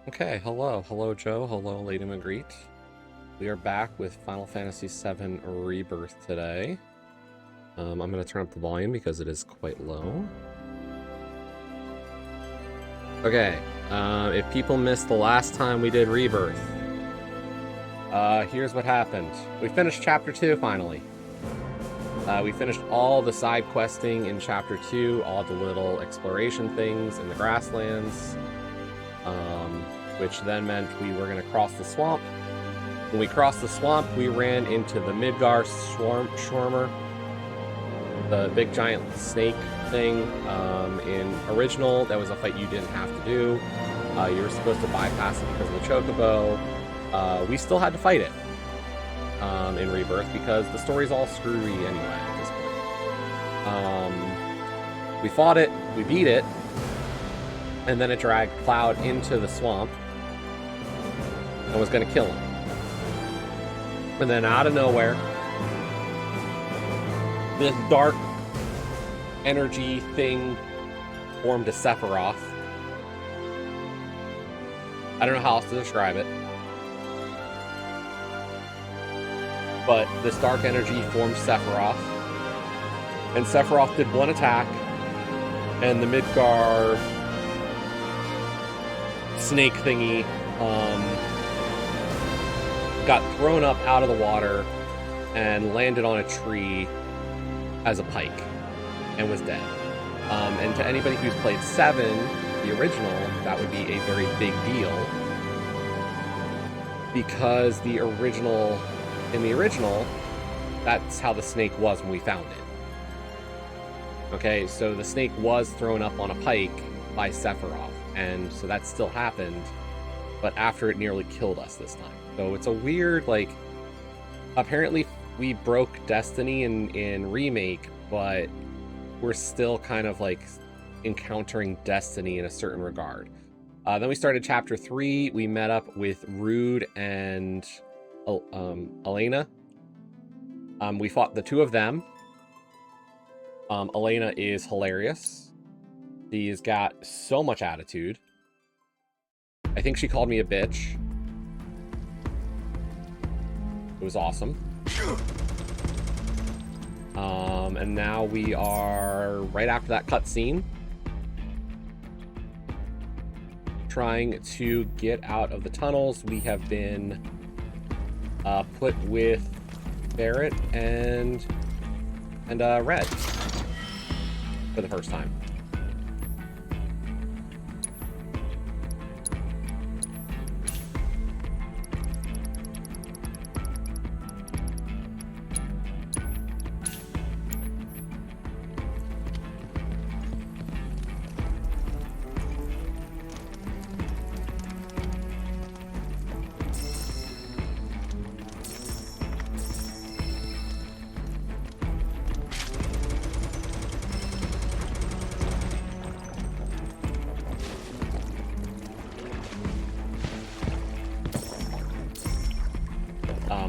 Okay, hello Joe, hello Lady Magritte. We are back with Final Fantasy VII Rebirth today. I'm going to turn up the volume because it is quite low. Okay, if people missed the last time we did Rebirth, here's what happened. We finished Chapter 2 finally. We finished all the side questing in Chapter 2, all the little exploration things in the grasslands. Which then meant we were going to cross the swamp. When we crossed the swamp, we ran into the Midgar Swarmer, the big giant snake thing. In original, that was a fight you didn't have to do. You were supposed to bypass it because of the Chocobo. We still had to fight it in Rebirth because the story's all screwy anyway at this point. We fought it, we beat it, and then it dragged Cloud into the swamp and was going to kill him. And then out of nowhere, this dark energy thing formed a Sephiroth. I don't know how else to describe it. But this dark energy formed Sephiroth. And Sephiroth did one attack, and the Midgar snake thingy got thrown up out of the water and landed on a tree as a pike and was dead. And to anybody who's played 7, the original, that would be a very big deal because in the original, that's how the snake was when we found it. Okay, so the snake was thrown up on a pike by Sephiroth. And so that still happened, but after it nearly killed us this time. So it's a weird, apparently we broke Destiny in Remake, but we're still kind of encountering Destiny in a certain regard. Then we started Chapter 3. We met up with Rude and Elena. We fought the two of them. Elena is hilarious. She's got so much attitude. I think she called me a bitch. It was awesome. And now we are right after that cutscene, trying to get out of the tunnels. We have been put with Barrett and Red for the first time.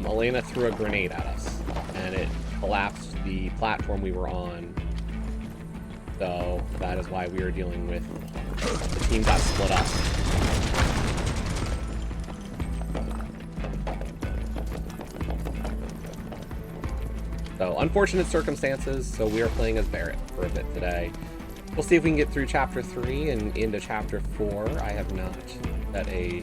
Elena threw a grenade at us, and it collapsed the platform we were on. So that is why we were dealing with the team got split up. So unfortunate circumstances. So we are playing as Barrett for a bit today. We'll see if we can get through Chapter 3 and into Chapter 4. I have not set a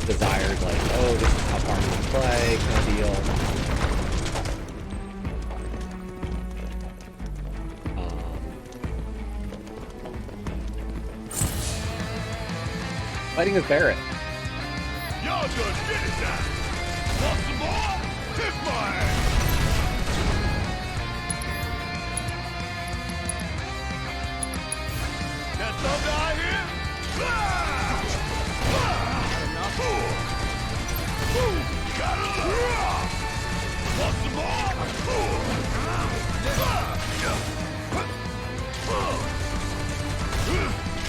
desired, oh, this is how far I'm going to play kind of deal. Fighting as Barrett. Y'all done did it now. Want some more? Kiss my ass. That thunder I hear? Gotta look. Want some more?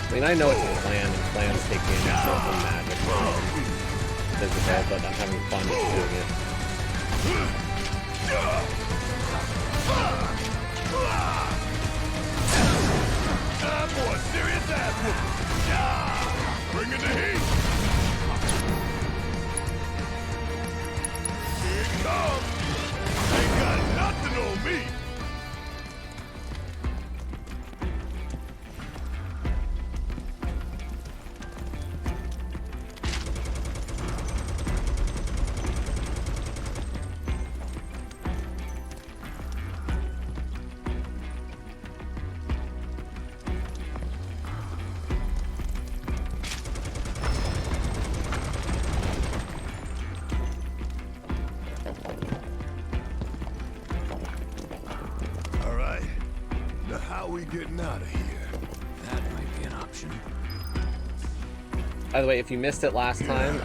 I mean, I know it's a plan, and plans take the initial from magic physical, but I'm having fun just doing it. Time for a serious ass whooping. Yeah! Bring in the heat! How we getting out of here? That might be an option. By the way, if you missed it last time,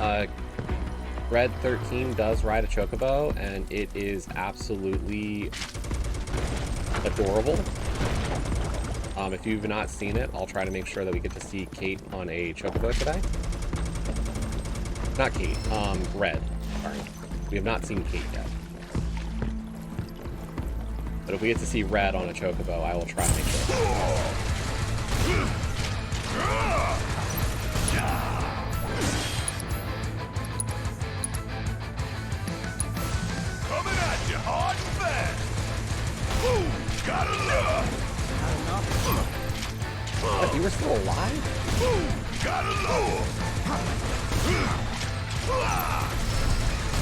Red 13 does ride a chocobo, and it is absolutely adorable. If you've not seen it, I'll try to make sure that we get to see Kate on a chocobo today. Not Kate, Red. Sorry. We have not seen Kate yet. But if we get to see Red on a chocobo, I will try to make sure. Coming at you hard and fast. Ooh, gotta love. What, you were still alive? Ooh, gotta love.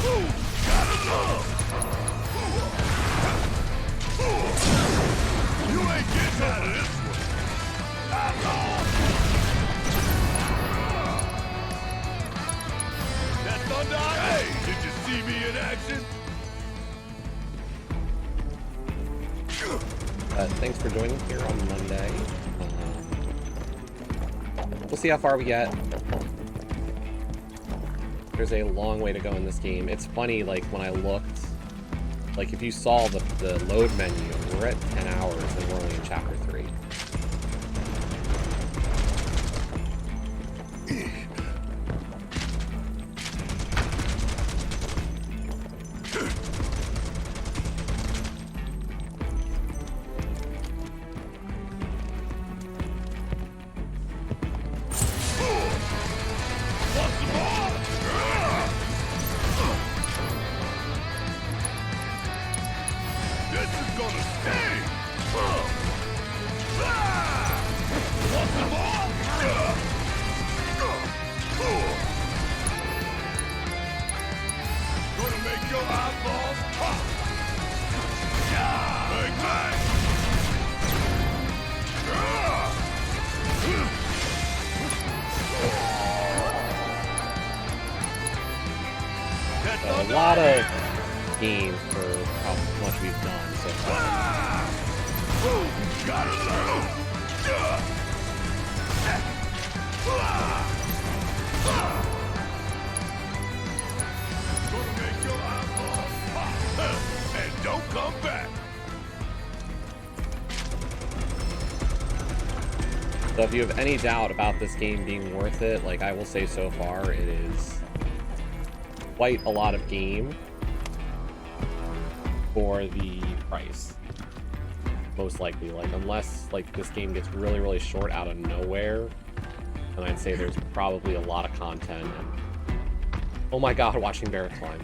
Ooh, gotta love. You ain't getting out of this one. That's all. That thunder, hey, did you see me in action? Thanks for joining here on Monday. We'll see how far we get. There's a long way to go in this game. It's funny, like, when I looked, like, if you saw the load menu, we're at 10 hours and we're only in chapter 3. A lot of games for how much we've done so far. And don't come back. So if you have any doubt about this game being worth it, like I will say so far, it is quite a lot of game for the price. Most likely, like, unless like this game gets really, really short out of nowhere, and I'd say there's probably a lot of content. And oh my god, watching Barrett climb.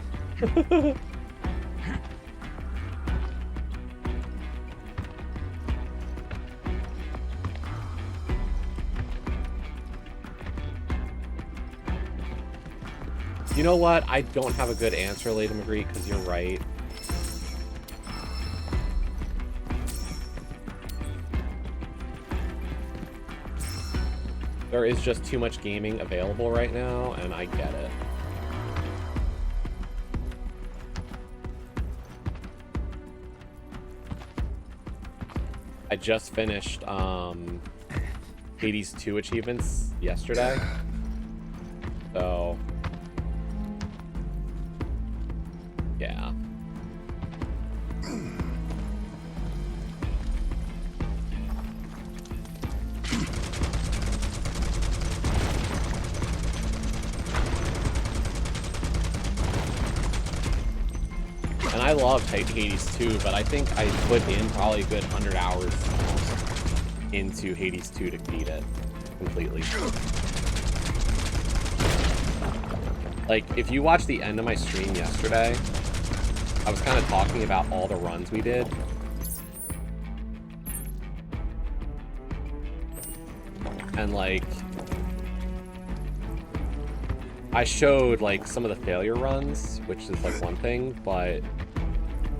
You know what? I don't have a good answer, Lady Magritte, because you're right. There is just too much gaming available right now, and I get it. I just finished Hades 2 achievements yesterday. So yeah. And I love Hades 2, but I think I put in probably a good 100 hours into Hades 2 to beat it completely. Like, if you watch the end of my stream yesterday, I was kind of talking about all the runs we did. And, like, I showed, like, some of the failure runs, which is, like, one thing, but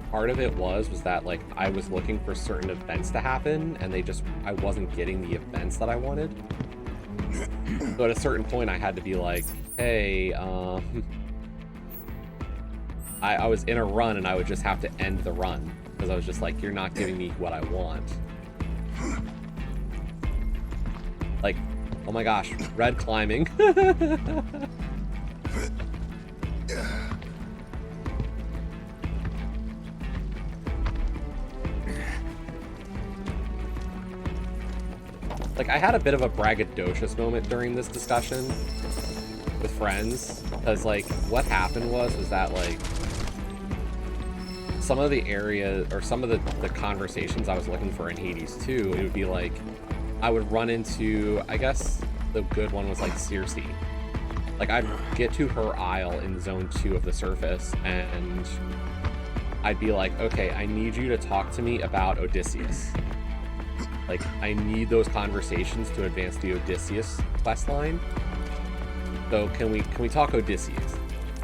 part of it was that, like, I was looking for certain events to happen, and I wasn't getting the events that I wanted. So at a certain point, I had to be like, hey, I was in a run, and I would just have to end the run, because I was just like, you're not giving me what I want. Like, oh my gosh, red climbing. Like, I had a bit of a braggadocious moment during this discussion with friends, because, like, what happened was that, like, some of the areas, or some of the conversations I was looking for in Hades 2, it would be, like, I would run into, I guess the good one was, like, Circe. Like, I'd get to her isle in Zone 2 of the surface, and I'd be like, okay, I need you to talk to me about Odysseus. Like, I need those conversations to advance the Odysseus questline. So can we talk Odysseus?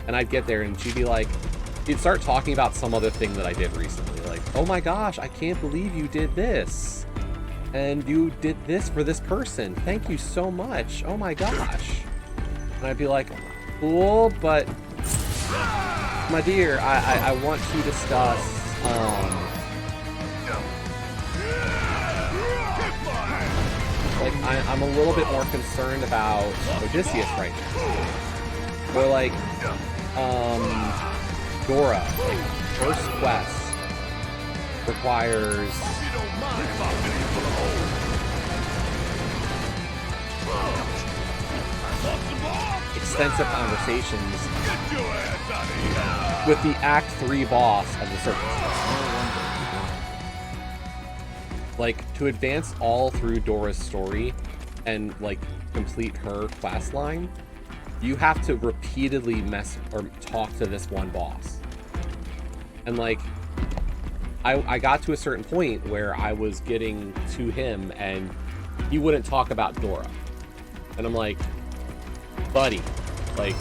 And I'd get there and she'd be like, you'd start talking about some other thing that I did recently. Like, oh my gosh, I can't believe you did this. And you did this for this person. Thank you so much. Oh my gosh. And I'd be like, cool, but my dear, I want to discuss, like, I'm a little bit more concerned about Odysseus right now. Or, like, Dora, like, first quest requires extensive conversations with the Act 3 boss of the circus. Like, to advance all through Dora's story and, like, complete her quest line, you have to repeatedly talk to this one boss. And, like, I got to a certain point where I was getting to him and he wouldn't talk about Dora. And I'm like, buddy, like,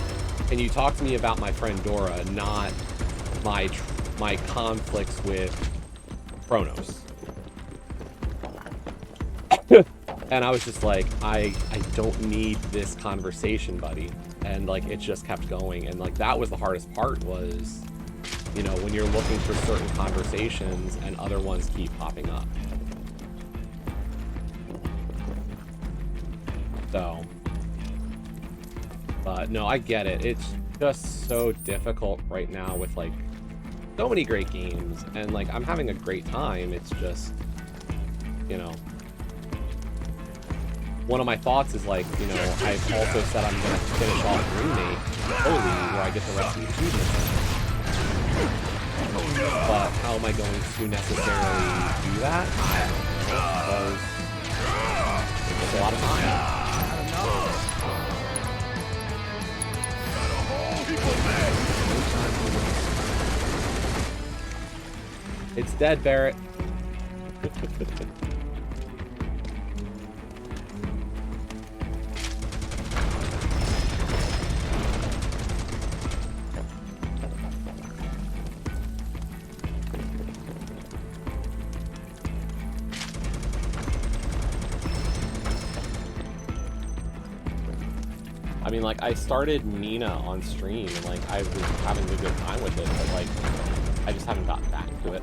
can you talk to me about my friend Dora, not my conflicts with Kronos? And I was just like, I don't need this conversation, buddy. And, like, it just kept going. And, like, that was the hardest part was, you know, when you're looking for certain conversations and other ones keep popping up. So, but no, I get it. It's just so difficult right now with, like, so many great games. And, like, I'm having a great time. It's just, you know, one of my thoughts is, like, you know, I've also said I'm going to finish off Roommate early where I get the rest of the achievements. But how am I going to necessarily do that? I don't know, because it's a lot of time. It's dead, Barrett. I mean, like, I started Nina on stream, and, like, I was having a good time with it, but, like, I just haven't gotten back to it.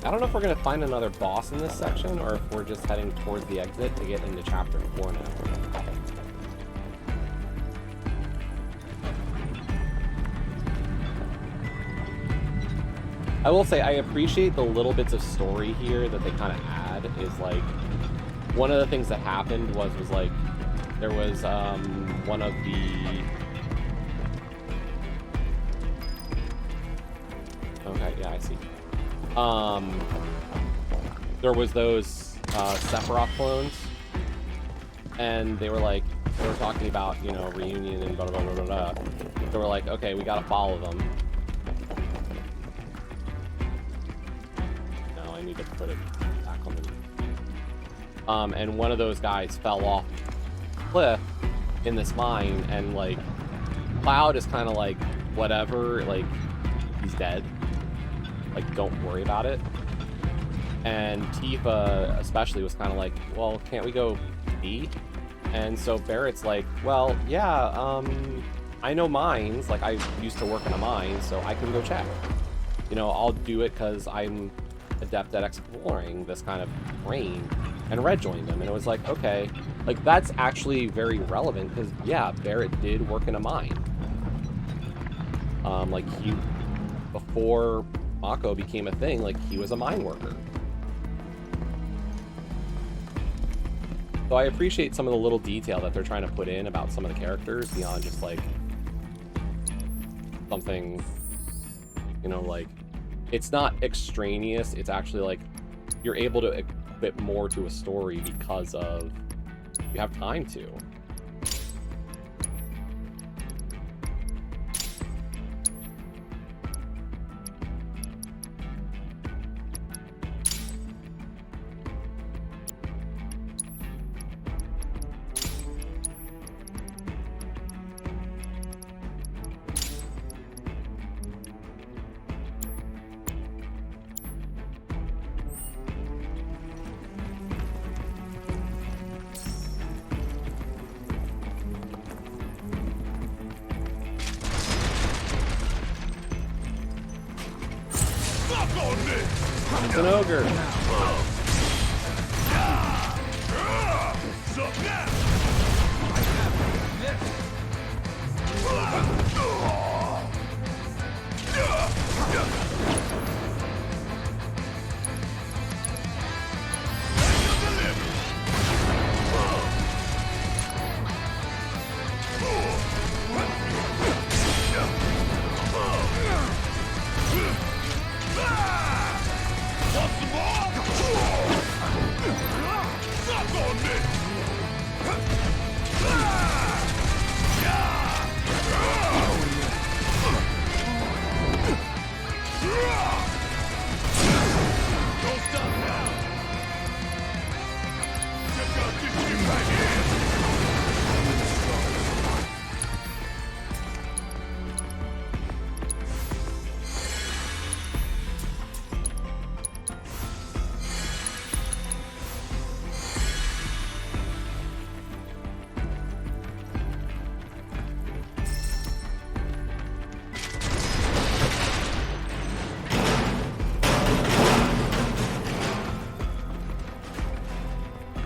I don't know if we're going to find another boss in this section, or if we're just heading towards the exit to get into Chapter 4 now. I will say, I appreciate the little bits of story here that they kind of add. Is, like, one of the things that happened was like, there was, one of the... Okay, yeah, I see. There was those Sephiroth clones, and they were like, they were talking about, you know, reunion and blah, blah, blah, blah, blah. So we're like, okay, we gotta follow them. No, I need to put it back on the... and one of those guys fell off the cliff in this mine, and, like, Cloud is kind of like, whatever, like, he's dead. Like, don't worry about it. And Tifa, especially, was kind of like, well, can't we go B? And so Barrett's like, well, yeah, I know mines. Like, I used to work in a mine, so I can go check. You know, I'll do it because I'm adept at exploring this kind of terrain. And Red joined him, and it was like, okay. Like, that's actually very relevant, because, yeah, Barrett did work in a mine. Like, he, before Mako became a thing, like, he was a mine worker. So I appreciate some of the little detail that they're trying to put in about some of the characters beyond just, like, something, you know, like, it's not extraneous. It's actually, like, you're able to equip more to a story because of, you have time to. It's an ogre.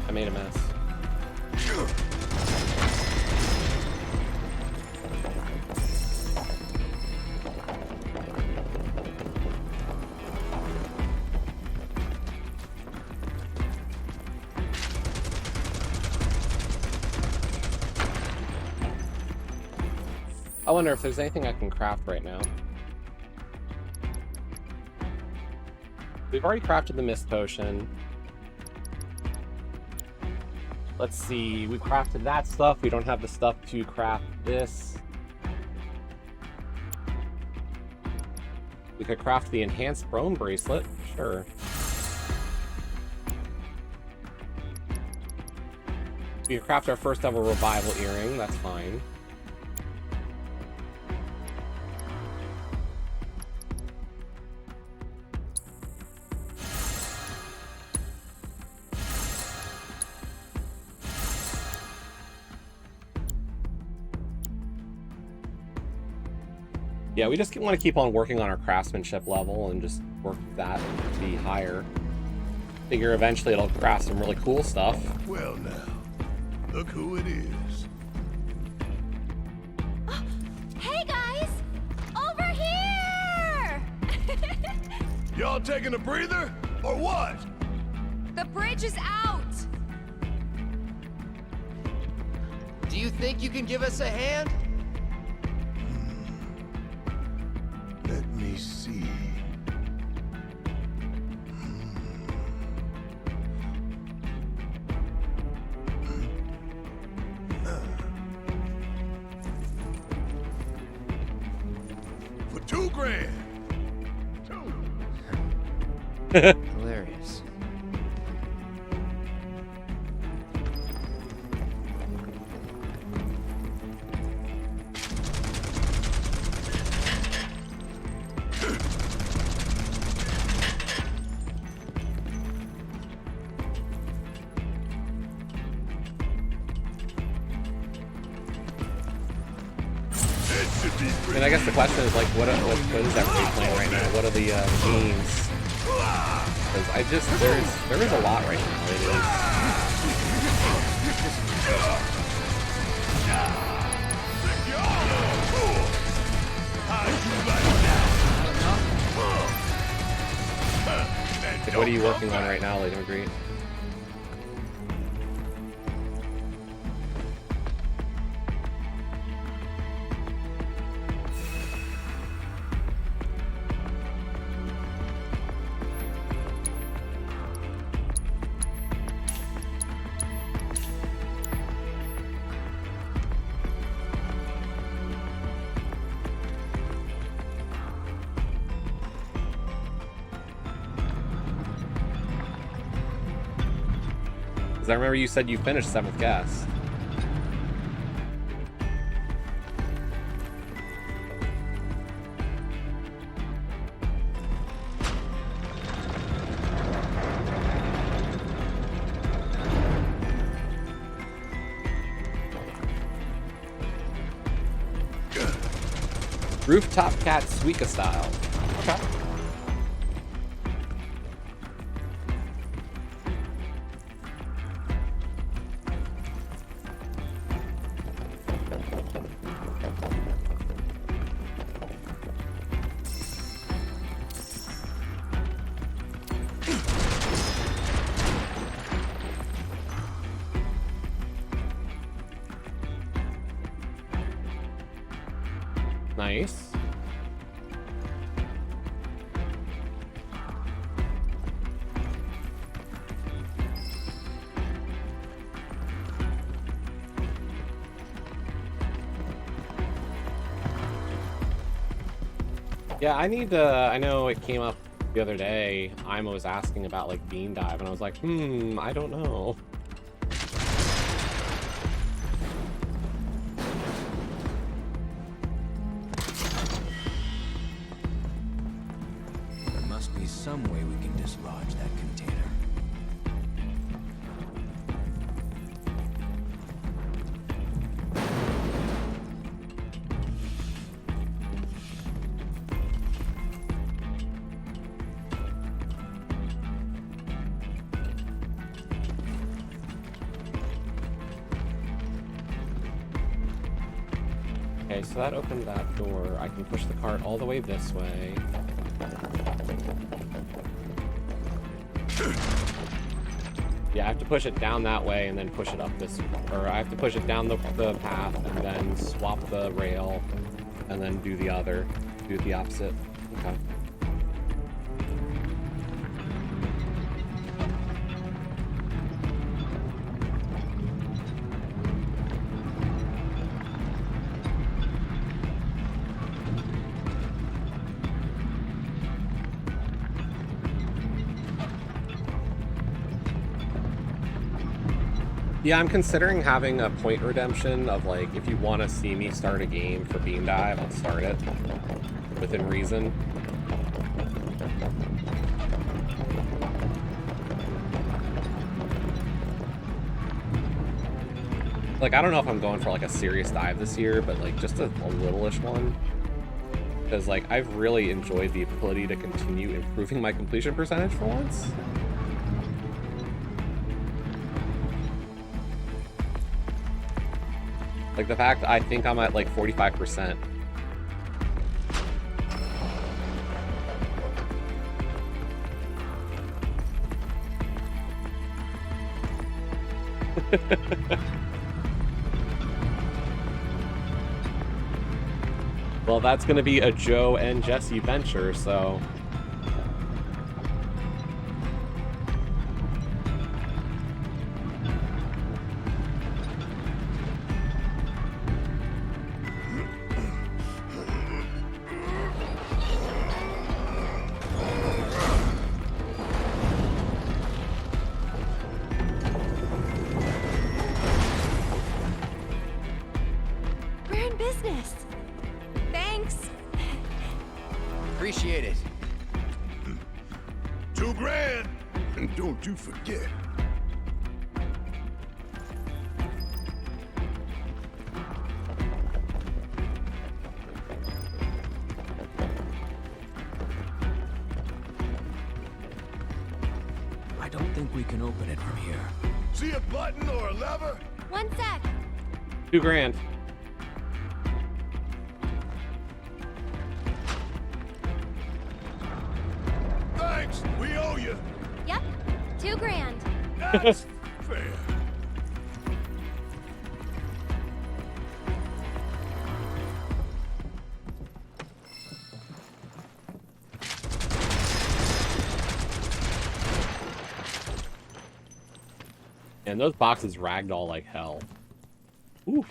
I made a mess. I wonder if there's anything I can craft right now. We've already crafted the mist potion. Let's see, we crafted that stuff. We don't have the stuff to craft this. We could craft the enhanced bone bracelet, sure. We could craft our first ever revival earring, that's fine. Yeah, we just want to keep on working on our craftsmanship level and just work that to be higher. Figure eventually it'll craft some really cool stuff. Well now, look who it is. Hey guys! Over here! Y'all taking a breather, or what? The bridge is out! Do you think you can give us a hand? Let me see. $2 grand. Hilarious. And I guess the question is like, what is everybody playing right now? What are the themes? Because there is a lot right now. It is. Like, what are you working on right now, Lady McGree? Because I remember you said you finished 7th Gas. Rooftop Cat Suika style. Okay. Nice. Yeah, I need to, I know it came up the other day. Ima was asking about like Bean Dive, and I was like, I don't know. There must be some way we can dislodge that container. Okay, so that opened that door. I can push the cart all the way this way. Yeah, I have to push it down that way and then push it up this, or I have to push it down the path and then swap the rail and then do the opposite. Okay. Yeah, I'm considering having a point redemption of like, if you want to see me start a game for Bean Dive, I'll start it within reason. Like, I don't know if I'm going for like a serious dive this year, but like just a little-ish one. Because like, I've really enjoyed the ability to continue improving my completion percentage for once. Like the fact I think I'm at like 45%. Well, that's going to be a Joe and Jesse venture, so... business. Thanks. Appreciate it. $2,000. And don't you forget. I don't think we can open it from here. See a button or a lever? One sec. $2,000. Thanks. We owe you. Yep. $2,000. That's fair. And those boxes ragdoll like hell. Oof.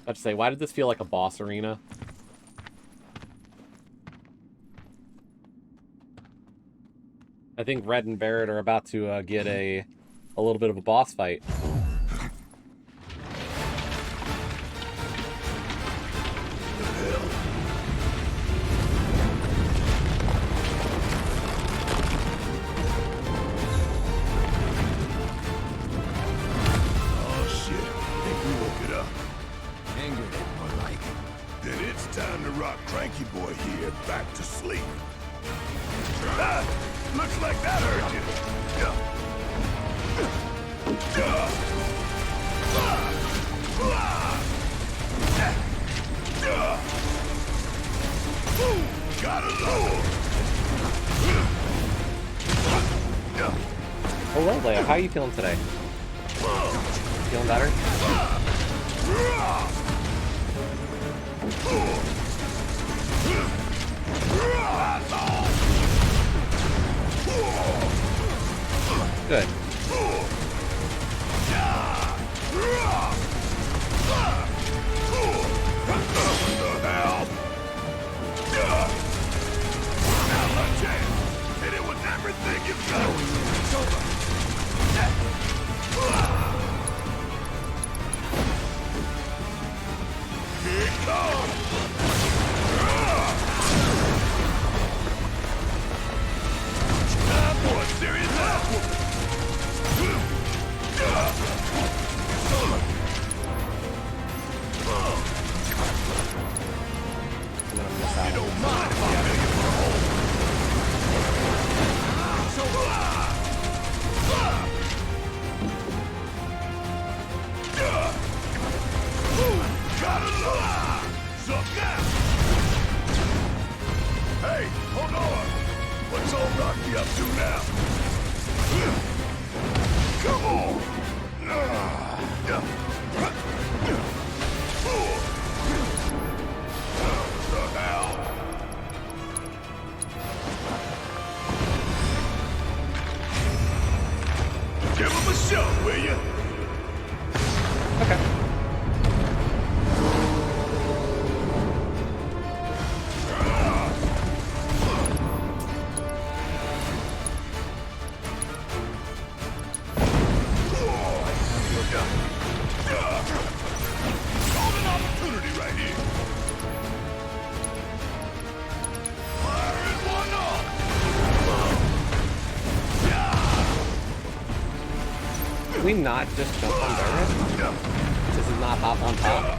I have to say, why did this feel like a boss arena? I think Red and Barrett are about to get a little bit of a boss fight. Oh shit. Think we woke it up. Angered it, more like. Then it's time to rock Cranky Boy here back to sleep. Ah, looks like that hurt you. Yeah. Yeah. Ah. Ah. Yeah. Ooh, gotta love it. Oh, well, Leia, how are you feeling today? Feeling better? Good. Hit it with everything you've got. It's over. Here it comes. Time for a serious output. I'm gonna miss out. You don't mind if I make it for a hole. Gotta love. Suck now. Hey, hold on. What's old Rocky up to now? Come on. The hell? Give him a shot, will you? Okay. Golden opportunity right here. Firing one off. Can we not just jump on Barrett? This is not hop on top.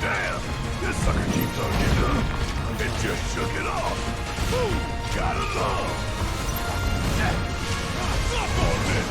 Damn, this sucker keeps on getting up. It just shook it off. Woo, gotta love. Up on this.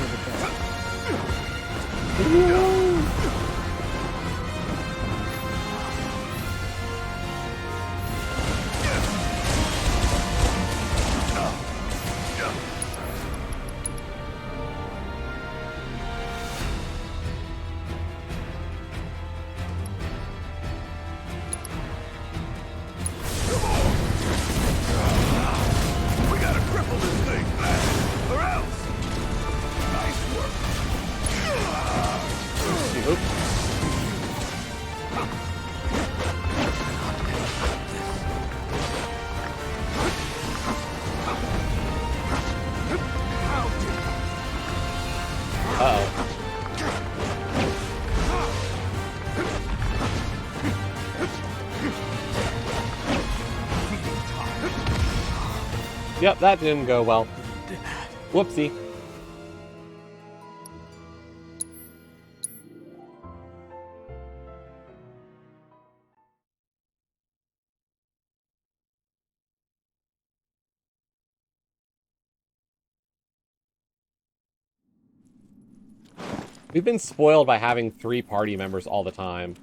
for the best. We gotta cripple this thing fast, or else. Nice work. Oops. Uh-oh. Yep, that didn't go well. Whoopsie. We've been spoiled by having 3 party members all the time.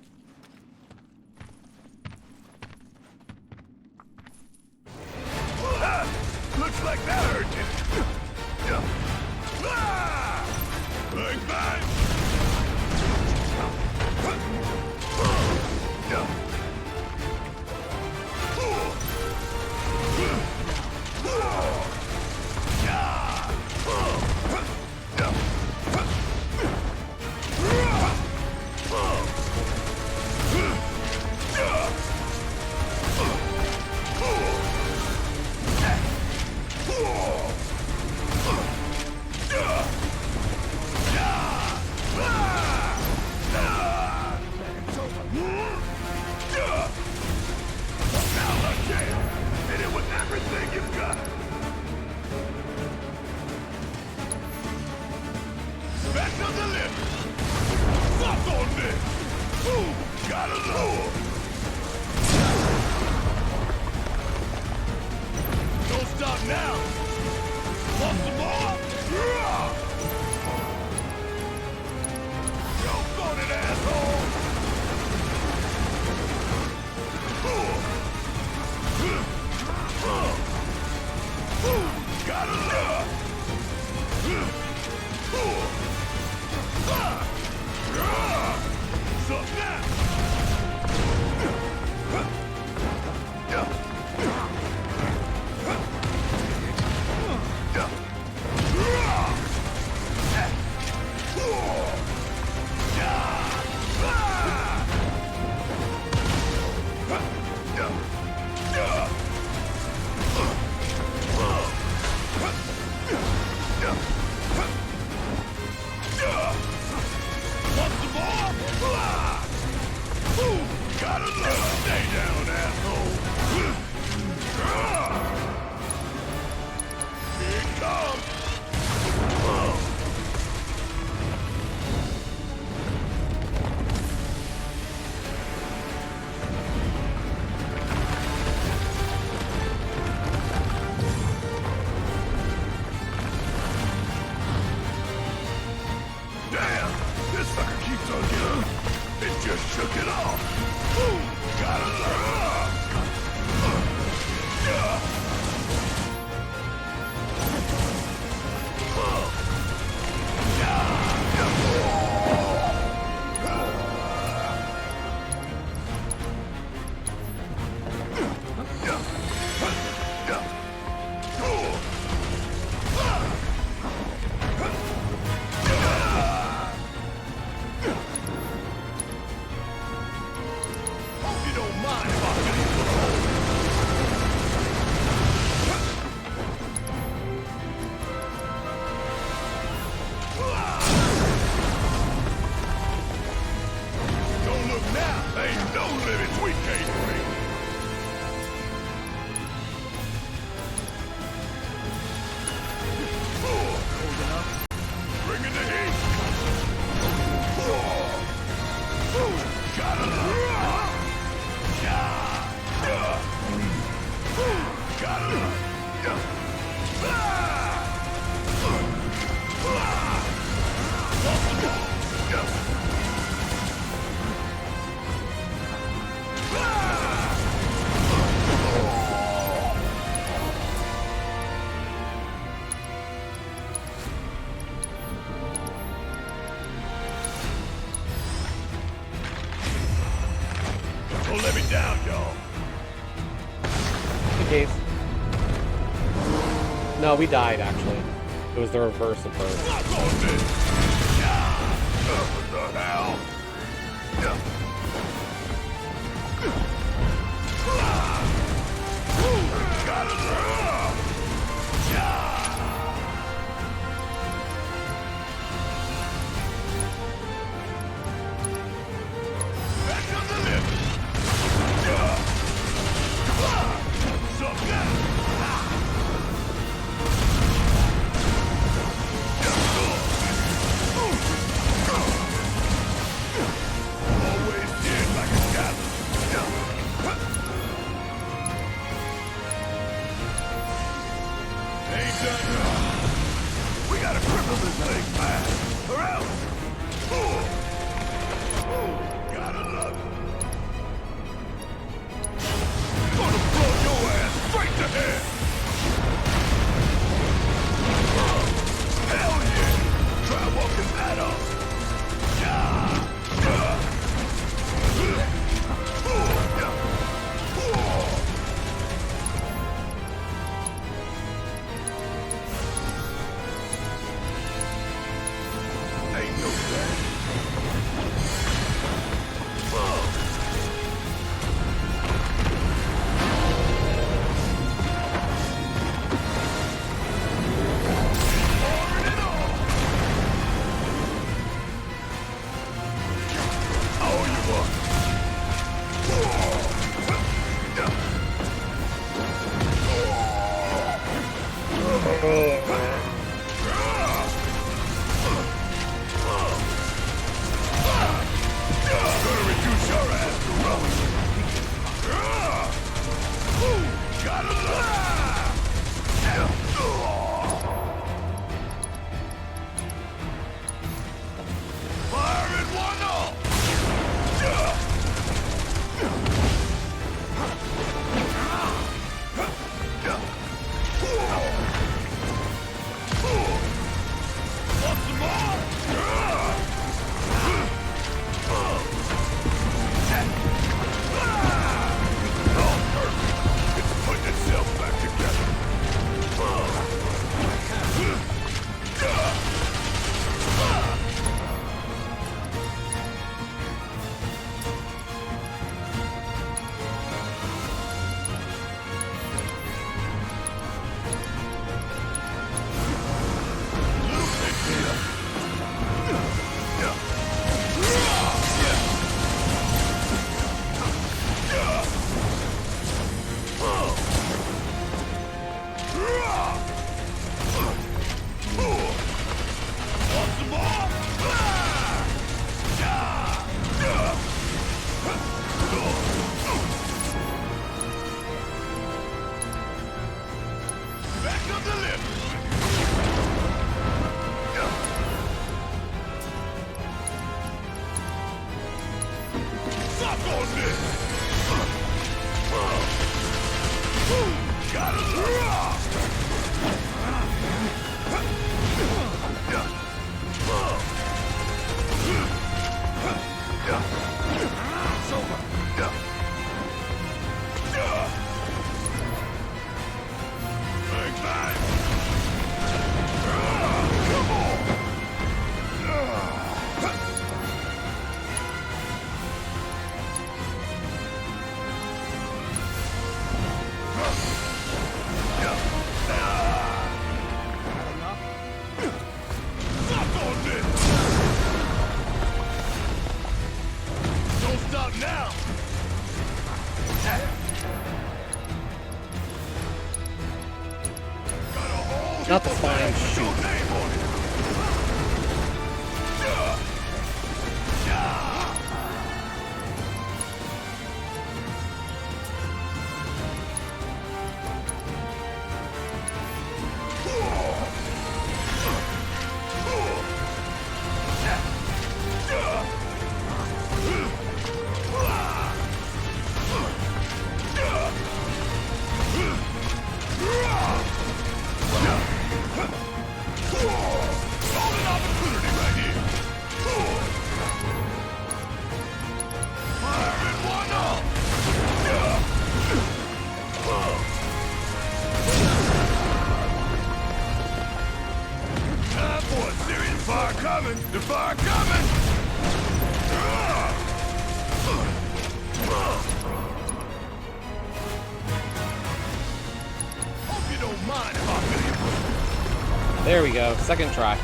Looks like that hurt you. Like that. down, y'all. In case. No, we died, actually. It was the reverse of birth. What the hell? Gotta love. Back on the lip. So always did like a cat. Ain't done enough. We gotta cripple this thing fast, or else. Gotta love it. Gonna blow your ass straight to hell. Hell yeah! Try walking that up. Ain't no thing. Gonna reduce your ass to rubber. Gotta love. Fire in one off. Want some more? Oh, perfect. It's putting itself back together. Want some more? Back up the lip. Suck on this. Gotta love. It's over. Big man. Come on. Yeah. fire coming! Hope you don't mind if I fill you. There we go. Second try.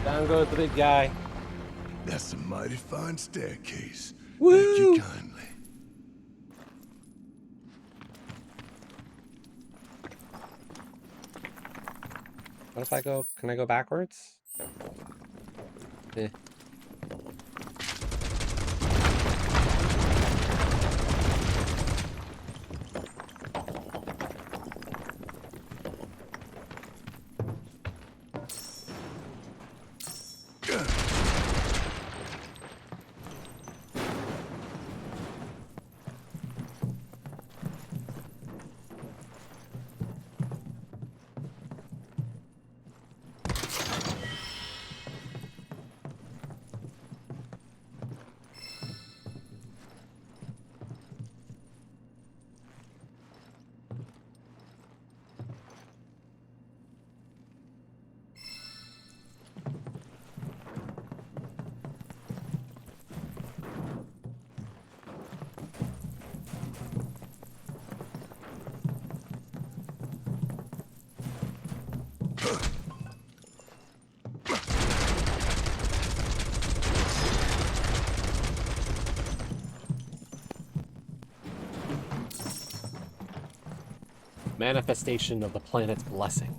Down goes the big guy. That's a mighty fine staircase. Woo! Thank you kindly. What if I go? Can I go backwards? Eh. Manifestation of the planet's blessing.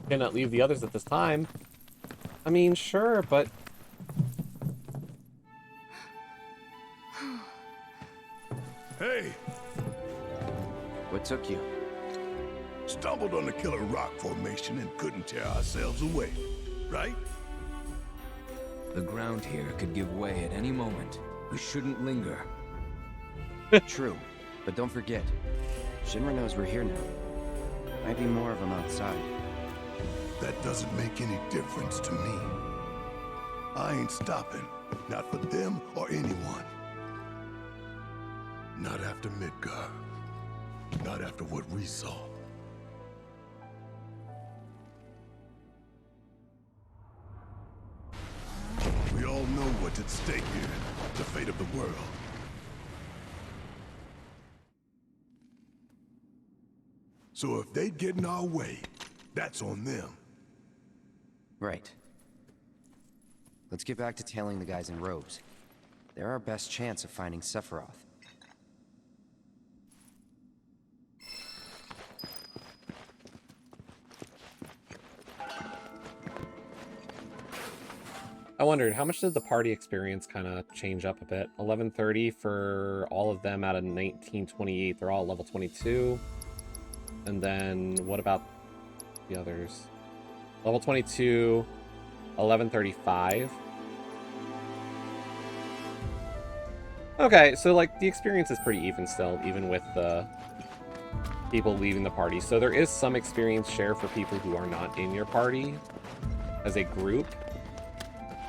Cannot leave the others at this time. I mean, sure, but... Hey, What took you? stumbled on the killer rock formation and couldn't tear ourselves away, right? The ground here could give way at any moment. We shouldn't linger. True, but don't forget, Shinra knows we're here now. Might be more of them outside. That doesn't make any difference to me. I ain't stopping, not for them or anyone. Not after Midgar. Not after what we saw. We all know what's at stake here, the fate of the world. So if they get in our way, that's on them. Right. Let's get back to tailing the guys in robes. They're our best chance of finding Sephiroth. I wondered, how much did the party experience kind of change up a bit? 1130 for all of them out of 1928. They're all level 22. And then what about the others? Level 22, 1135. Okay, so like the experience is pretty even still, even with the people leaving the party. So there is some experience share for people who are not in your party as a group,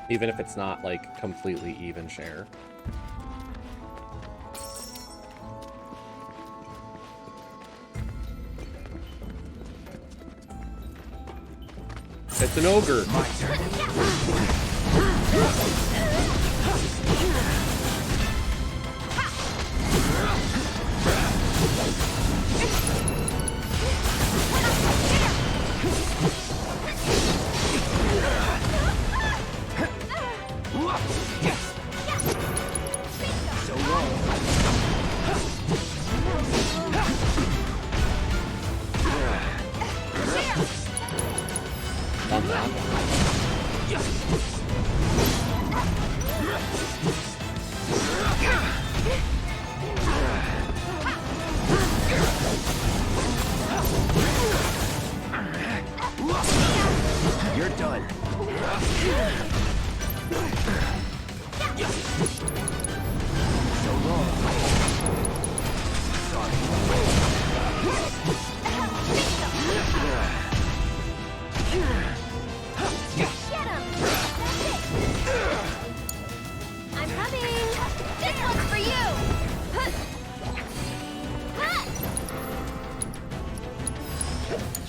even if it's not like completely even share. It's an ogre. My turn.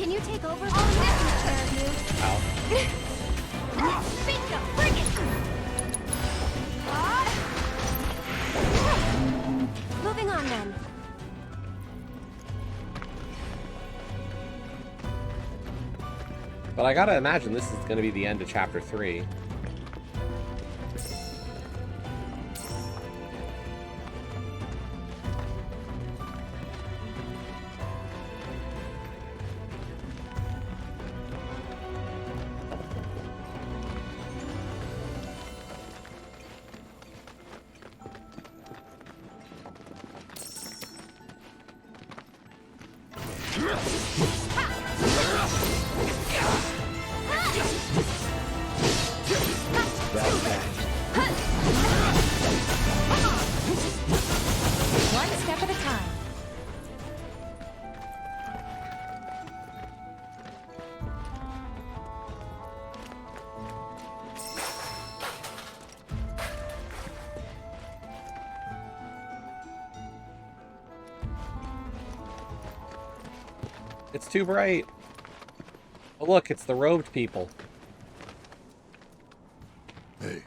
Can you take over? I'll take care of you. Ow. Bingo! Bring it! Moving on then. But I gotta imagine this is gonna be the end of chapter 3. One step at a time. It's too bright. Oh, look, it's the robed people. Hey,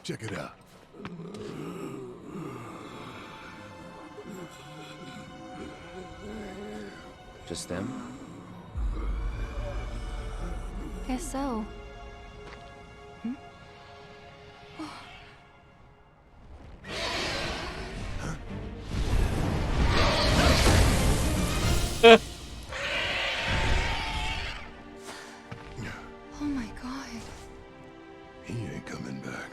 check it out. Just them? Guess so. Oh my god. He ain't coming back.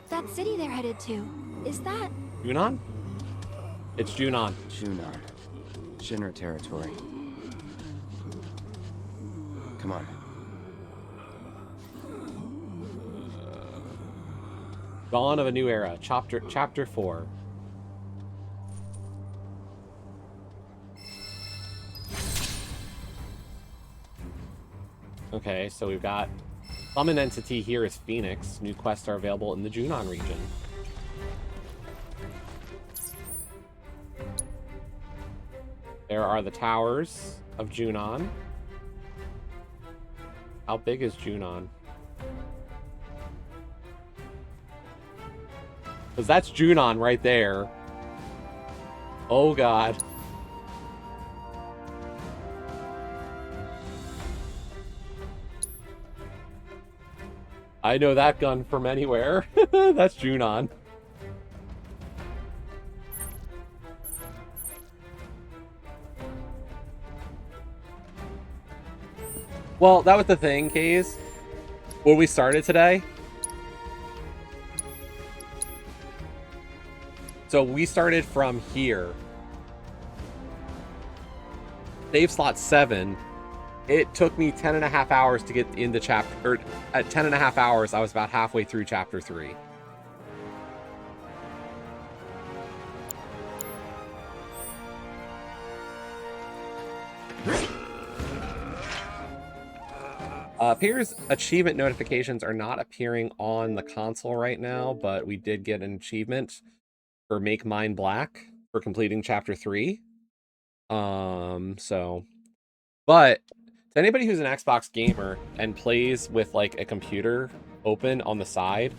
That city they're headed to. Is that? Junon? It's Junon. Junon. Shinra territory. Come on. Dawn of a New Era, chapter 4. Okay, so we've got summon entity here is Phoenix. New quests are available in the Junon region. There are the towers of Junon. How big is Junon? Because that's Junon right there. Oh god. I know that gun from anywhere. That's Junon. Well, that was the thing, Kaes. Where we started today. So we started from here. Save slot 7. It took me 10.5 hours to get into chapter... Or at 10.5 hours, I was about halfway through chapter 3. Appears achievement notifications are not appearing on the console right now, but we did get an achievement for Make Mine Black for completing chapter 3. So, but to anybody who's an Xbox gamer and plays with like a computer open on the side,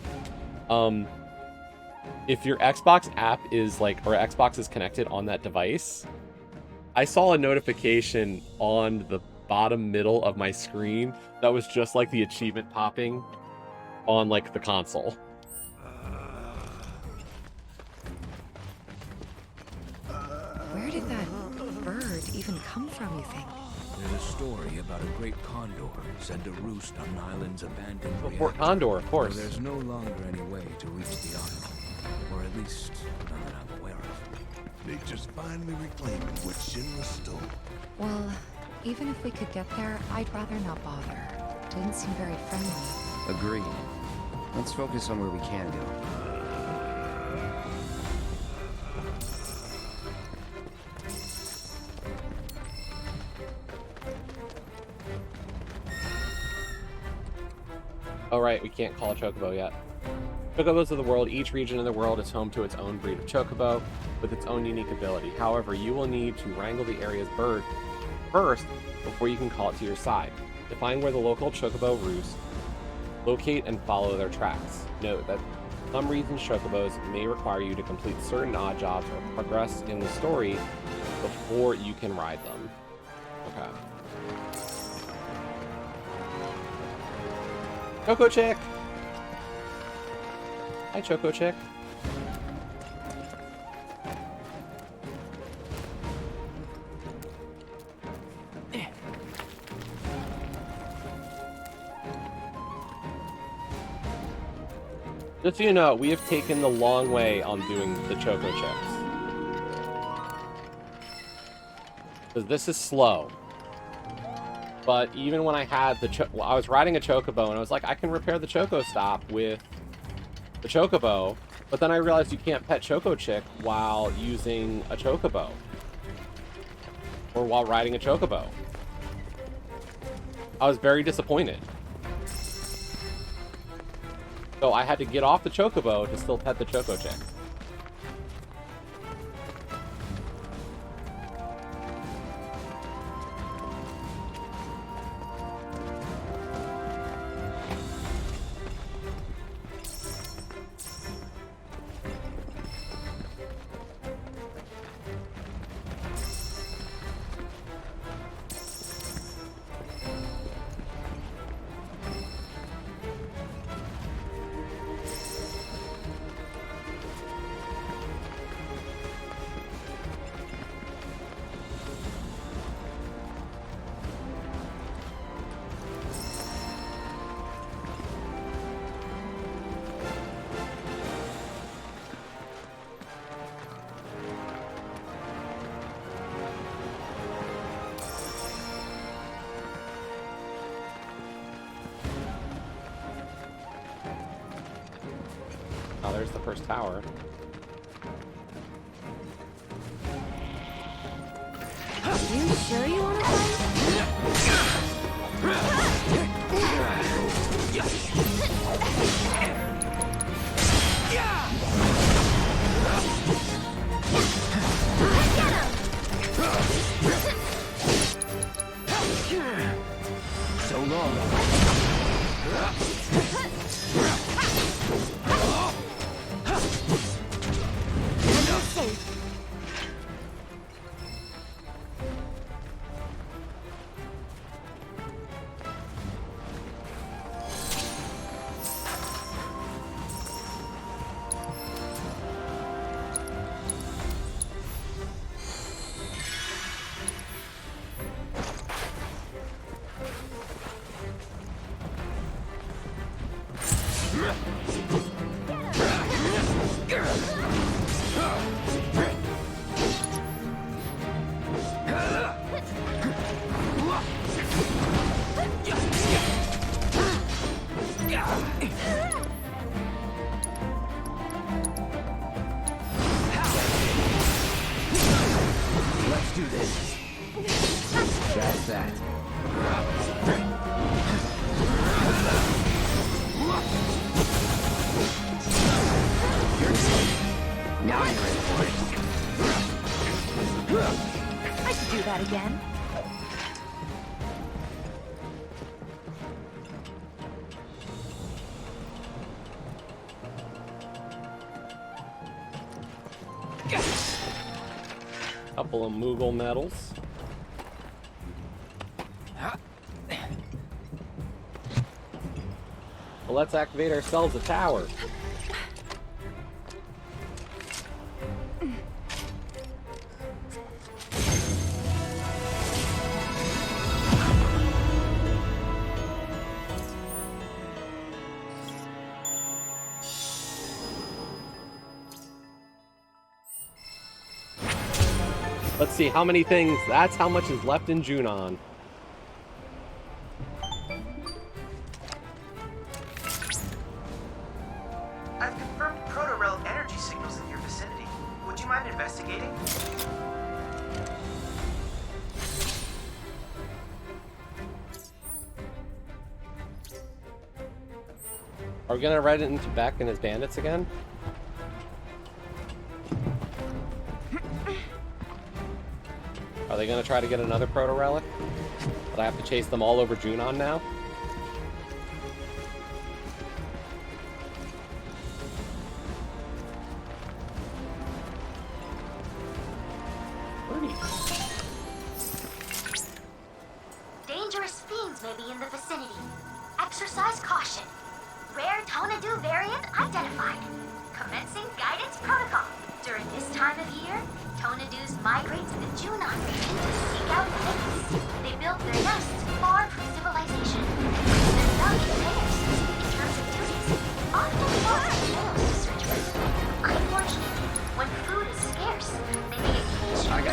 if your Xbox app is like, or Xbox is connected on that device, I saw a notification on the bottom middle of my screen that was just like the achievement popping on like the console. Where did that bird even come from, you think? There's a story about a great condor said to roost on an island's abandoned Fort reactor. Condor, of course. Though there's no longer any way to reach the island, or at least none that I'm aware of. Nature's finally reclaiming what Shinra stole. Well, even if we could get there, I'd rather not bother. Didn't seem very friendly. Agreed. Let's focus on where we can go. Oh, right, we can't call a chocobo yet. Chocobos of the world. Each region in the world is home to its own breed of chocobo with its own unique ability. However, you will need to wrangle the area's bird first before you can call it to your side. Define where the local chocobo roost. Locate and follow their tracks. Note that for some reasons chocobos may require you to complete certain odd jobs or progress in the story before you can ride them. Okay. Choco Chick! Hi, Choco Chick. Just so you know, we have taken the long way on doing the Choco Chicks. Because this is slow. But even when I had the I was riding a Chocobo, and I was like, I can repair the Choco Stop with the Chocobo. But then I realized you can't pet Choco Chick while using a Chocobo. Or while riding a Chocobo. I was very disappointed. So I had to get off the Chocobo to still pet the Choco Chick. Oh, there's the first tower. You sure you want to fight? So long. Let's do this. That's that. Now you're ready for it. I could do that again. Couple of Moogle medals. Well, let's activate ourselves a tower. Let's see how many things. That's how much is left in Junon. I've confirmed proto-relic energy signals in your vicinity. Would you mind investigating? Are we gonna ride it into Beck and his bandits again? Are they gonna try to get another proto-relic? But I have to chase them all over Junon now? Dangerous fiends may be in the vicinity. Exercise caution. Rare Tonadu variant identified. Commencing guidance protocol. During this time of year, Tonadus migrate to the Junon region to seek out mates. They build their nests far from civilization. They're young in pairs. In terms of duties, often forced to males to search for food. Unfortunately, when food is scarce, they may occasionally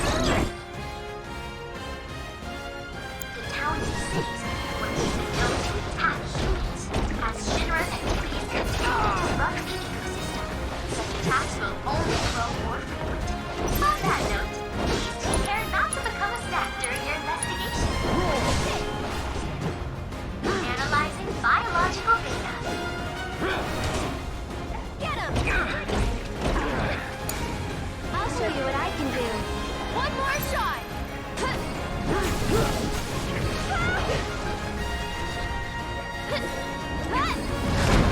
the towns and cities were even known to attack humans, as Shinra activities continue to disrupt the ecosystem. Such attacks will only grow more frequent. On that note, please take care not to become a snack during your investigation. Analyzing biological data. Get him! I'll show you what I can do. One more shot!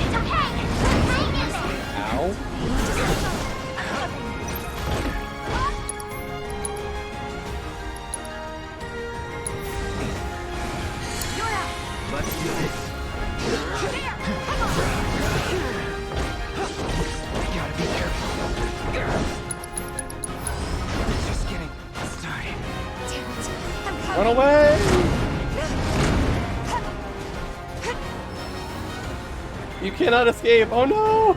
It's okay! Hang in there! Ow. You're up! Let's do this. Here! Come on! We gotta be careful. Just getting started. Damn it. I'm Run coming. away! You cannot escape! Oh no!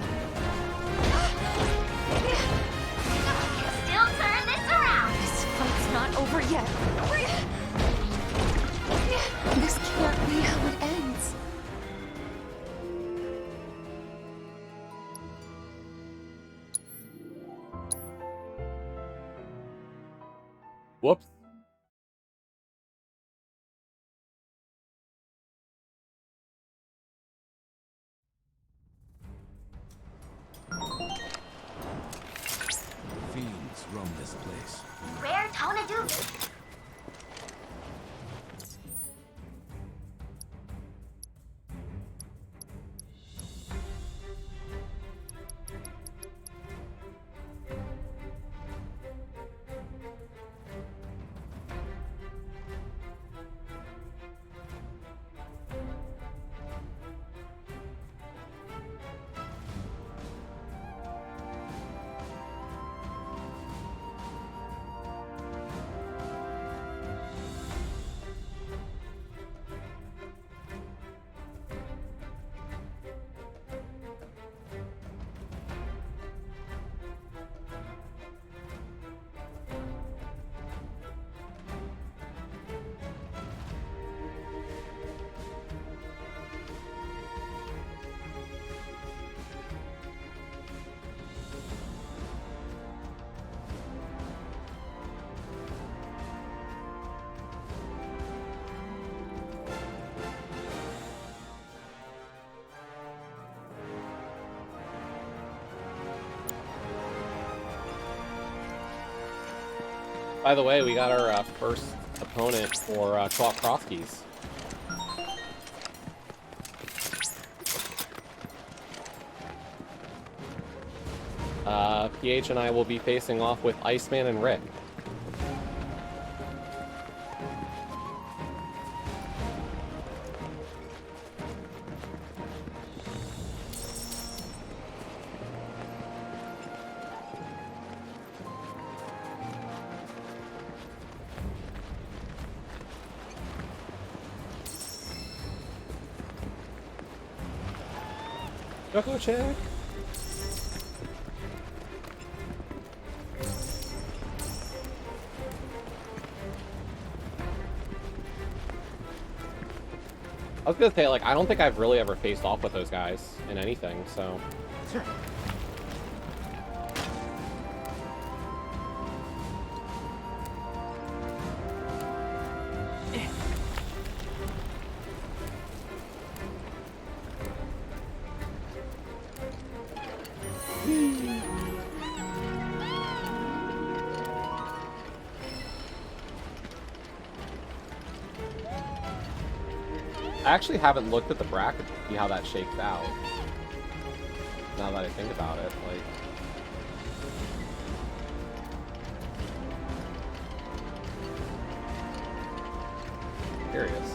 Still turn this around! This fight's not over yet. This can't be how it ends. Whoops. Fiends roam this place. Rare Tonadu. By the way, we got our first opponent for Chalk Crofties. PH and I will be facing off with Iceman and Rick. Go check. I was gonna say, like, I don't think I've really ever faced off with those guys in anything, so. I actually haven't looked at the bracket to see how that shakes out. Now that I think about it, like... Curious.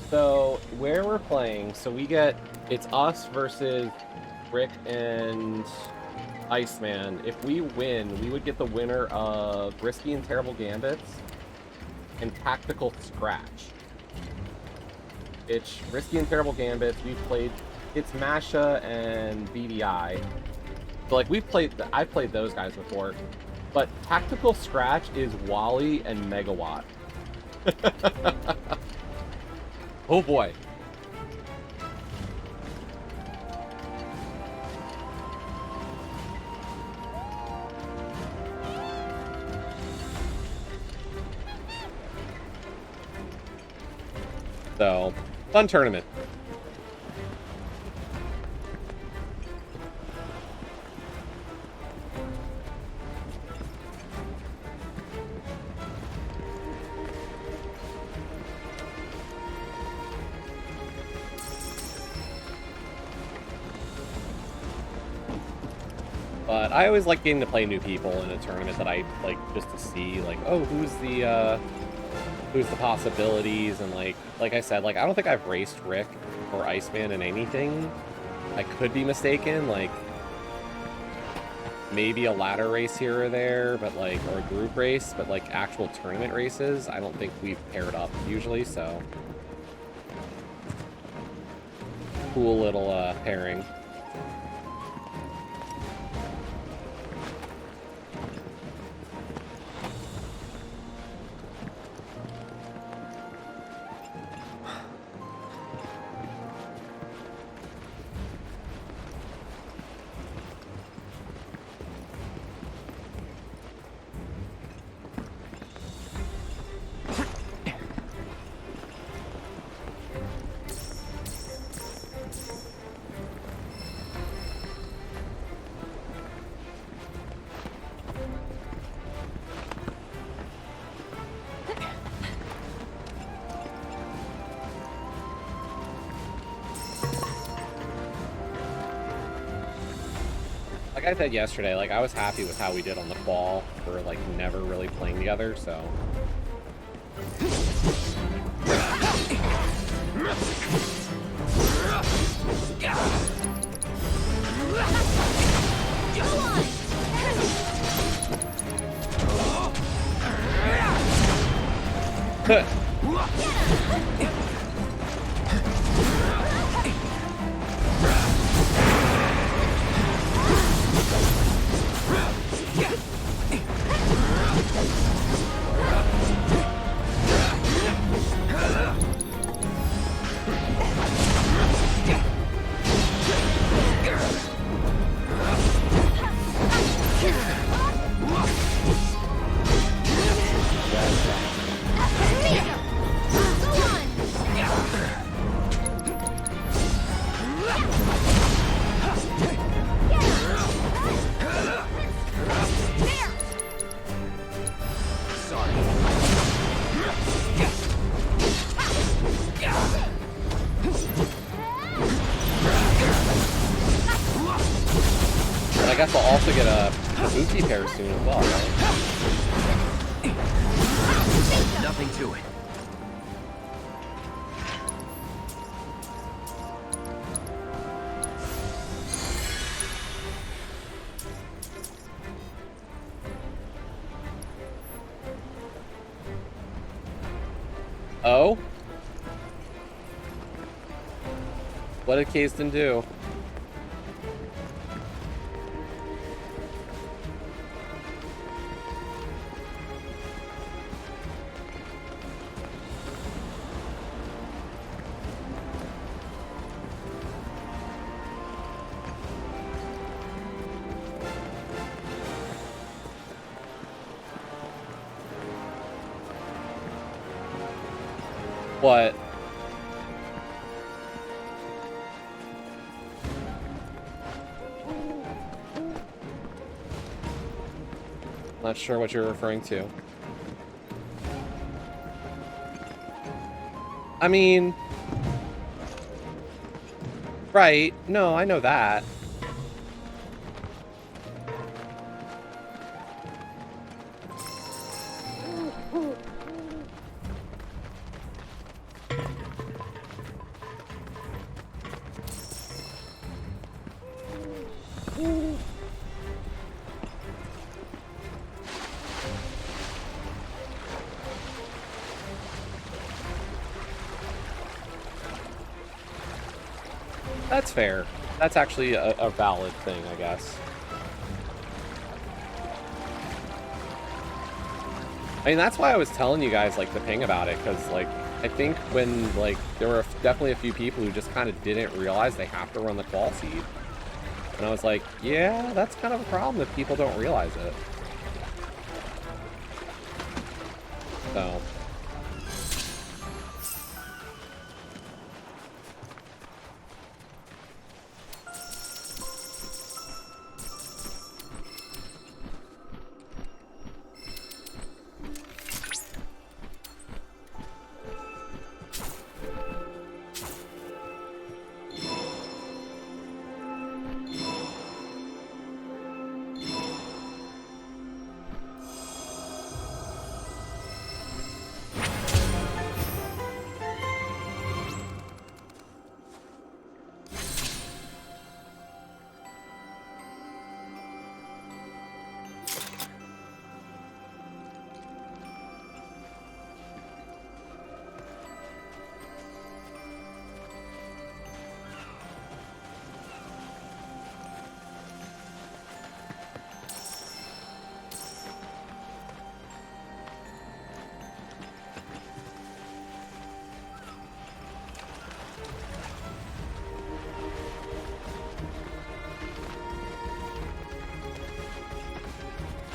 So, where we're playing, so we get, it's us versus Rick and Iceman. If we win, we would get the winner of Risky and Terrible Gambits and Tactical Scratch. It's Risky and Terrible Gambits, we've played, it's Masha and BDI. So, like, I've played those guys before. But Tactical Scratch is Wally and Megawatt. Oh boy. So, fun tournament. But I always like getting to play new people in a tournament that I like, just to see, like, oh, who's the possibilities, and like I said, like, I don't think I've raced Rick or Iceman in anything. I could be mistaken, like, maybe a ladder race here or there, but like, or a group race, but like actual tournament races, I don't think we've paired up usually, so. Cool little pairing. Like I said yesterday, like, I was happy with how we did on the fall for, like, never really playing together, so. I guess I'll also get a Cabookey pair soon as well, right? Nothing to it. Oh? What did Kaesden do? What? Not sure what you're referring to. I mean... Right. No, I know that. That's fair. That's actually a valid thing, I guess. I mean, that's why I was telling you guys, like, the thing about it, because, like, I think when, like, there were definitely a few people who just kind of didn't realize they have to run the qual seed. And I was like, yeah, that's kind of a problem if people don't realize it. So...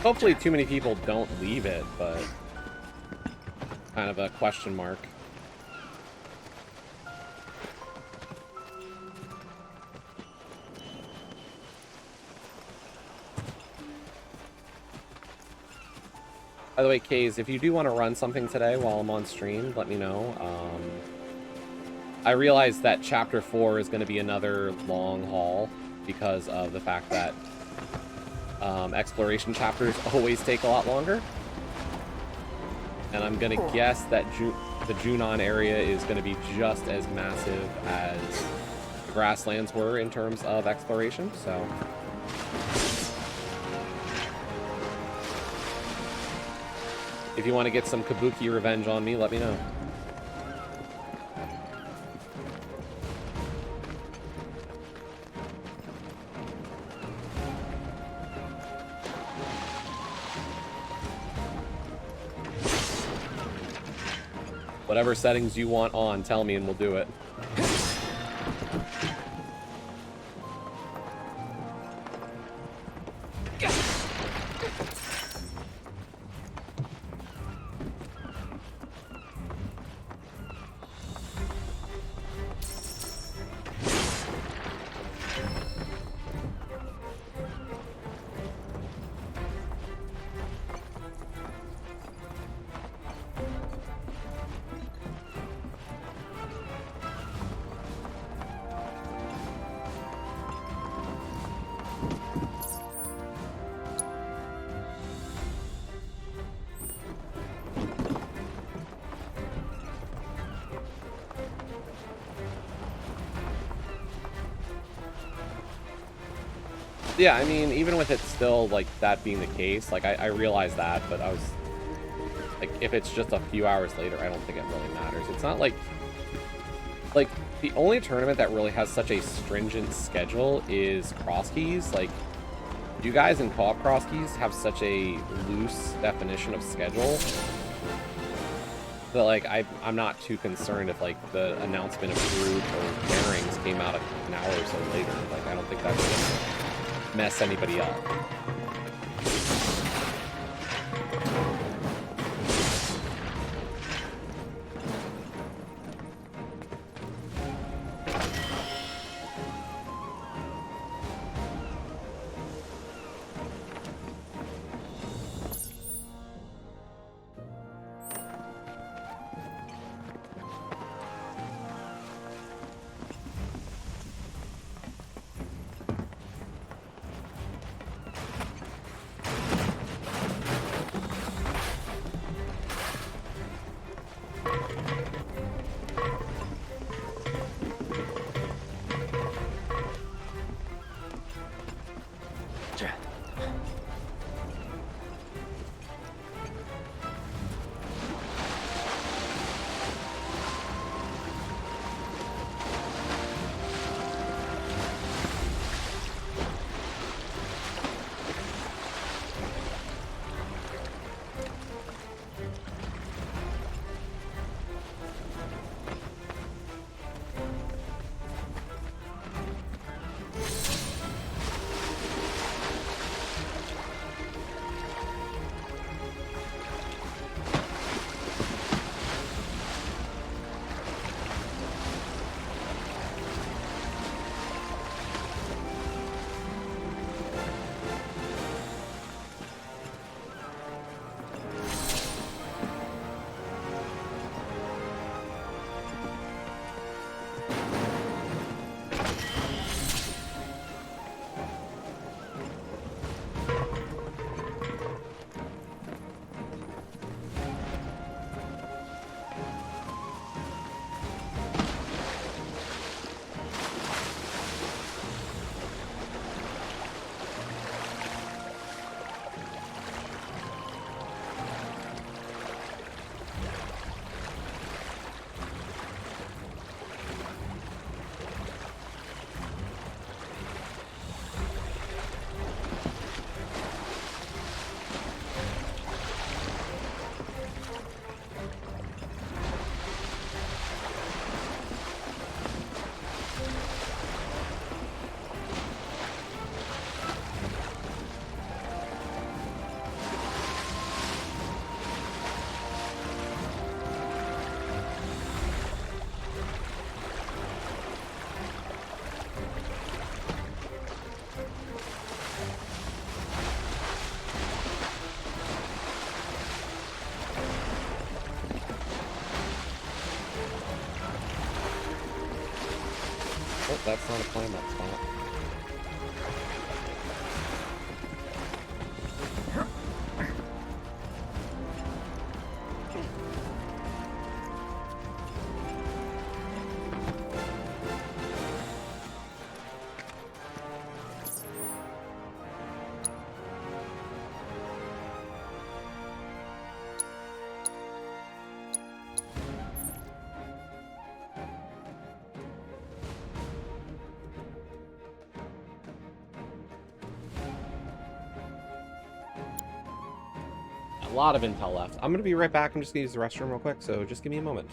Hopefully too many people don't leave it, but kind of a question mark. By the way, Kaze, if you do want to run something today while I'm on stream, let me know. I realize that Chapter 4 is going to be another long haul because of the fact that exploration chapters always take a lot longer. And I'm going to guess that the Junon area is going to be just as massive as the grasslands were in terms of exploration, so... If you want to get some Cabookey revenge on me, let me know. Whatever settings you want on, tell me and we'll do it. Yeah, I mean, even with it still, like, that being the case, like, I realize that, but I was, like, if it's just a few hours later, I don't think it really matters. It's not like, the only tournament that really has such a stringent schedule is Cross Keys. Like, you guys in co-op Cross Keys have such a loose definition of schedule that, like, I'm not too concerned if, like, the announcement of Brood or Bearings came out an hour or so later. Like, I don't think that's gonna mess anybody up. That's not a climb up spot. A lot of intel left. I'm gonna be right back. I'm just gonna use the restroom real quick, so just give me a moment.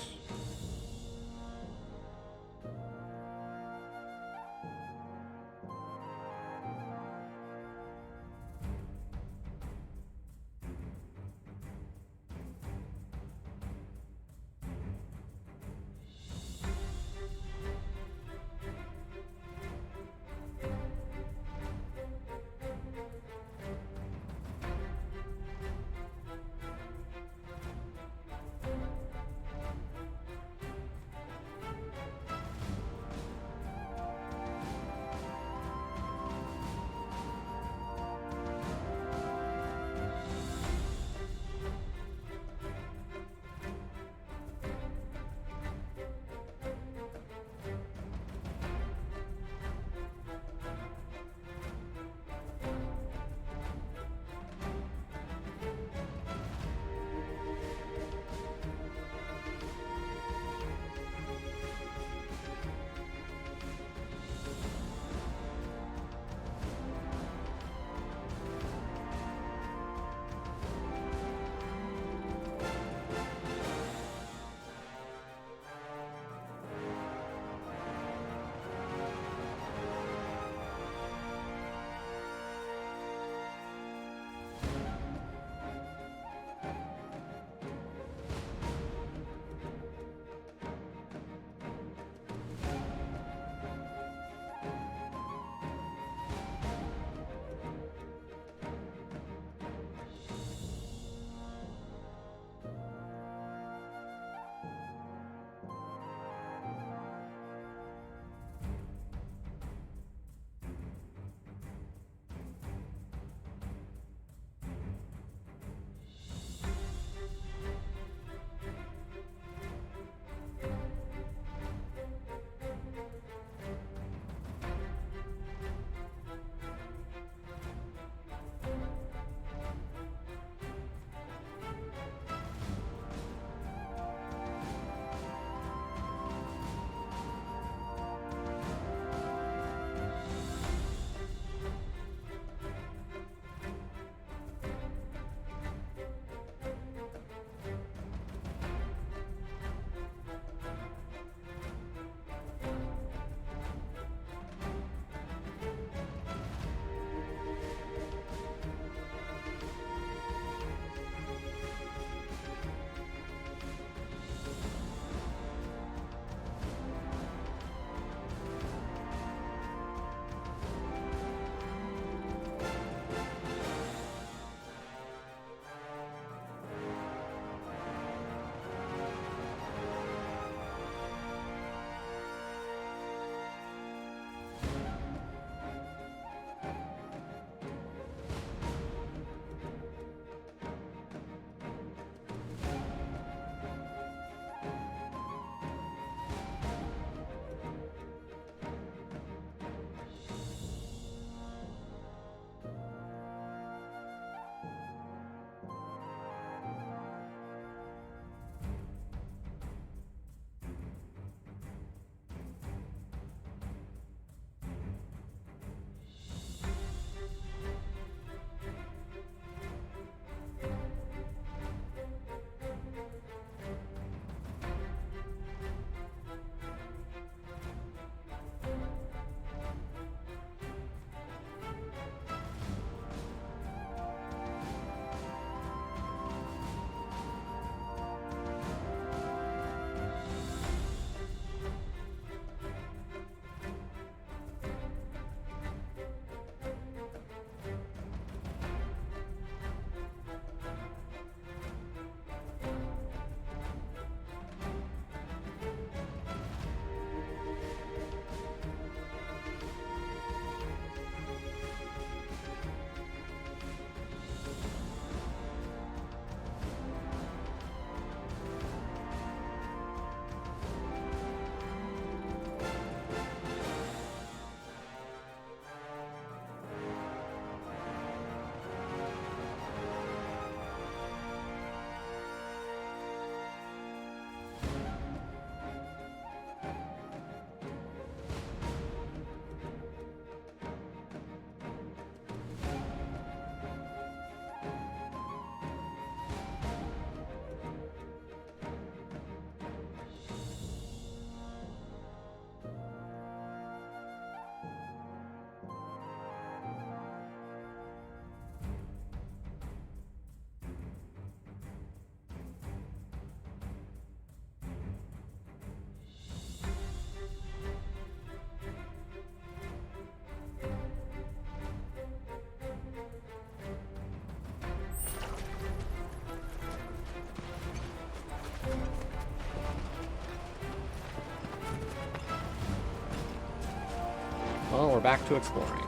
Well, we're back to exploring.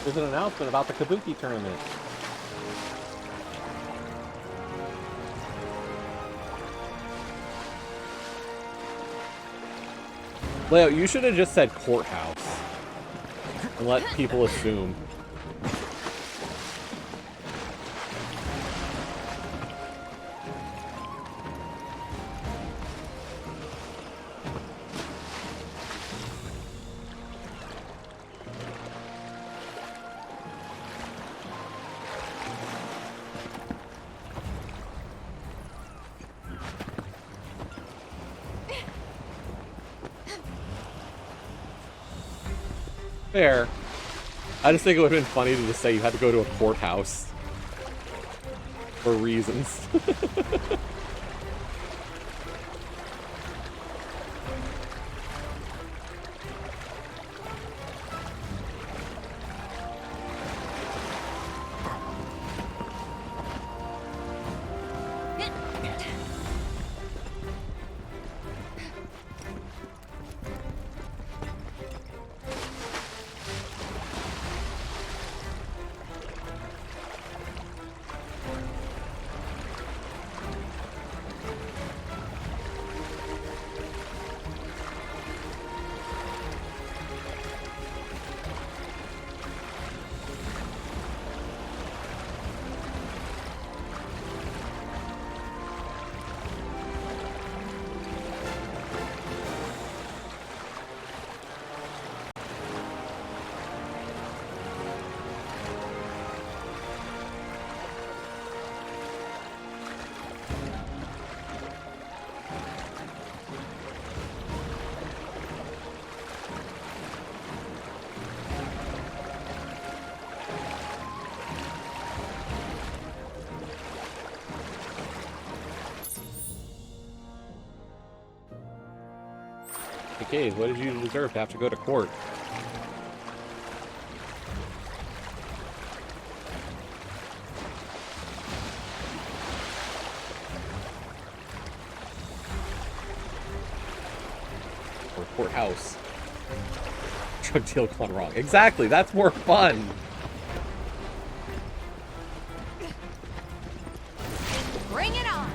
There's an announcement about the Cabookey tournament. Leo, you should have just said courthouse and let people assume. Fair. I just think it would have been funny to just say you had to go to a courthouse. For reasons. Okay, what did you deserve to have to go to court? Or courthouse. Drug deal gone wrong. Exactly, that's more fun. Bring it on!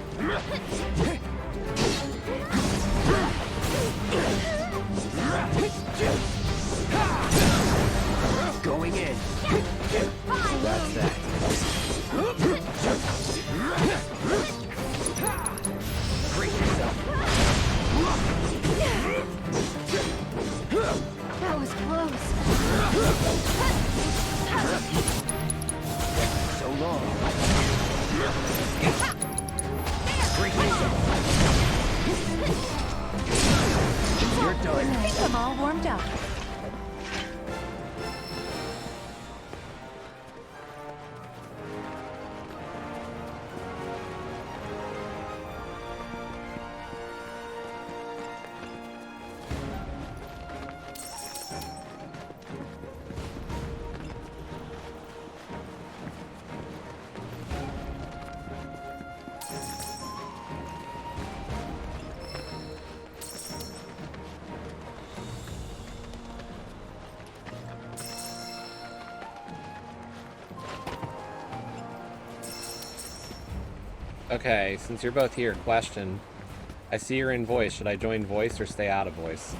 Going in. That's that. Brace yourself. That was close. So long. Brace yourself. You're I done. think I'm all warmed up. Okay, since you're both here, question. I see you're in voice. Should I join voice or stay out of voice?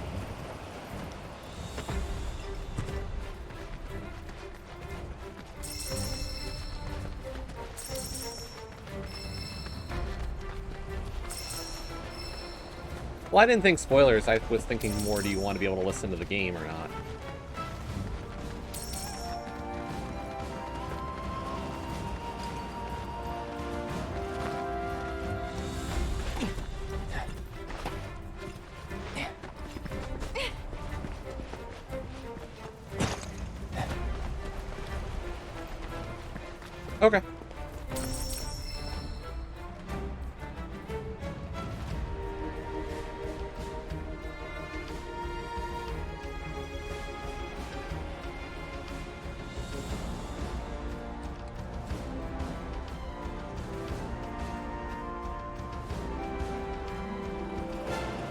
Well, I didn't think spoilers. I was thinking more, do you want to be able to listen to the game or not? Okay.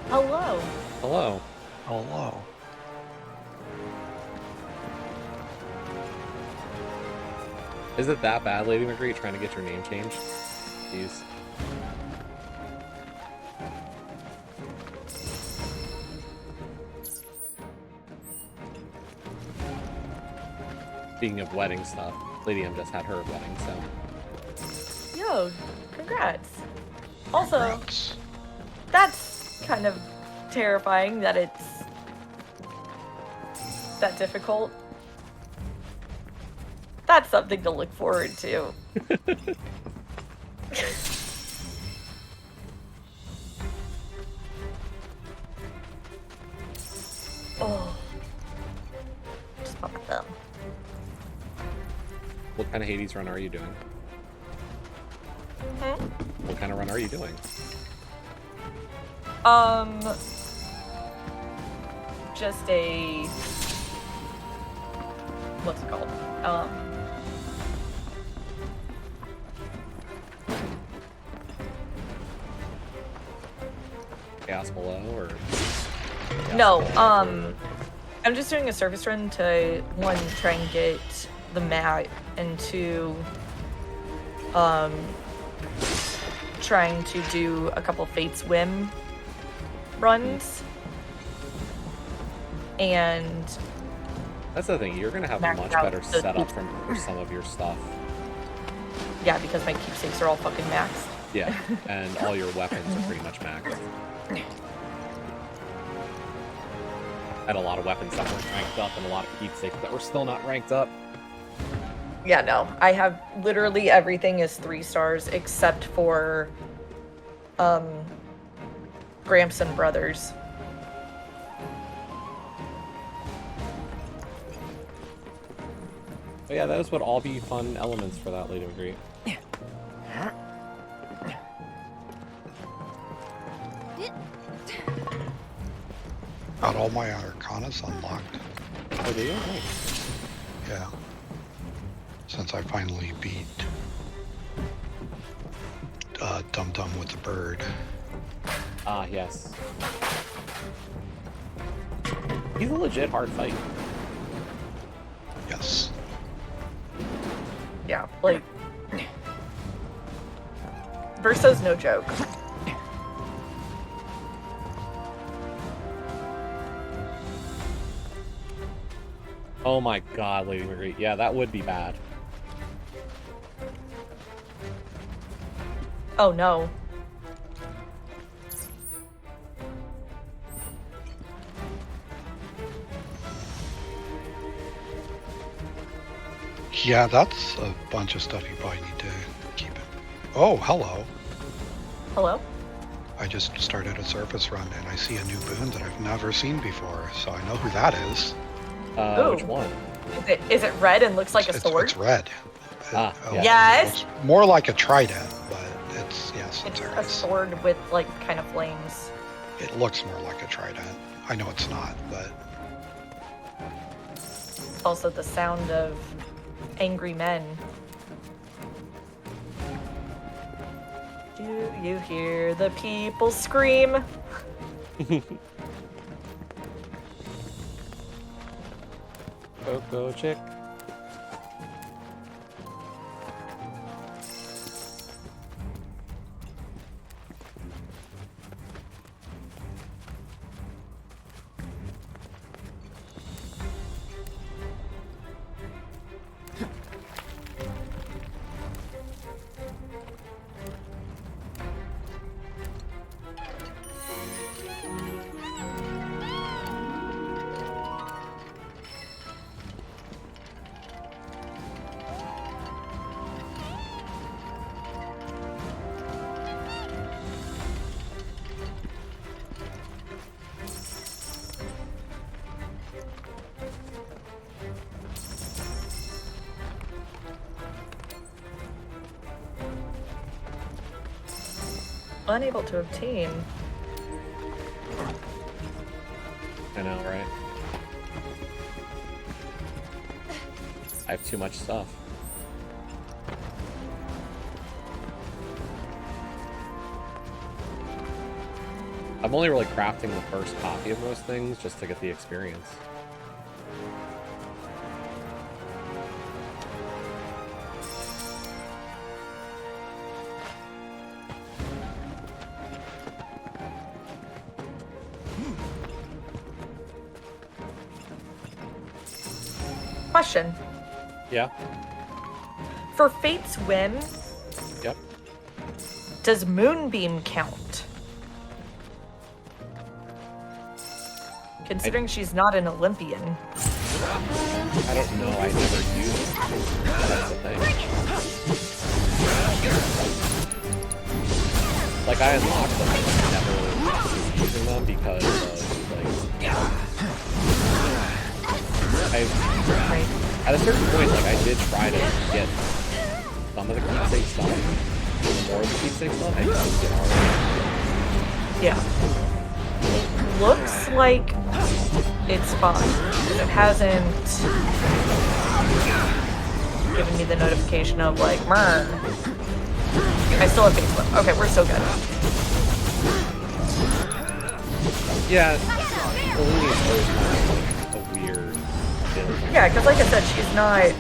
Hello. Hello. Hello. Is it that bad, Lady Marguerite, trying to get your name changed? Jeez. Speaking of wedding stuff, Lady M just had her wedding, so. Yo, congrats. Also, Congrats. that's kind of terrifying that it's that difficult. That's something to look forward to. Oh. Just pop it down. What kind of Hades run are you doing? Hmm? What kind of run are you doing? Just a... What's it called? Chaos Below, or? No, I'm just doing a surface run to, one, try and get the mat, and two, trying to do a couple Fate's Whim runs. And That's the thing, you're gonna have a Max much out better the setup keep- for some of your stuff. yeah, because my keepsakes are all fucking maxed. Yeah, and all your weapons are pretty much maxed. I had a lot of weapons that weren't ranked up and a lot of keepsakes that were still not ranked up. Yeah, no. I have literally everything is 3 stars except for Gramps and Brothers. But yeah, those would all be fun elements for that, Lady Marguerite. Got all my Arcanas unlocked. Oh, do you? Nice. Yeah. Since I finally beat Dum Dum with the Bird. Ah, yes. He's a legit hard fight. Yes. Yeah, like Verso's no joke. Oh my god, Lady Marguerite. Yeah, that would be bad. Oh no. Yeah, that's a bunch of stuff you probably need to keep it. Oh, hello. Hello? I just started a surface run and I see a new boon that I've never seen before, so I know who that is. Which Ooh. one? Is it red and looks like a It's sword? red. Ah, yeah. Yes. It looks more like a trident, but it's, yes, It's there a is. sword with like kind of flames. It looks more like a trident. I know it's not, but Also the sound of angry men. Do you hear the people scream? Coco chick. unable to obtain. I know, right? I have too much stuff. I'm only really crafting the first copy of most things just to get the experience. Question. Yeah. For Fate's Whim, Yep. does Moonbeam count? Considering she's not an Olympian. I don't know. I never used it. That's the thing. Like, I unlocked them, but I never was using them because of, like... At a certain point, like, I did try to get some of the keepsake stuff. More of the keepsake stuff. I couldn't get all of it. Yeah. It looks like it's fine. It hasn't given me the notification of, like, Mern. I still have Facebook. Okay, we're still good. Yeah, Eleni is always kind of like a weird build. Yeah, because like I said, she's not,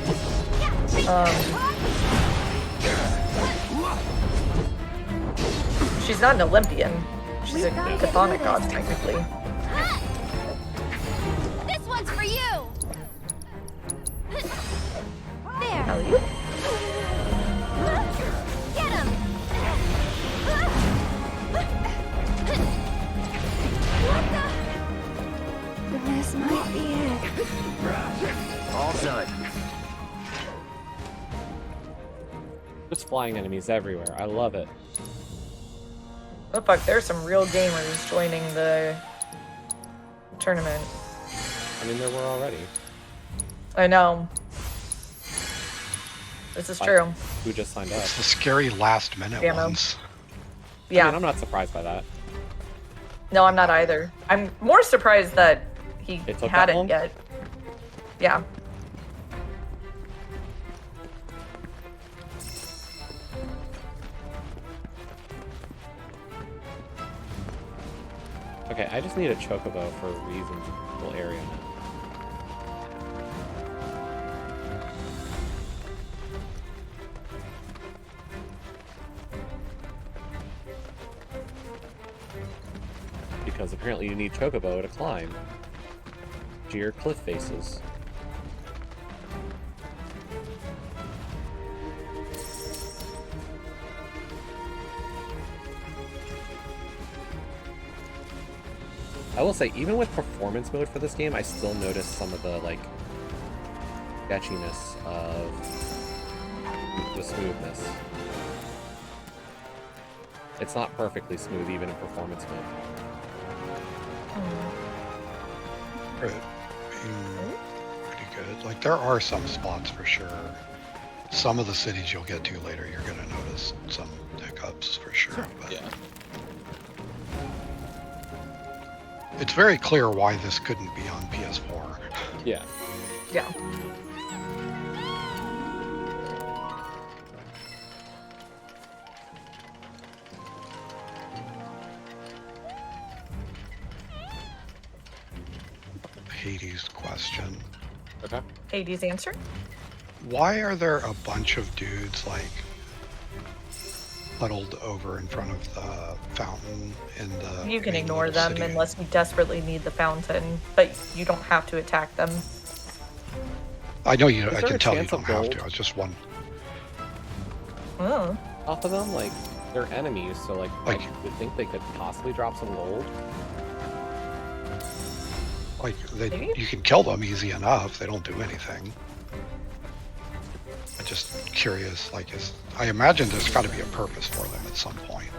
she's not an Olympian. She's a chthonic god, technically. This one's for you. There. How are you? Get him. What the? This might be it. All done. Just flying enemies everywhere. I love it. Oh fuck, there's some real gamers joining the tournament. I mean, there were already. I know. This is true. Who just signed up? It's the scary last minute Demo. ones. Yeah. I mean, I'm not surprised by that. No, I'm not either. I'm more surprised that he It took that hadn't long? yet. Yeah. Okay, I just need a chocobo for a reasonable area now. Because apparently you need chocobo to climb to your cliff faces. I will say, even with performance mode for this game, I still notice some of the, like, sketchiness of the smoothness. It's not perfectly smooth even in performance mode. Right. Pretty good. Like, there are some spots for sure. Some of the cities you'll get to later, you're going to notice some hiccups for sure. But Yeah. it's very clear why this couldn't be on PS4. Yeah. Yeah. Hades question. Okay. Hades answer? Why are there a bunch of dudes, like, huddled over in front of the fountain in the You can main ignore little them city? unless you desperately need the fountain, but you don't have to attack them. I know you. Is I there can a tell you chance of don't have gold? to. I was just one. Oh. Off of them, like, they're enemies, so, like, Like- I would think they could possibly drop some gold. Like, Maybe? you can kill them easy enough. They don't do anything. I'm just curious. Like, I imagine there's got to be a purpose for them at some point.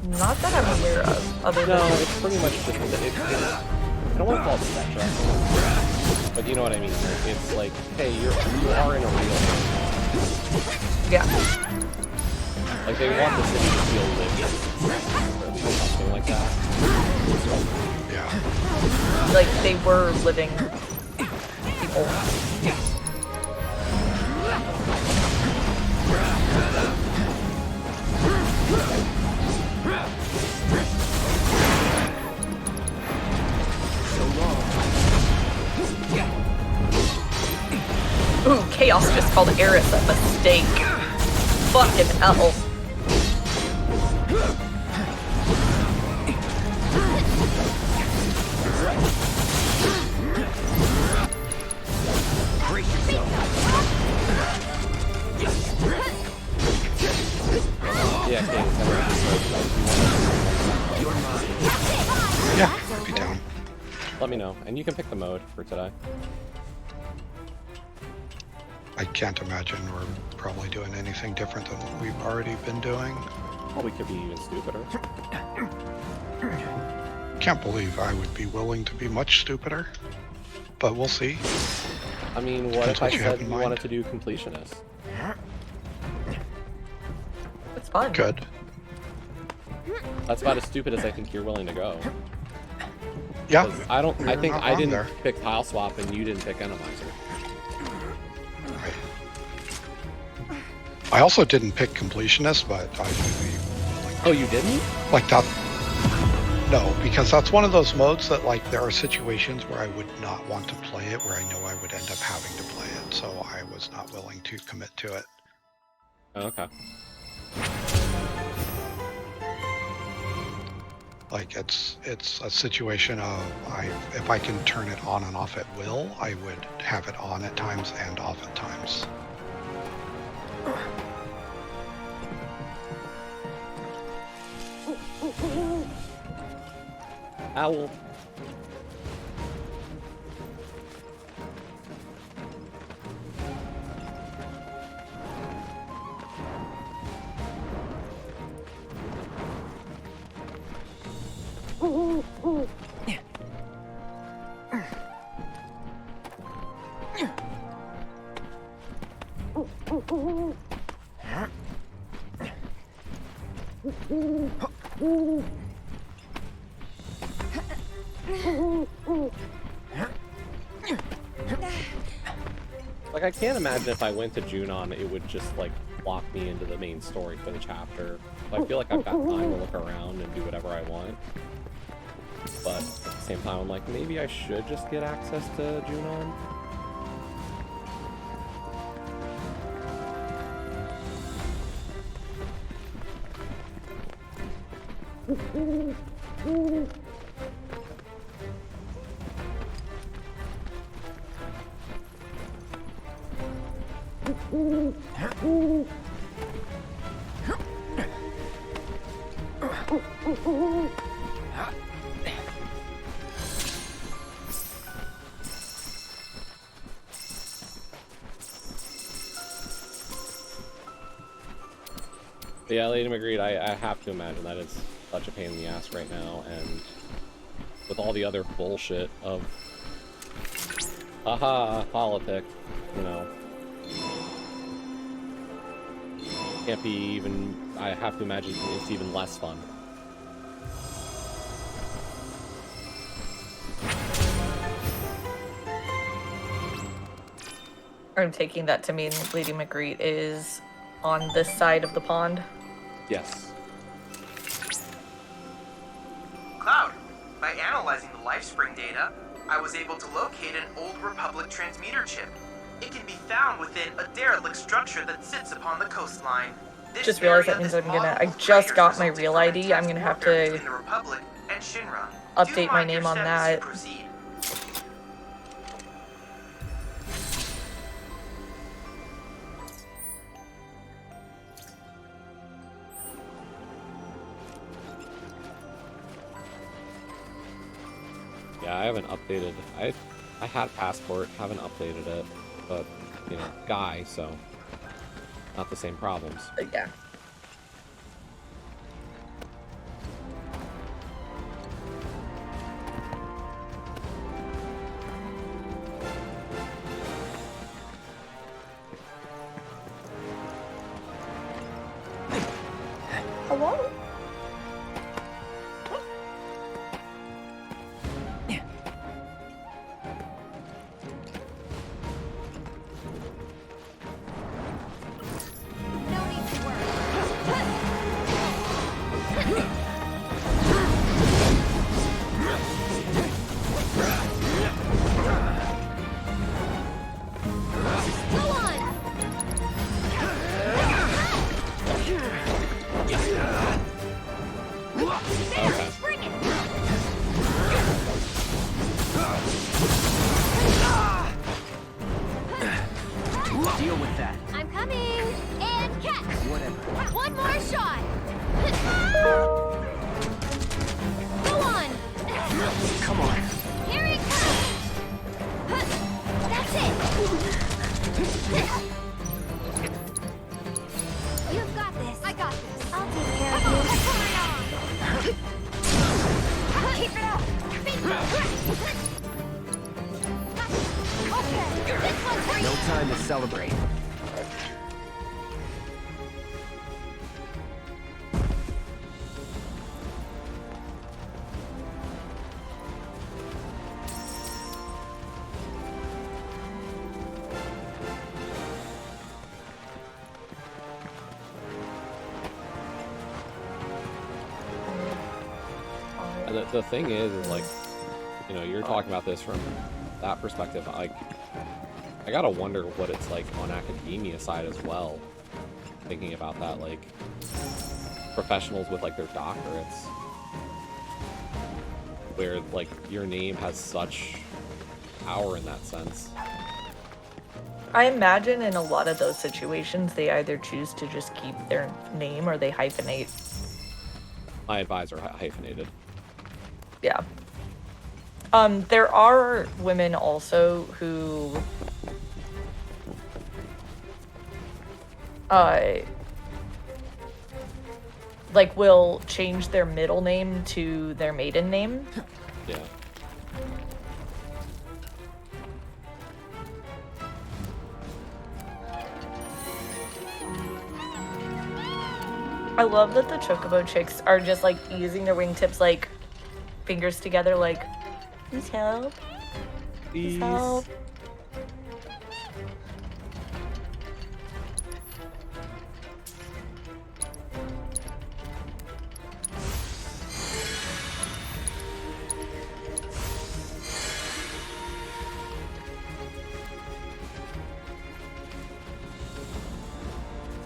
Not that I'm aware of, other No, than... it's pretty much just I don't want to call it set dressing, but you know what I mean. It's like, hey, you are in a real game. Yeah. Like, they want the city to feel lived, or something like that. Yeah. Like they were living people. Ooh, Chaos just called Eris a mistake. Fucking hell. Yeah, Yeah, I'd be down. let me know, and you can pick the mode for today. I can't imagine we're probably doing anything different than what we've already been doing. Well, we could be even stupider. Can't believe I would be willing to be much stupider, but we'll see. I mean, what Depends if I what you have said in you mind. wanted to do completionist? It's fun. Good. That's about as stupid as I think you're willing to go. Yeah. 'Cause I don't. I You're think not I wrong didn't there. pick tile swap, and you didn't pick enemies. Right. I also didn't pick completionist, but I would be willing to. Oh, you didn't? Like that. No, because that's one of those modes that, like, there are situations where I would not want to play it, where I know I would end up having to play it, so I was not willing to commit to it. Oh, okay. Like, it's a situation of if I can turn it on and off at will, I would have it on at times and off at times. Owl. Like, I can't imagine if I went to Junon, it would just, like, lock me into the main story for the chapter. I feel like I've got time to look around and do whatever I want. But at the same time, I'm like, maybe I should just get access to Junon. But yeah, Lady McGreed, I have to imagine that it's such a pain in the ass right now, and with all the other bullshit of haha, politics, you know, can't be even, I have to imagine it's even less fun. I'm taking that to mean Lady Magritte is on this side of the pond. Yes. Cloud, by analyzing the LifeSpring data, I was able to locate an old Republic transmitter chip. It can be found within a derelict structure that sits upon the coastline. This Just realized that area means is I'm gonna, modeled I with just craters got my resulting real from ID. I'm intense gonna have warfare to between the Republic and Shinra. update Do my mind name your on steps as you that. proceed. Yeah, I haven't updated. I had passport, haven't updated it, but you know, guy, so not the same problems. Yeah. won't. Deal with that. I'm coming! And catch! Whatever. One more shot! Go on! Come on. Here it comes! That's it! You've got this. I got this. I'll take care of you. Keep it up! Okay, this one's for you! No time to celebrate. And the thing is like, you know, you're talking about this from that perspective. Like, I gotta wonder what it's like on academia side as well. Thinking about that, like, professionals with like their doctorates, where like your name has such power in that sense. I imagine in a lot of those situations, they either choose to just keep their name or they hyphenate. My advisor hyphenated. Yeah. There are women also who like will change their middle name to their maiden name. Yeah. I love that the Chocobo chicks are just like using their wingtips like fingers together like, please help. Please help.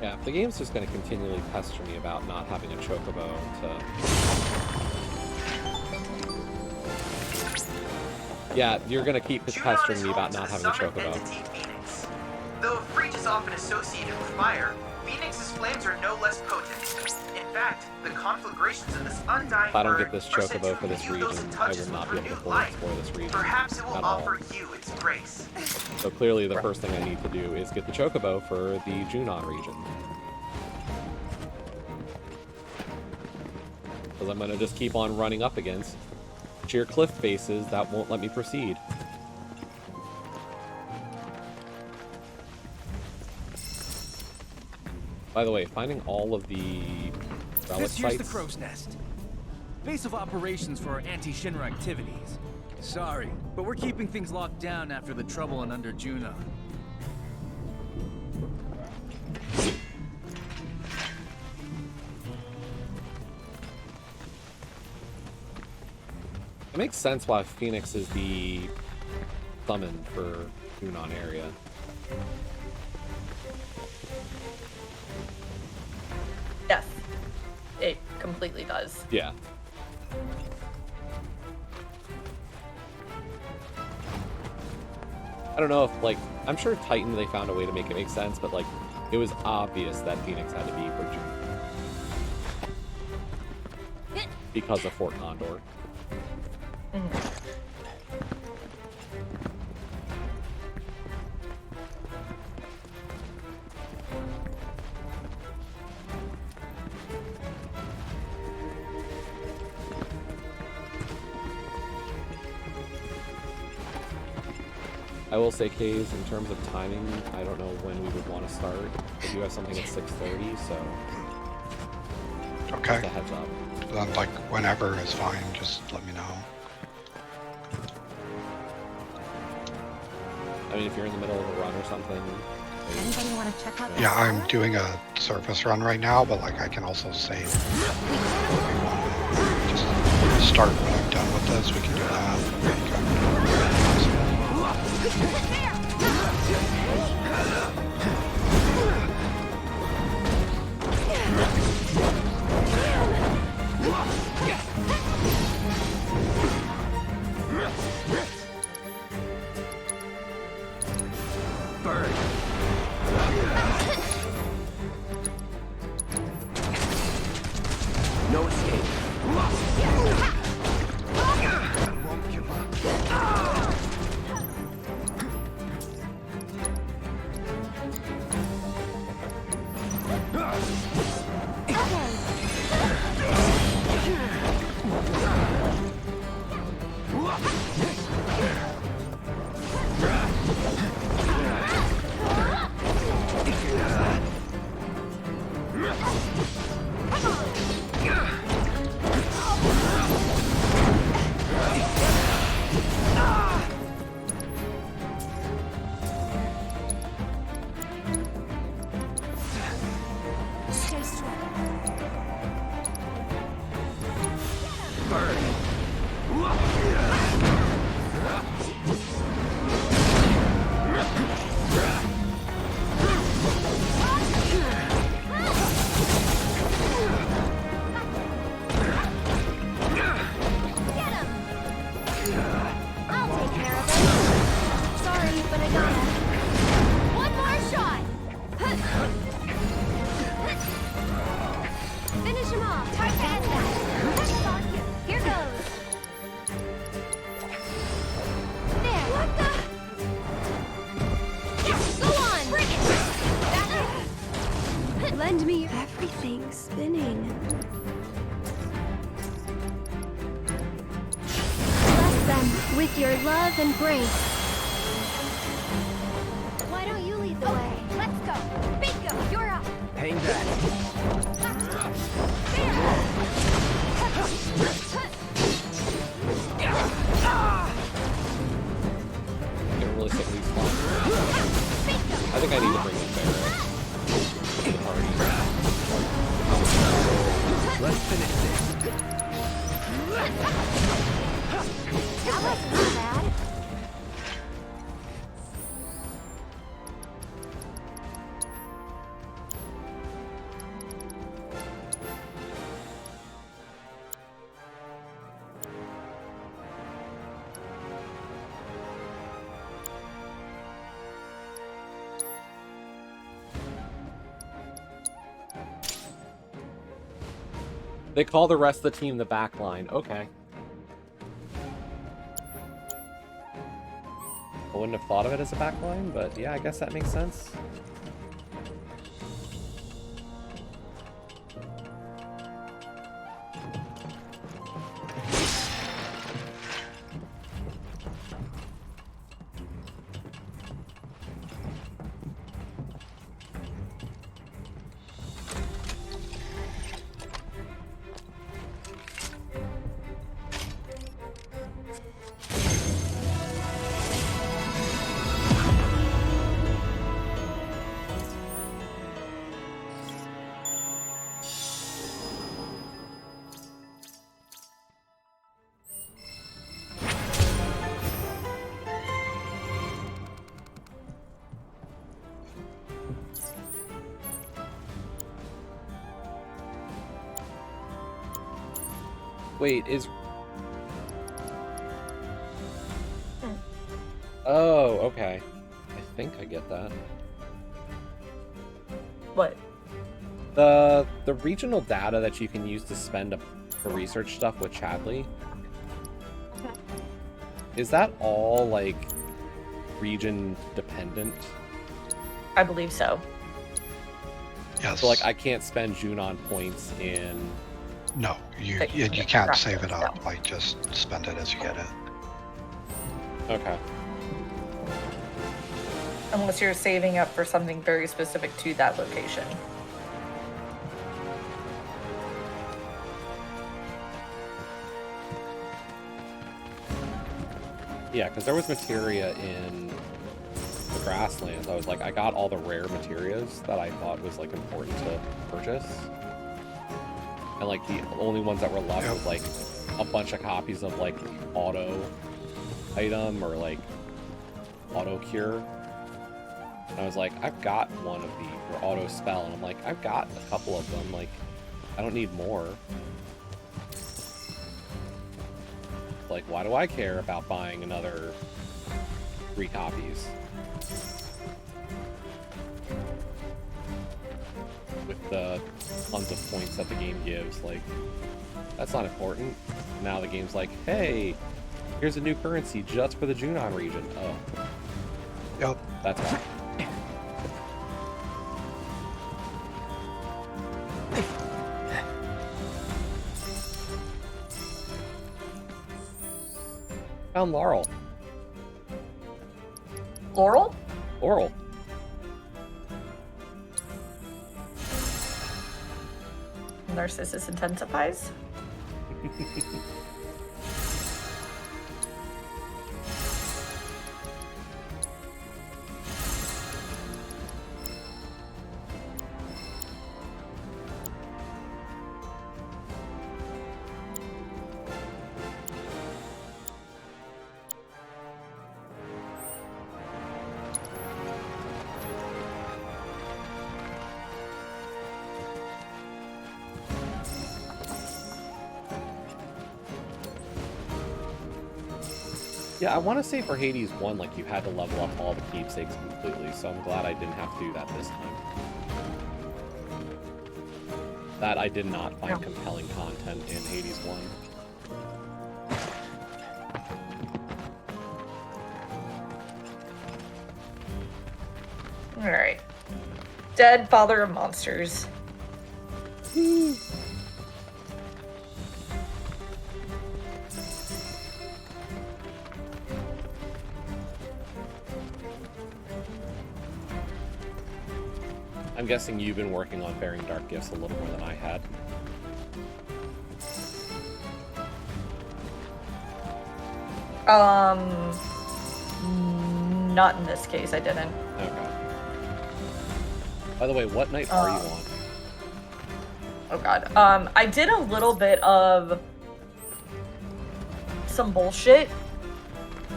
Yeah, the game's just going to continually pester me about not having a chocobo to... Yeah, you're going to keep pestering me about not having a chocobo. Phoenix. Though Freak is often associated with fire, Phoenix's flames are no less potent. In fact, the conflagrations of this undying If I don't burn get this are said to chocobo for this imbue those region, it I touches will not with be able to renewed fully life. explore this region Perhaps it will at all. offer you its grace. So clearly the first thing I need to do is get the chocobo for the Junon region. Because I'm going to just keep on running up against sheer cliff faces that won't let me proceed. By the way, finding all of the relic This here's the sites... crow's nest. Base of operations for our anti-Shinra activities. Sorry, but we're keeping things locked down after the trouble in Under Junon. It makes sense why Phoenix is the summon for Junon area. Yes, it completely does. Yeah. I don't know if, like, I'm sure Titan, they found a way to make it make sense, but, like, it was obvious that Phoenix had to be for June. Because of Fort Condor. I will say, Kaes, in terms of timing, I don't know when we would want to start. I do have something at 6:30, so... Okay. Just a heads up. Then, like, whenever is fine. Just let me know. I mean, if you're in the middle of a run or something. Anybody want to check out that Yeah, I'm cellar? doing a surface run right now, but like I can also save. If we want to just start when I'm done with this, we can do that. Bird. No escape. Won't give up. Stay strong. I'll take care of it. Sorry, but I gotta. One more shot. Finish him off. Time to end that. Here goes. There. What the? Yeah, go on. Bring it. Lend me everything spinning. Bless them with your love and grace. Why don't you lead the way? Let's go. Bingo, you're up. Hang back. I'm getting really sick of these spots. I think I need to bring in Barrett to the party. Let's finish this. That wasn't so bad. They call the rest of the team the back line. Okay. I wouldn't have thought of it as a back line, but yeah, I guess that makes sense. Wait, is... Oh, okay. I think I get that. What? The regional data that you can use to spend for research stuff with Chadley, is that all, like, region dependent? I believe so. Yes. So, like, I can't spend Junon points in... No, you can't save it up. Like, just spend it as you get it. Okay. Unless you're saving up for something very specific to that location. Yeah, because there was materia in the grasslands. I was like, I got all the rare materials that I thought was like important to purchase. And like the only ones that were left was like a bunch of copies of like auto item or like auto cure. And I was like, I've got one of these, or auto spell, and I'm like, I've got a couple of them, like, I don't need more. Like, why do I care about buying another 3 copies? With the tons of points that the game gives, like, that's not important. Now the game's like, hey, here's a new currency just for the Junon region. Oh. Yep. That's why. Found Laurel. Laurel? Laurel. Narcissus intensifies? Yeah, I want to say for Hades 1, like, you had to level up all the keepsakes completely, so I'm glad I didn't have to do that this time. That I did not find compelling content in Hades 1. Alright. Dead father of monsters. I'm guessing you've been working on Bearing Dark Gifts a little more than I had. Not in this case, I didn't. Okay. By the way, what night are you on? Oh god. I did a little bit of some bullshit.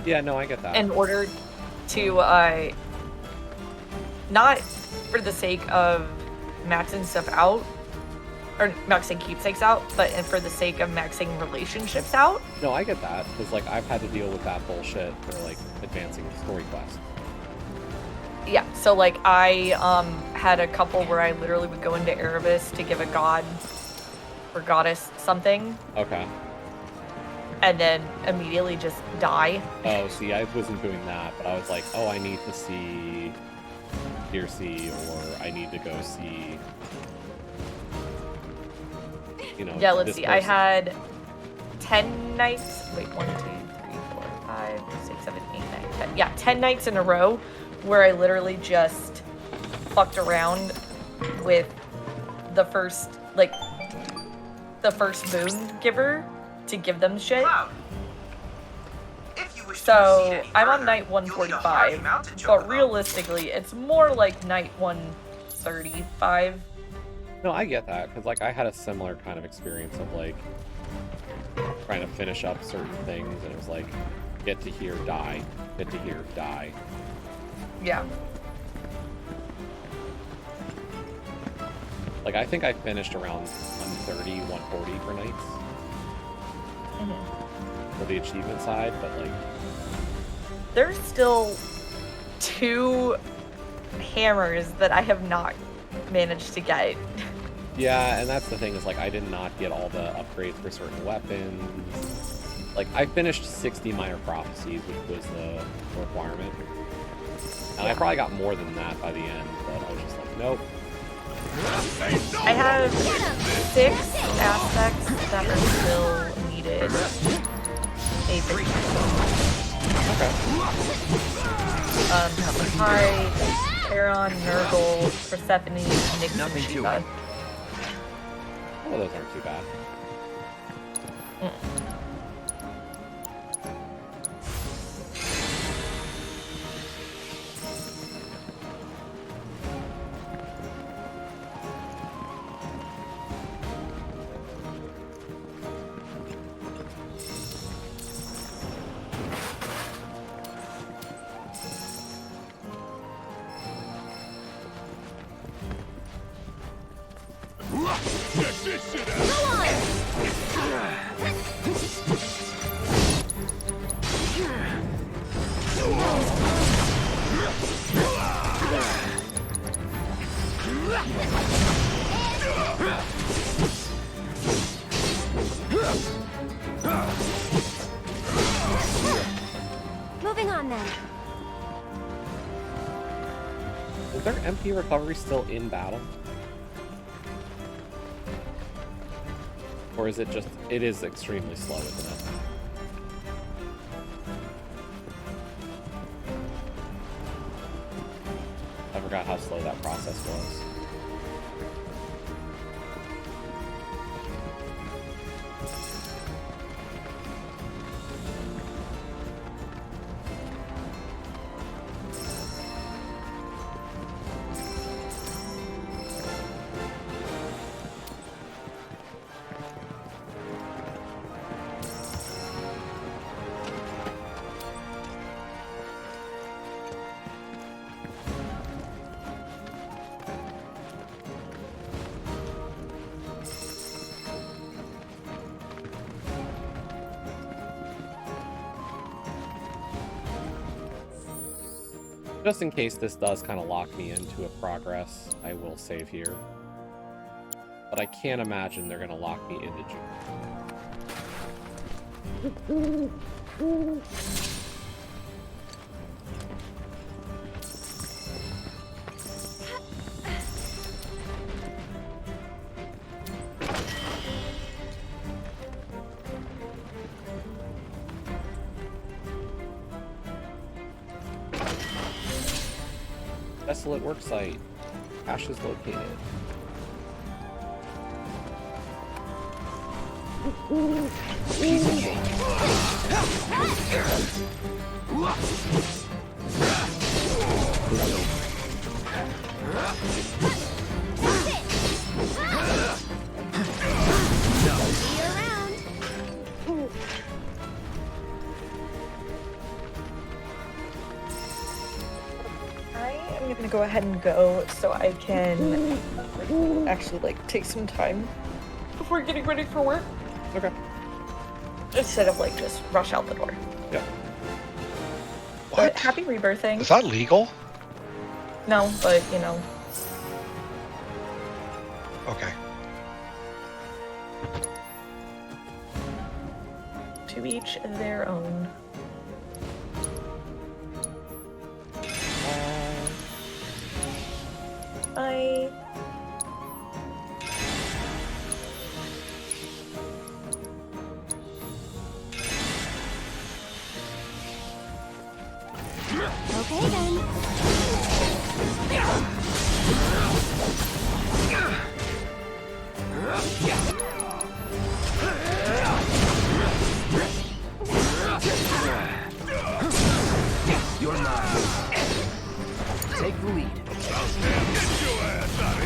Yeah, no, I get that. In order to, not for the sake of maxing stuff out, or maxing keepsakes out, but for the sake of maxing relationships out. No, I get that, because, like, I've had to deal with that bullshit for, like, advancing the story quest. Yeah, so, like, I, had a couple where I literally would go into Erebus to give a god or goddess something. Okay. And then immediately just die. Oh, see, I wasn't doing that, but I was like, oh, I need to see Piercy, or I need to go see, you know, yeah, let's see. person. I had 10 nights. Wait, 1, 2, 3, 4, 5, 6, 7, 8, 9, 10. Yeah, 10 nights in a row where I literally just fucked around with the first, like, the first moon giver to give them shit. So I'm on night 145, but realistically, it's more like night 135. No, I get that, because, like, I had a similar kind of experience of, like, trying to finish up certain things, and it was like, get to here, die. Get to here, die. Yeah. Like, I think I finished around 130, 140 for nights. For the achievement side, but, like... There's still 2 hammers that I have not managed to get. Yeah, and that's the thing, is, like, I did not get all the upgrades for certain weapons. Like, I finished 60 minor prophecies, which was the requirement. And I probably got more than that by the end, but I was just like, nope. I have 6 aspects that are still needed. Okay. Hi, Aaron, Nurgle, Persephone, Nyx, and Shiva. Oh, those aren't too bad. on then. Is their MP recovery still in battle? Or is it just, it is extremely slow, isn't it? I forgot how slow that process was. Just in case this does kind of lock me into a progress, I will save here. But I can't imagine they're going to lock me into June. Desolate worksite. Ashes located. Piece of cake. See you around. I'm gonna go ahead and go so I can actually like take some time before getting ready for work. Okay. Instead of like just rush out the door. Yeah. But happy rebirthing. Is that legal? No, but you know. Okay. To each their own. Bye. Okay then. You're mine. Take the lead. Get your ass out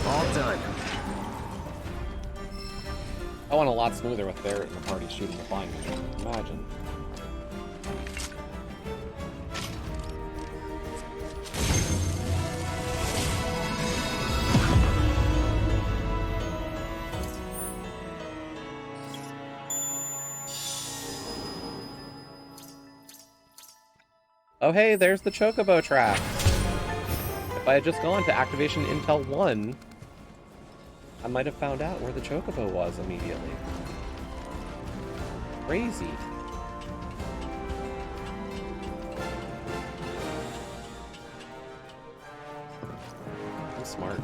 All done. I went a lot smoother with Barrett and the party shooting the flying machine. Imagine. Oh hey, there's the Chocobo track! If I had just gone to Activation Intel 1, I might have found out where the Chocobo was immediately. Crazy. I'm smart.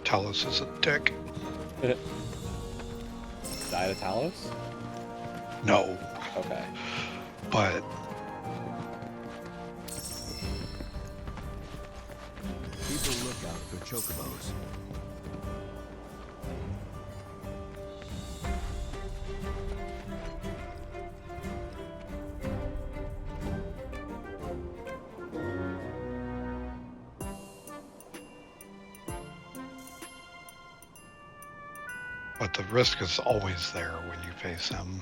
Talos is a dick. Died of Talos? No, Okay. but Keep a lookout for chocobos. But the risk is always there when you face him.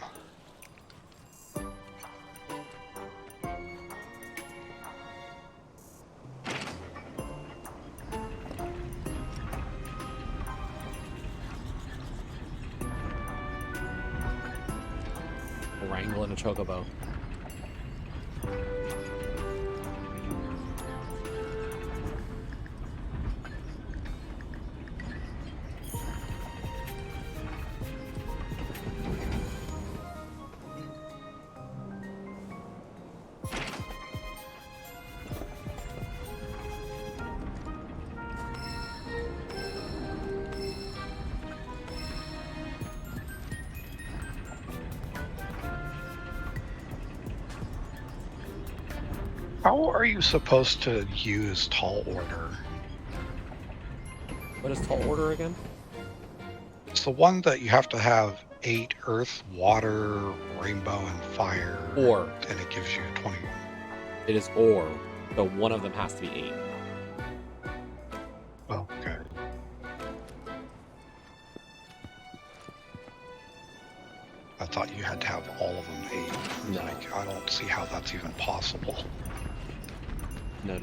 Wrangling a chocobo. How are you supposed to use Tall Order? What is Tall Order again? It's the one that you have to have 8 earth, water, rainbow, and fire. Or. And it gives you 21. It is or. So one of them has to be 8. Oh, okay. I thought you had to have all of them 8. No. Like, I don't see how that's even possible. No.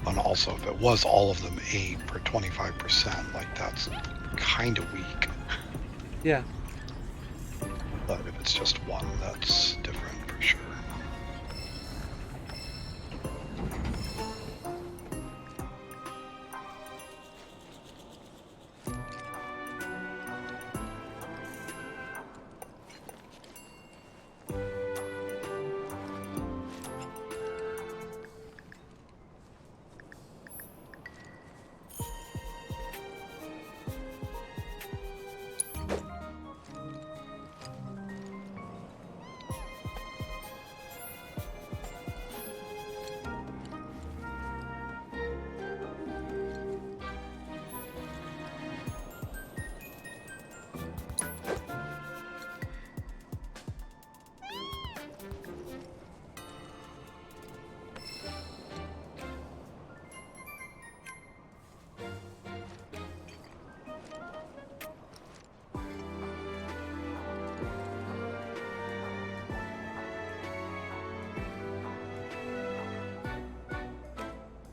And also, if it was all of them 8 for 25%, like, that's kind of weak. Yeah. But if it's just one, that's different for sure.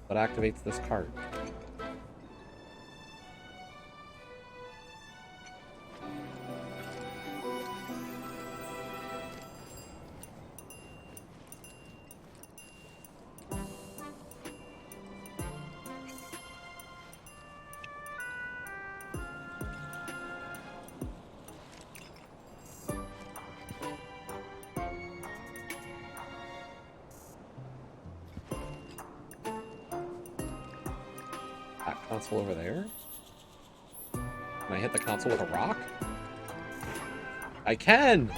What activates this card? Console over there? Can I hit the console with a rock? I can!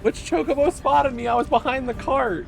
Which chocobo spotted me? I was behind the cart.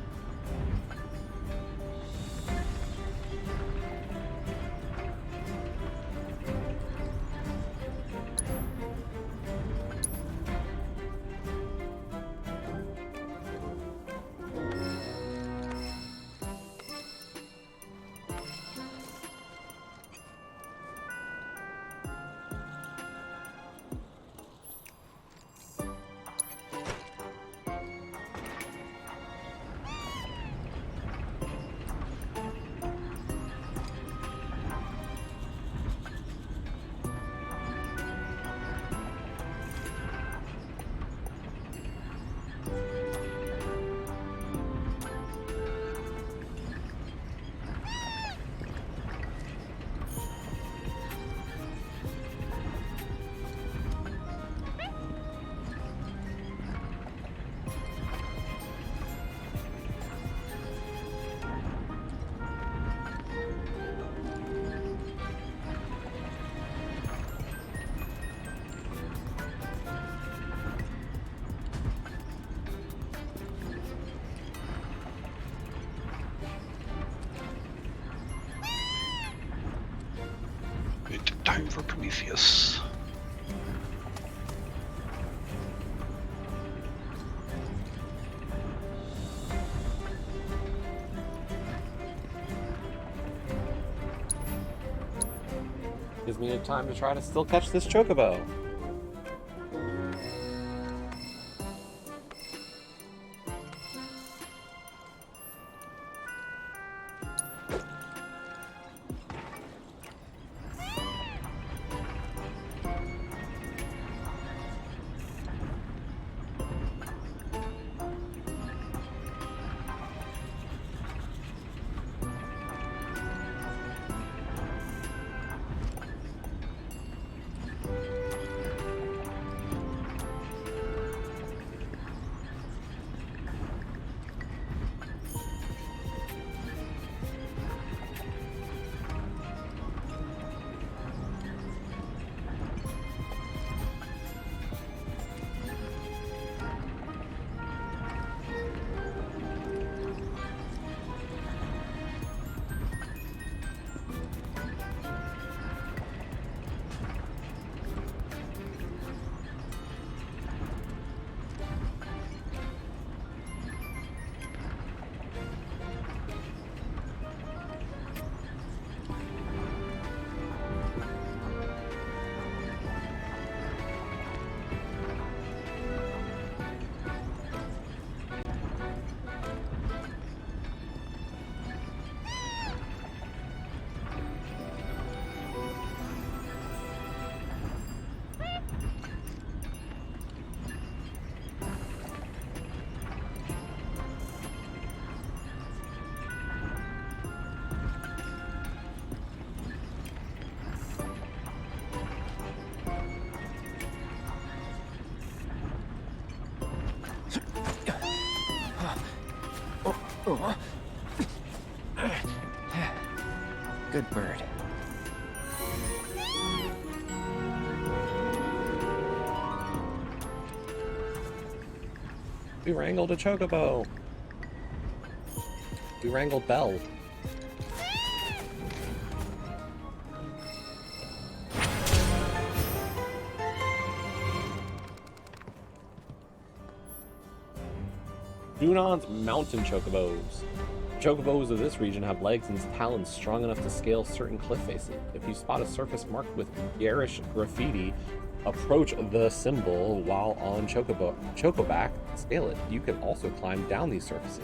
Time for Prometheus. Gives me time to try to still catch this chocobo. Good bird. We wrangled a chocobo. We wrangled Belle. Dunon's mountain chocobos. Chocobos of this region have legs and talons strong enough to scale certain cliff faces. If you spot a surface marked with garish graffiti, approach the symbol while on chocoback, scale it. You can also climb down these surfaces.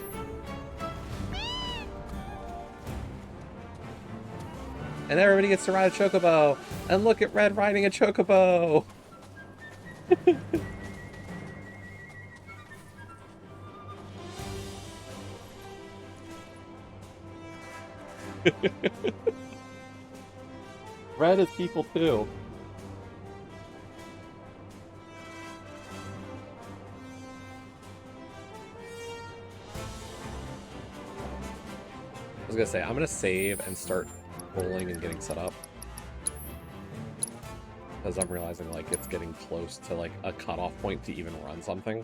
And everybody gets to ride a chocobo. And look at Red riding a chocobo. Red is people too. I was gonna say, I'm gonna save and start rolling and getting set up. Because I'm realizing, like, it's getting close to, like, a cutoff point to even run something.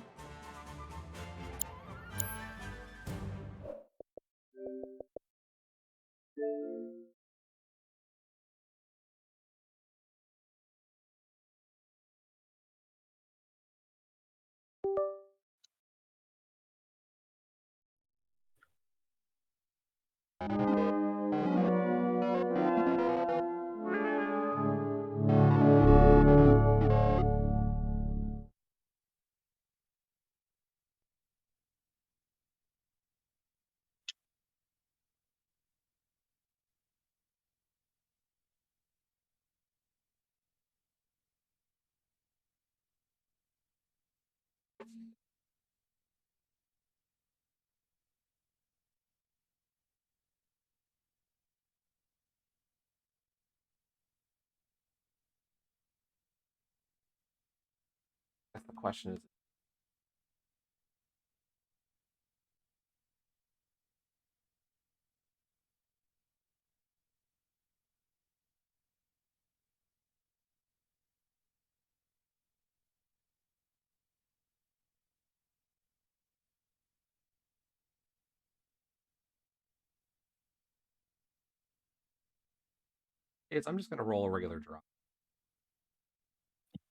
I guess the question is, I'm just gonna roll a regular drop.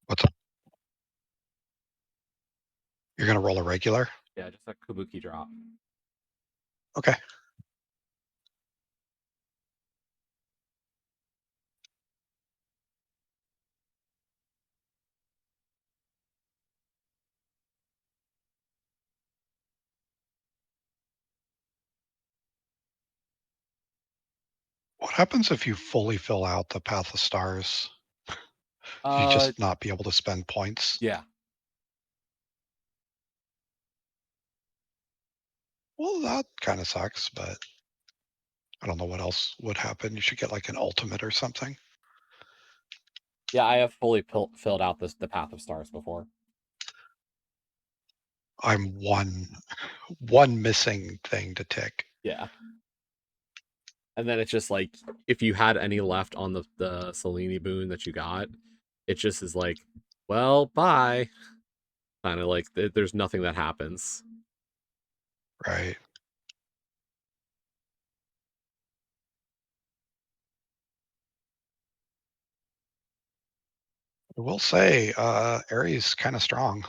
What's up? You're gonna roll a regular? Yeah, just a Kabuki drop. Okay. happens if you fully fill out the Path of Stars? You just not be able to spend points? Yeah. Well, that kind of sucks, but I don't know what else would happen. You should get like an ultimate or something. Yeah, I have fully filled out the Path of Stars before. I'm one missing thing to tick. Yeah. And then it's just like, if you had any left on the Selene boon that you got, it just is like, well, bye. Kind of like, there's nothing that happens. Right. I will say, Ares kind of strong.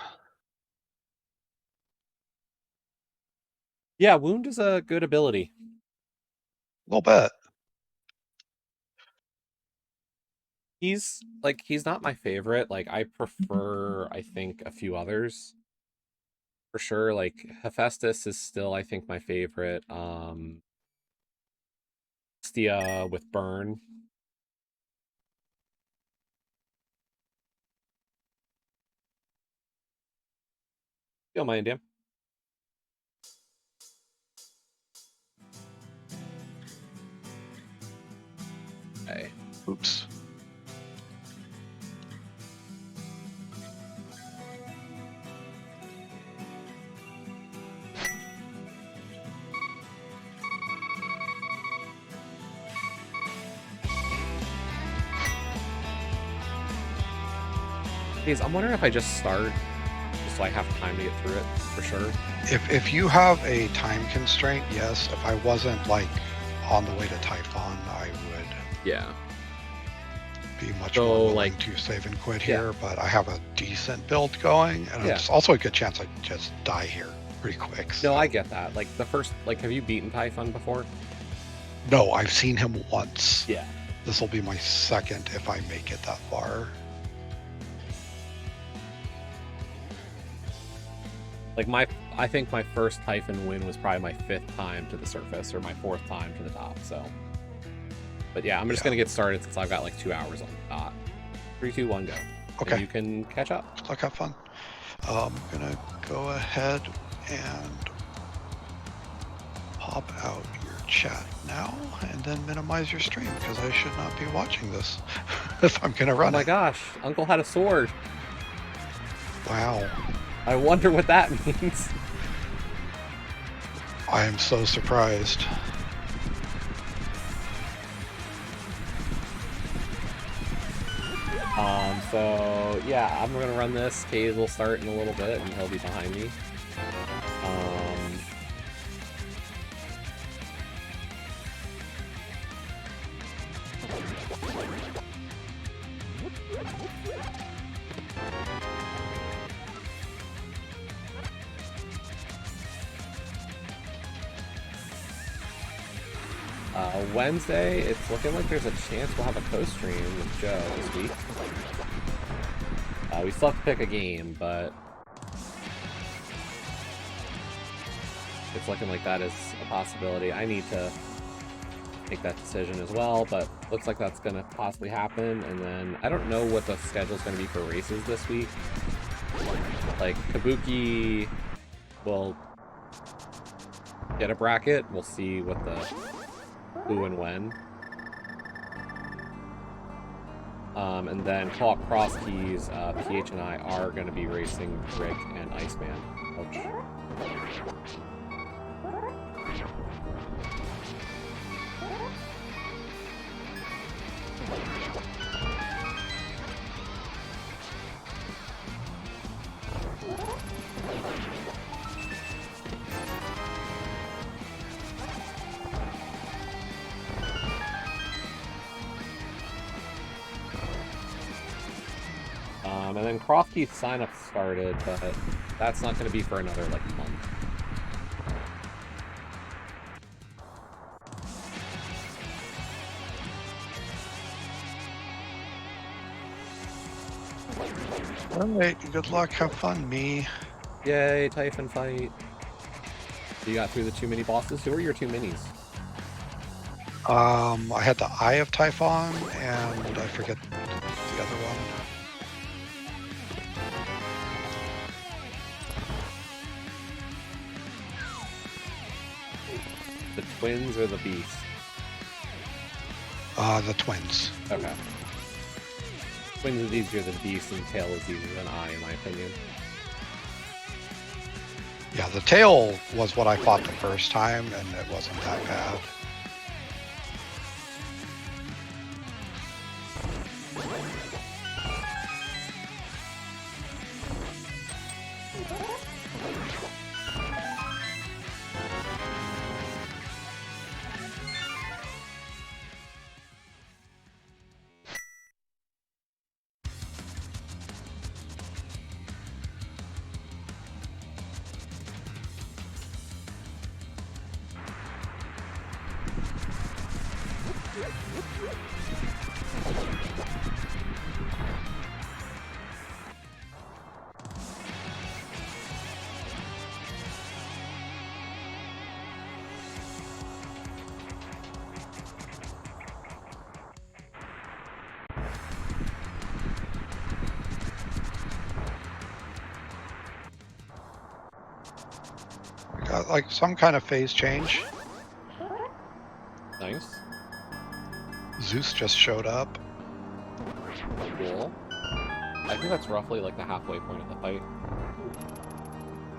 Yeah, Wound is a good ability. A little bit. He's not my favorite. Like, I prefer, I think, a few others. For sure, like, Hephaestus is still, I think, my favorite. Stia with Burn. Don't mind him. Okay. Oops. I'm wondering if I just start, just so I have time to get through it, for sure. If you have a time constraint, yes. If I wasn't like on the way to Typhon, I would. Yeah. Be much more willing to save and quit here, but I have a decent build going, and it's also a good chance I just die here pretty quick. So. No, I get that. Like, the first, like, have you beaten Typhon before? No, I've seen him once. Yeah. This will be my second if I make it that far. Like, I think my first Typhon win was probably my 5th time to the surface, or my 4th time to the top, so. But yeah, I'm just gonna get started since I've got like 2 hours on the dot. 3, 2, 1, go. Okay. And you can catch up. Good luck, have fun. I'm gonna go ahead and pop out your chat now, and then minimize your stream, because I should not be watching this if I'm gonna run it. Oh my gosh, Uncle had a sword. Wow. I wonder what that means. I am so surprised. So yeah, I'm gonna run this. Kaes will start in a little bit, and he'll be behind me. Wednesday, it's looking like there's a chance we'll have a co-stream with Joe this week. We still have to pick a game, but it's looking like that is a possibility. I need to make that decision as well, but looks like that's going to possibly happen. And then I don't know what the schedule's going to be for races this week. Like, Cabookey will get a bracket. We'll see what the who and when. And then Co-op Cross Keys, PH and I are going to be racing Rick and Iceman. Ouch. And then Croftkey's sign-up started, but that's not going to be for another, like, month. Alright, good luck, have fun, me. Yay, Typhon fight. You got through the 2 mini bosses? Who are your 2 minis? I had the Eye of Typhon, and I forget the other one. The twins or the beast? The twins. Okay. Twins is easier than beast, and tail is easier than eye, in my opinion. Yeah, the tail was what I fought the first time, and it wasn't that bad. Got like some kind of phase change. Nice. Zeus just showed up. Cool. I think that's roughly like the halfway point of the fight.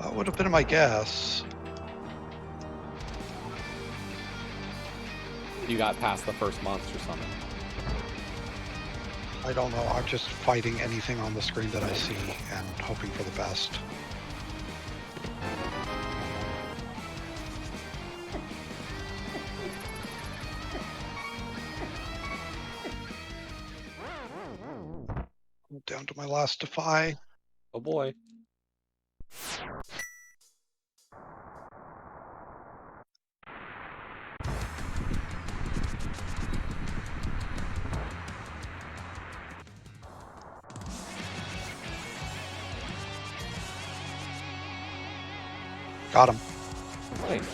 That would have been my guess. You got past the first monster summon. I don't know. I'm just fighting anything on the screen that I see and hoping for the best. Down to my last defy. Oh boy. Got him. Nice.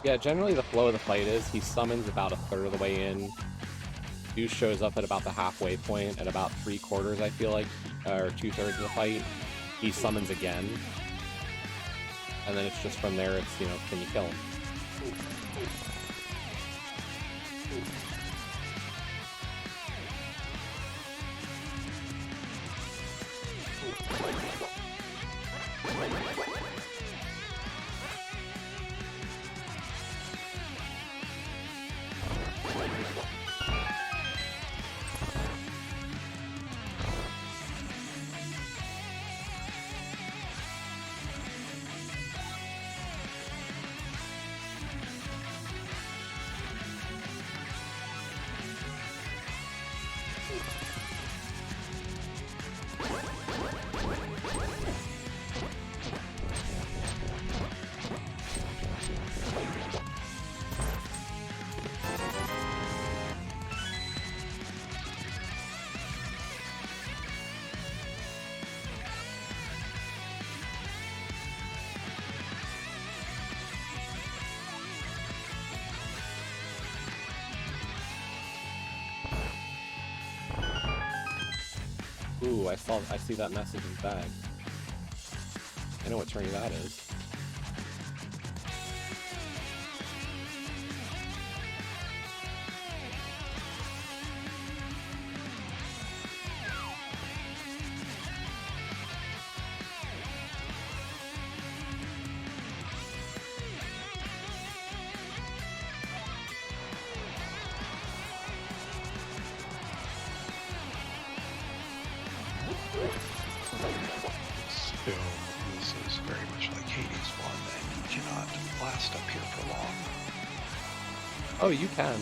Yeah, generally the flow of the fight is he summons about a third of the way in. Zeus shows up at about the halfway point, at about 3/4, I feel like, or 2/3 of the fight. He summons again. And then it's just from there, it's, you know, can you kill him? Ooh, I see that message in the bag. I know what turning that is. Still, this is very much like Hades 1, and you cannot last up here for long. Oh, you can.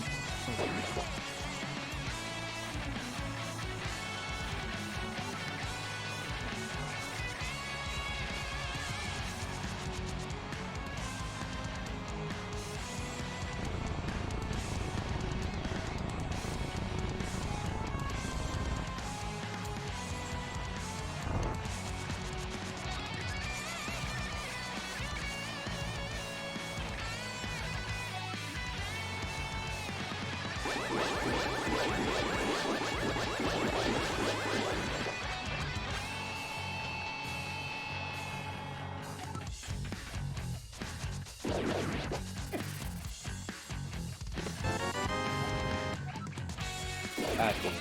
Bad game.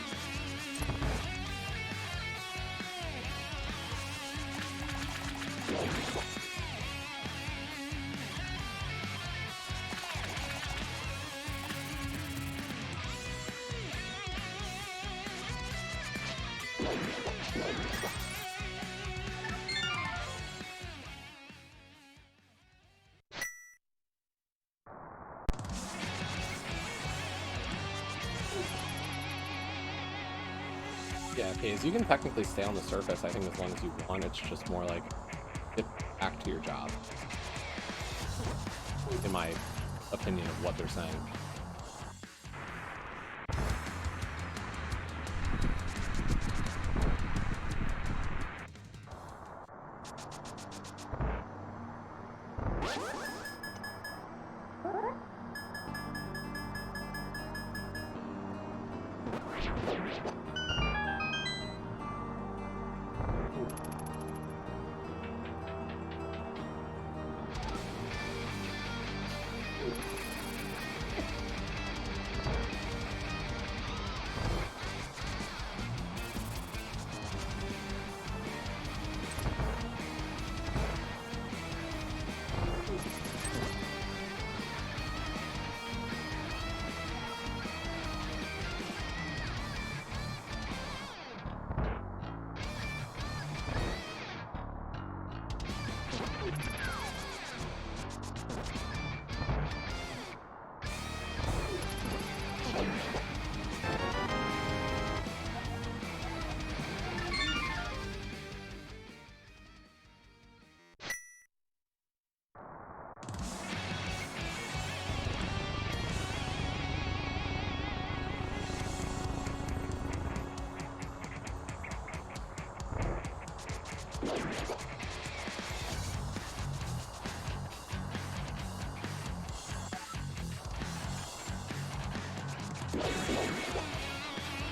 Yeah, Paze, you can technically stay on the surface, I think, as long as you want. It's just more like, get back to your job. In my opinion of what they're saying.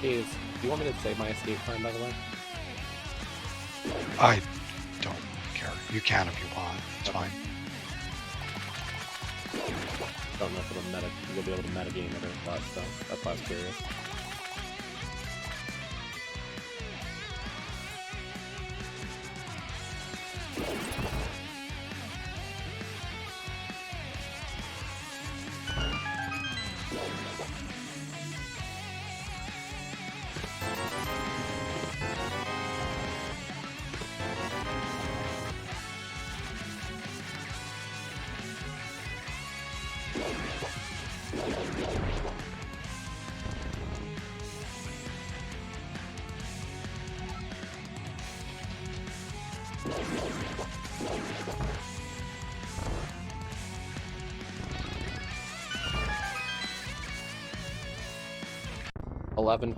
Is, do you want me to save my escape time, by the way? I don't care. You can if you want. It's fine. Don't know if it'll meta, you'll be able to metagame it or what, so that's why I was curious.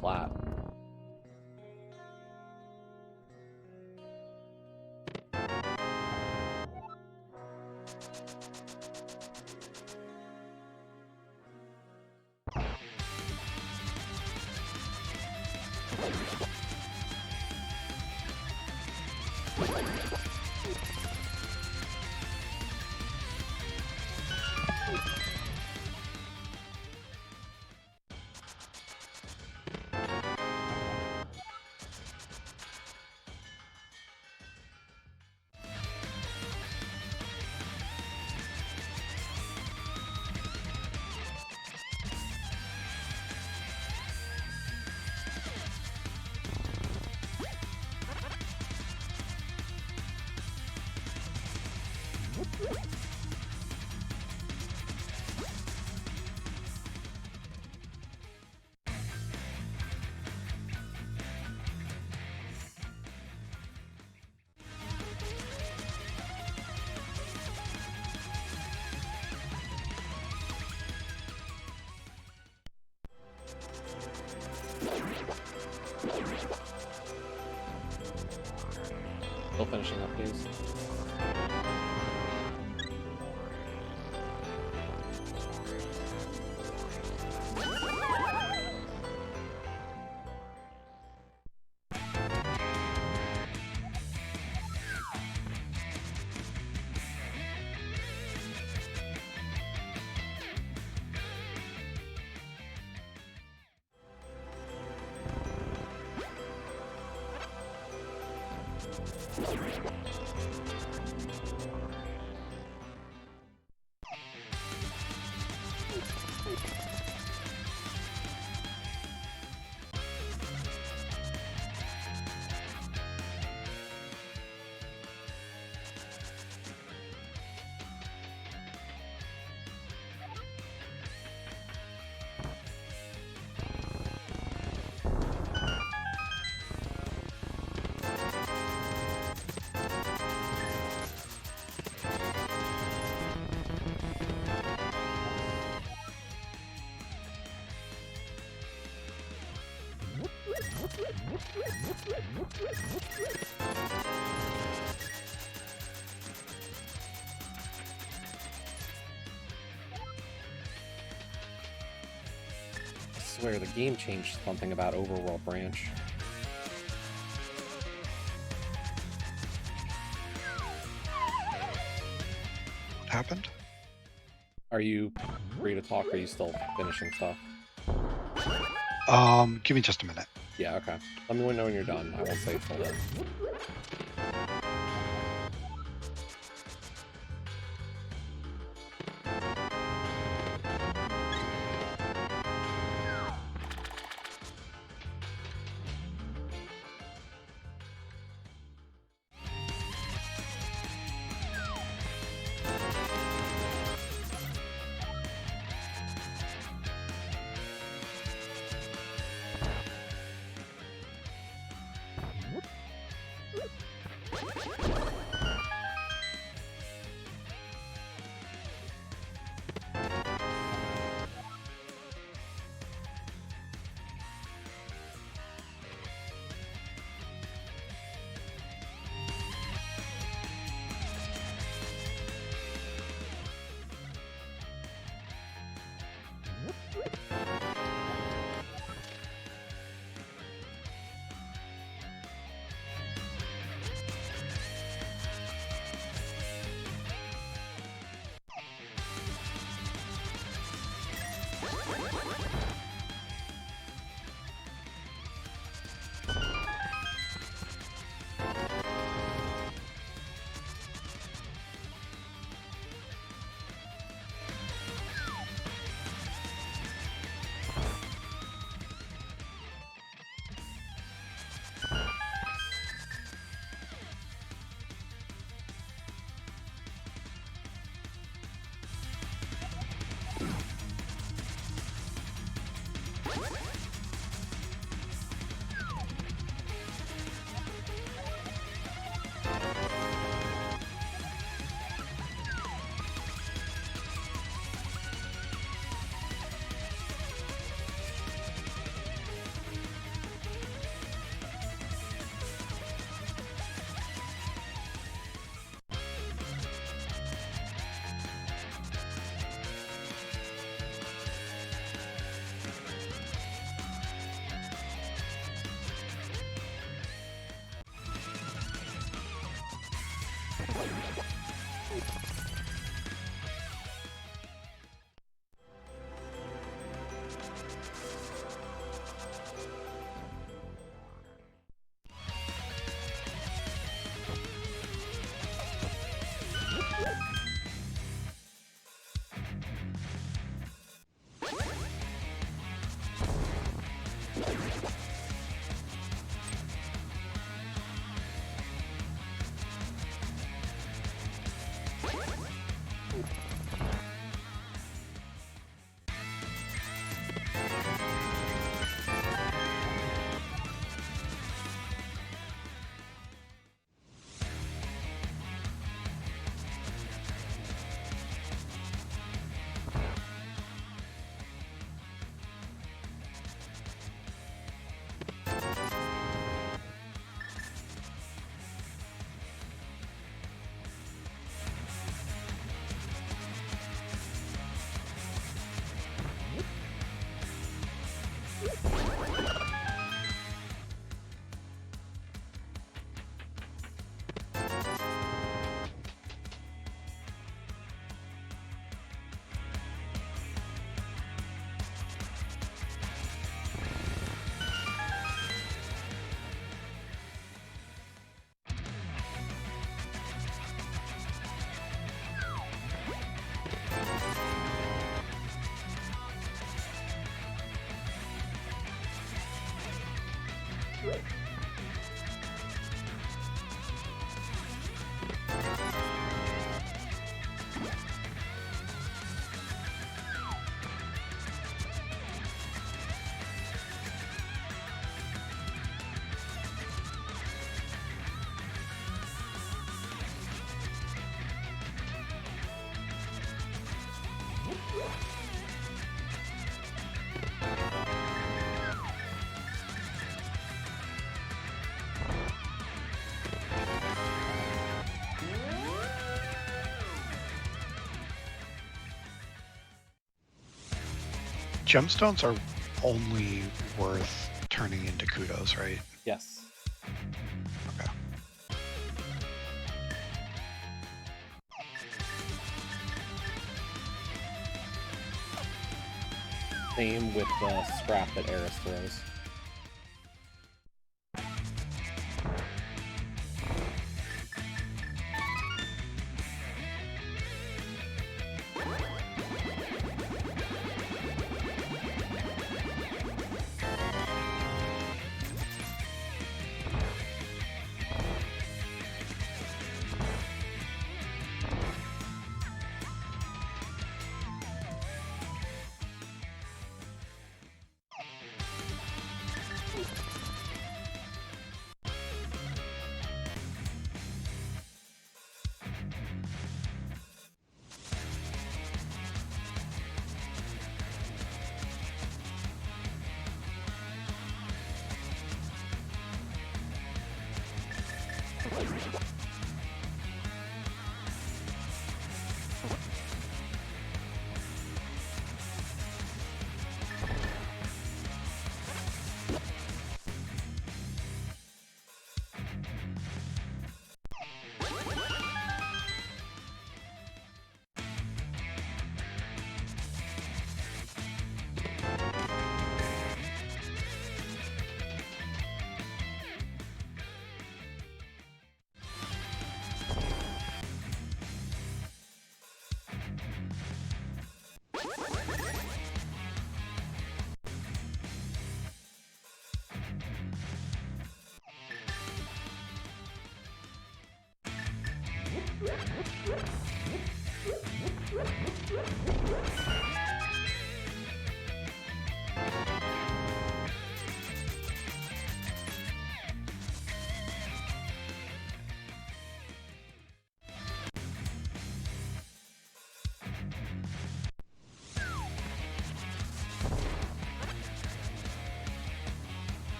Flat. Still finishing up games. I swear the game changed something about Overworld Branch. What happened? Are you free to talk, or are you still finishing stuff? Give me just a minute. Yeah, okay. Let me know when you're done. I won't say till then. gemstones are only worth turning into kudos, right? Yes. Okay. Same with the scrap that Eris throws.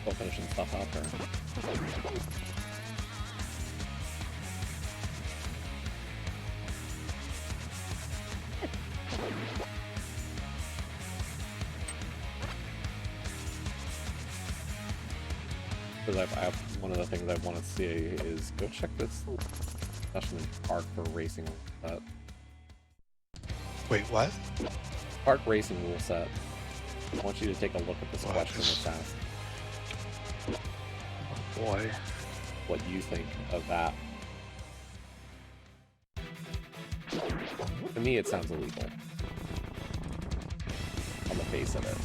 Still finishing stuff up, or... Because I have one of the things I want to see is go check this discussion in Park for racing set. Wait, what? Park racing rule set. I want you to take a look at this question that's asked. Oh boy. What you think of that. To me, it sounds illegal. On the face of it.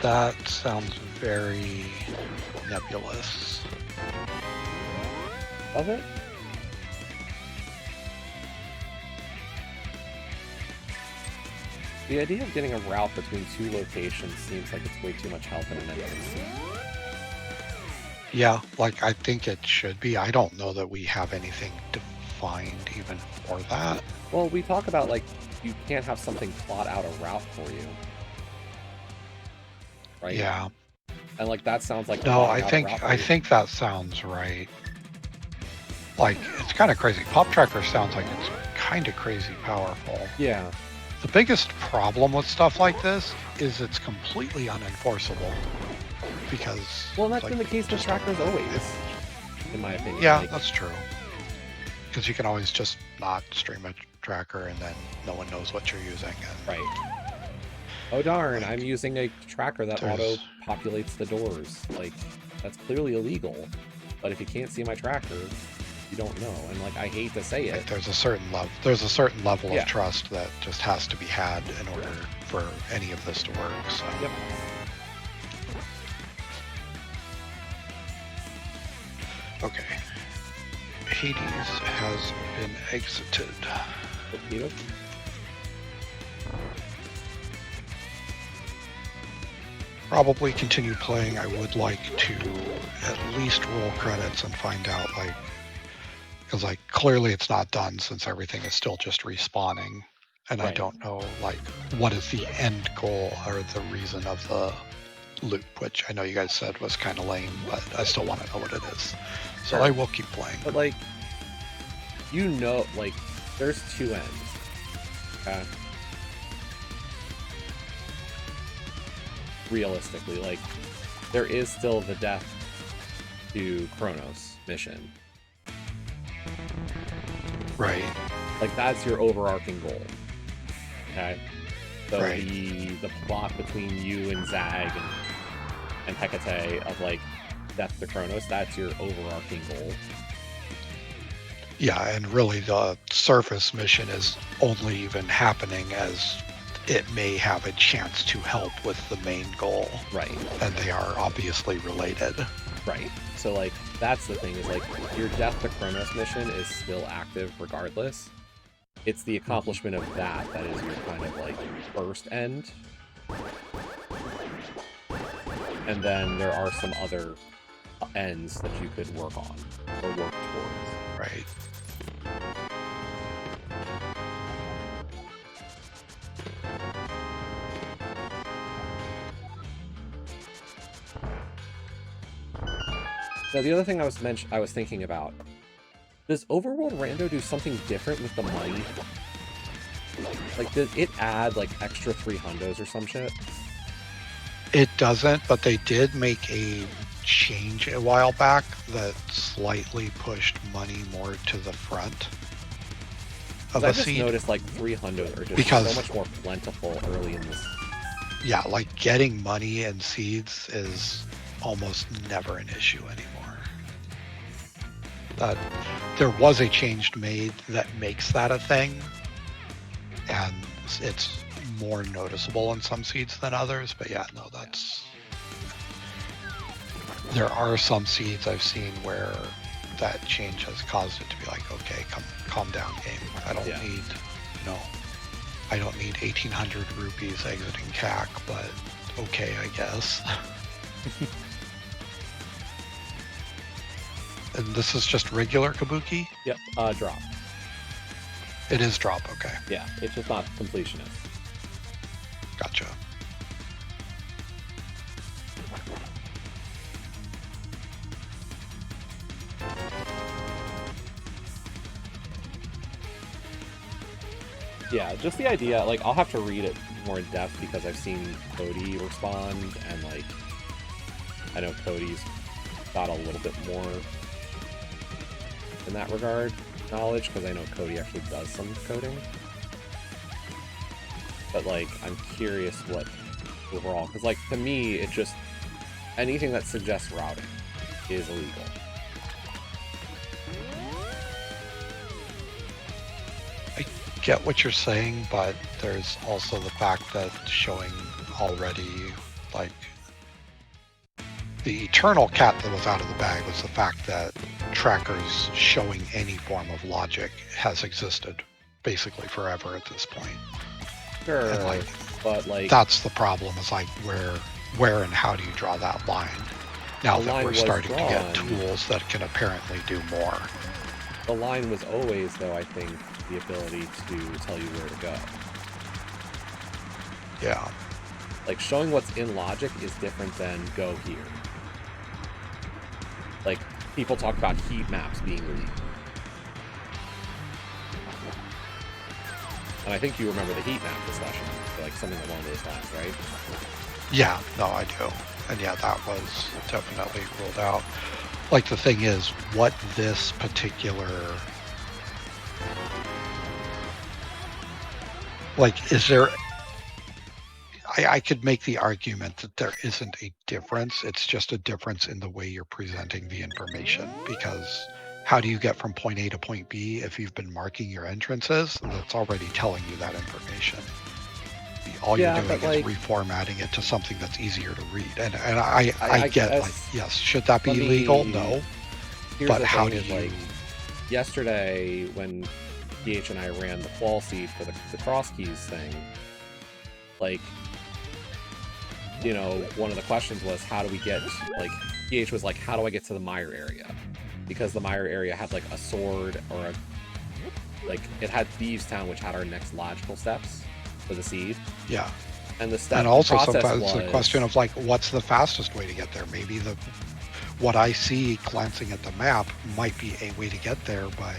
That sounds very nebulous. Does it? The idea of getting a route between two locations seems like it's way too much help in an NPC. Yeah, like I think it should be. I don't know that we have anything defined even for that. Well, we talk about like you can't have something plot out a route for you. Right? Yeah. And like that sounds like no, I think that sounds right. Like it's kind of crazy. Pop Tracker sounds like it's kind of crazy powerful. Yeah. The biggest problem with stuff like this is it's completely unenforceable because well, that's like, been the case with trackers always, in my opinion. Yeah, like, that's true. Because you can always just not stream a tracker and then no one knows what you're using. And, right. Oh darn, like, I'm using a tracker that auto-populates the doors. Like, that's clearly illegal. But if you can't see my tracker, you don't know. And like, I hate to say it. Like, there's a certain level of trust that just has to be had in order for any of this to work. So. Yep. Okay. Hades has been exited. Okay. Probably continue playing. I would like to at least roll credits and find out like Because, like, clearly it's not done since everything is still just respawning. And I Right. don't know, like, what is the end goal or the reason of the loop, which I know you guys said was kind of lame, but I still want to know what it is. So Sure. I will keep playing. But, like, you know, like, there's two ends. Okay? Realistically, like, there is still the death to Kronos mission. Right. Like, that's your overarching goal. Okay? So Right. the plot between you and Zag and Hecate of, like, death to Kronos, that's your overarching goal. Yeah, and really the surface mission is only even happening as it may have a chance to help with the main goal. Right. And they are obviously related. Right. So, like, that's the thing, is, like, your Death to Kronos mission is still active regardless. It's the accomplishment of that is your kind of, like, first end. And then there are some other ends that you could work on or work towards. Right. Now, the other thing I was thinking about, does Overworld Rando do something different with the money? Like, did it add, like, extra 300s or some shit? It doesn't, but they did make a change a while back that slightly pushed money more to the front of I a just seed. noticed, like, 300s are just Because- so much more plentiful early in this. Yeah, like getting money and seeds is almost never an issue anymore. There was a change made that makes that a thing, and it's more noticeable in some seeds than others, but yeah, no, that's... There are some seeds I've seen where that change has caused it to be like, okay, calm down, game. I don't need, you know, I don't need 1,800 rupees exiting CAC, but okay, I guess. And this is just regular Cabookey? Yep, drop. It is drop, okay. Yeah, it's just not completionist. Gotcha. Yeah, just the idea, like, I'll have to read it more in depth because I've seen Cody respond, and, like, I know Cody's got a little bit more in that regard knowledge, because I know Cody actually does some coding. But, like, I'm curious what overall, because, like, to me, it just, anything that suggests routing is illegal. I get what you're saying, but there's also the fact that showing already, like, the eternal cat that was out of the bag was the fact that trackers showing any form of logic has existed basically forever at this point. Sure, and, like, but, like, that's the problem, is like where and how do you draw that line? Now The that line we're was starting to get drawn. tools that can apparently do more. The line was always, though, I think, the ability to tell you where to go. Yeah. Like, showing what's in logic is different than go here. Like, people talk about heat maps being leaked. And I think you remember the heat map discussion, so, like, something along those lines, right? Yeah, no, I do. And yeah, that was definitely ruled out. Like, the thing is, what this particular... Like, is there... I could make the argument that there isn't a difference. It's just a difference in the way you're presenting the information. Because how do you get from point A to point B if you've been marking your entrances? And that's already telling you that information. All Yeah, you're doing but, is like, reformatting it to something that's easier to read. And I I get, guess- like, yes, should that be let me- legal? No. Here's But the how thing do is, you... like, yesterday, when PH and I ran the qual seed for the cross keys thing, like, you know, one of the questions was, how do we get, like, PH was like, how do I get to the mire area? because the Mire area had like a sword or a like it had Thieves Town, which had our next logical steps for the seed. Yeah. And the step And also process sometimes was, it's a question of like, what's the fastest way to get there? Maybe what I see glancing at the map might be a way to get there, but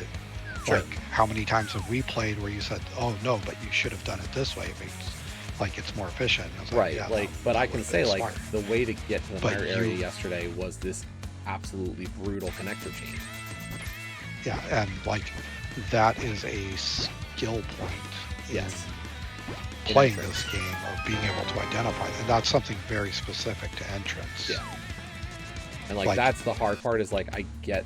Sure. like how many times have we played where you said, oh no, but you should have done it this way? It makes, like it's more efficient. I was right, yeah, like, but I can say like smart. the way to get to the But Mire area yesterday was this absolutely brutal connector chain. Yeah, and like that is a skill point Yes. in playing this game of being able to identify, and that's something very specific to entrance. Yeah. And like that's the hard part is like I get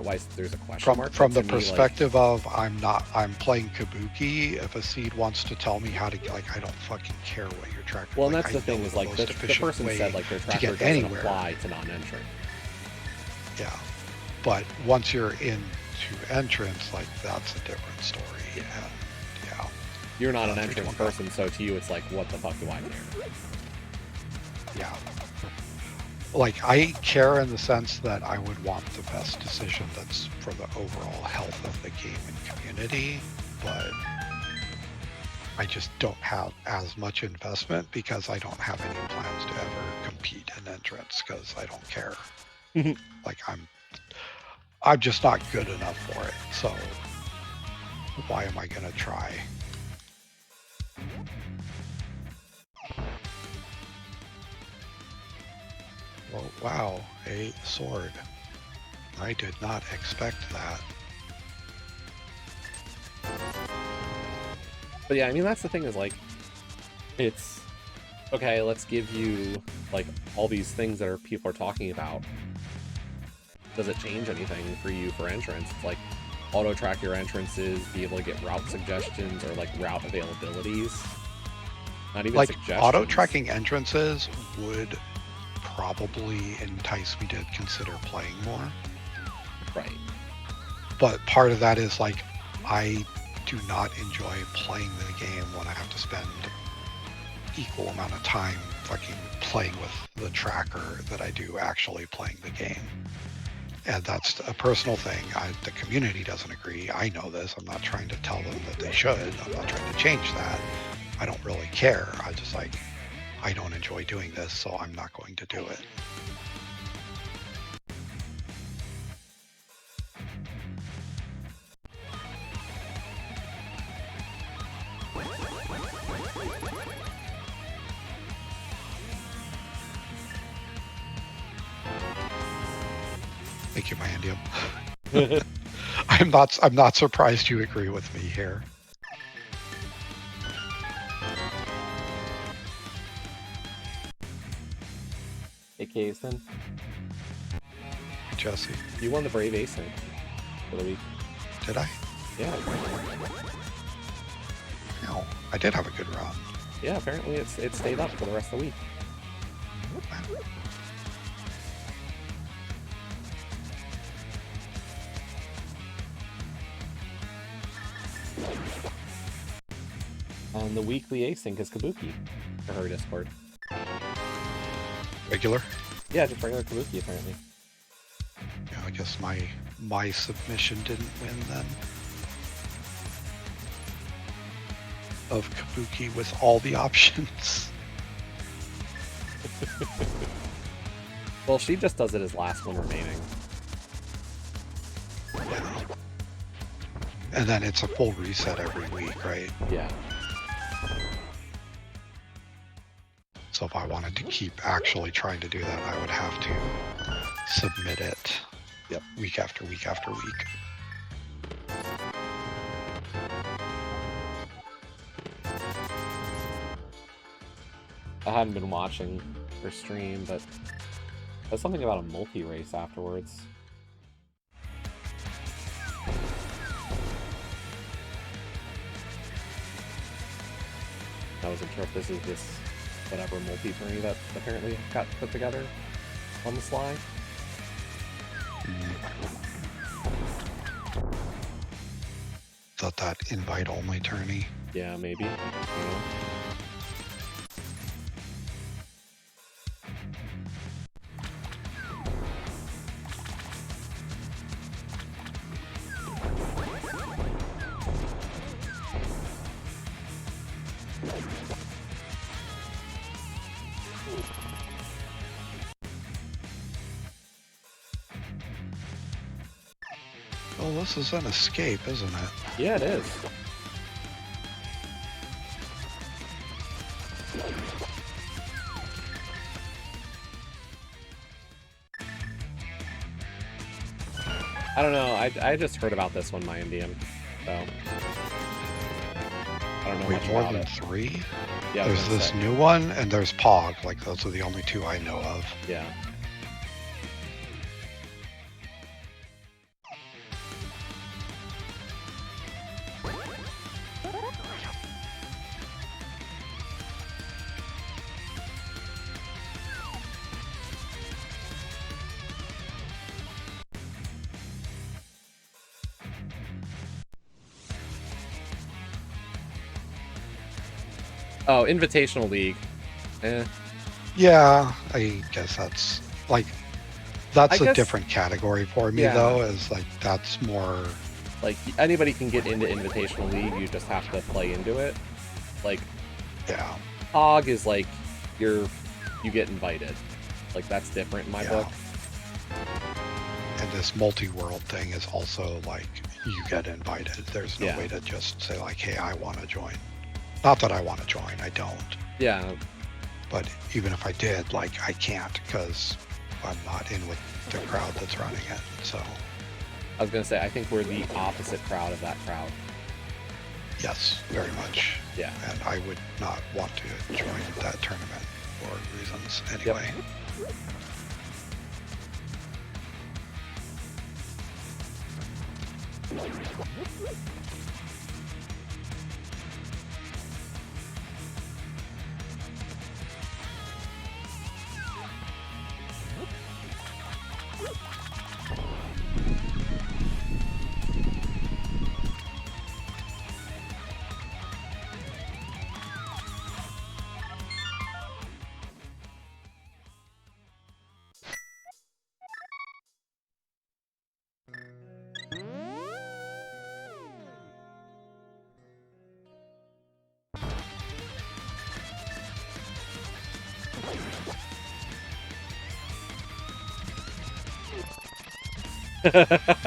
why there's a question mark. From the to me, perspective of I'm playing Kabuki. If a seed wants to tell me how to get, like, I don't fucking care what your tracker. Well, and like, that's the thing is like the person said like their tracker doesn't anywhere. apply to non-entrant. Yeah, but once you're into entrance, like that's a different story. Yeah. And, yeah. You're not an entrance person, so to you it's like, what the fuck do I care? Yeah. Like, I care in the sense that I would want the best decision that's for the overall health of the game and community, but I just don't have as much investment because I don't have any plans to ever compete in entrance because I don't care. Like, I'm just not good enough for it, so why am I gonna try? Well, wow, a sword. I did not expect that. But yeah, I mean that's the thing is like it's okay, let's give you like all these things that people are talking about. Does it change anything for you for entrance? It's like auto track your entrances, be able to get route suggestions or like route availabilities. Not even like suggestions. Auto tracking entrances would probably entice me to consider playing more. Right. But part of that is like I do not enjoy playing the game when I have to spend equal amount of time fucking playing with the tracker that I do actually playing the game. And that's a personal thing. The community doesn't agree. I know this. I'm not trying to tell them that they should. I'm not trying to change that. I don't really care. I just like, I don't enjoy doing this, so I'm not going to do it. Thank you, my Indium. I'm not surprised you agree with me here. Hey Kaesden. Hey, Jesse. You won the Brave Async for the week. Did I? Yeah. No, I did have a good run. Yeah, apparently it stayed up for the rest of the week. And the weekly async is Kabookey for her Discord. Regular? Yeah, just regular Kabookey apparently. Yeah, I guess my submission didn't win then. Of Kabuki with all the options. Well, she just does it as last one remaining. Yeah. And then it's a full reset every week, right? Yeah. So if I wanted to keep actually trying to do that, I would have to submit it week after week after week. I hadn't been watching her stream, but there's something about a multi-race afterwards. I wasn't sure if this is this whatever multi-tourney that apparently got put together on the sly. Thought that invite-only tourney. Yeah, maybe. I don't know. this is an escape, isn't it? Yeah, it is. I don't know. I just heard about this one, my Indian. So I don't know Wait, much more about than it. 3? Yeah, I was There's gonna this say. new one, and there's Pog. Like, those are the only 2 I know of. Yeah. Oh, Invitational League. Yeah, I guess that's like that's I a guess- different category for me Yeah. though. Is like that's more Like anybody can get into Invitational League. You just have to play into it. Like yeah. Hog is like you get invited. Like that's different in my Yeah. book. And this multi-world thing is also like you get invited. There's no Yeah. way to just say like, hey, I want to join. Not that I want to join. I don't. Yeah. But even if I did, like I can't because I'm not in with the crowd that's running it. So I was gonna say I think we're the opposite crowd of that crowd. yes, very much. Yeah. And I would not want to join that tournament for reasons anyway.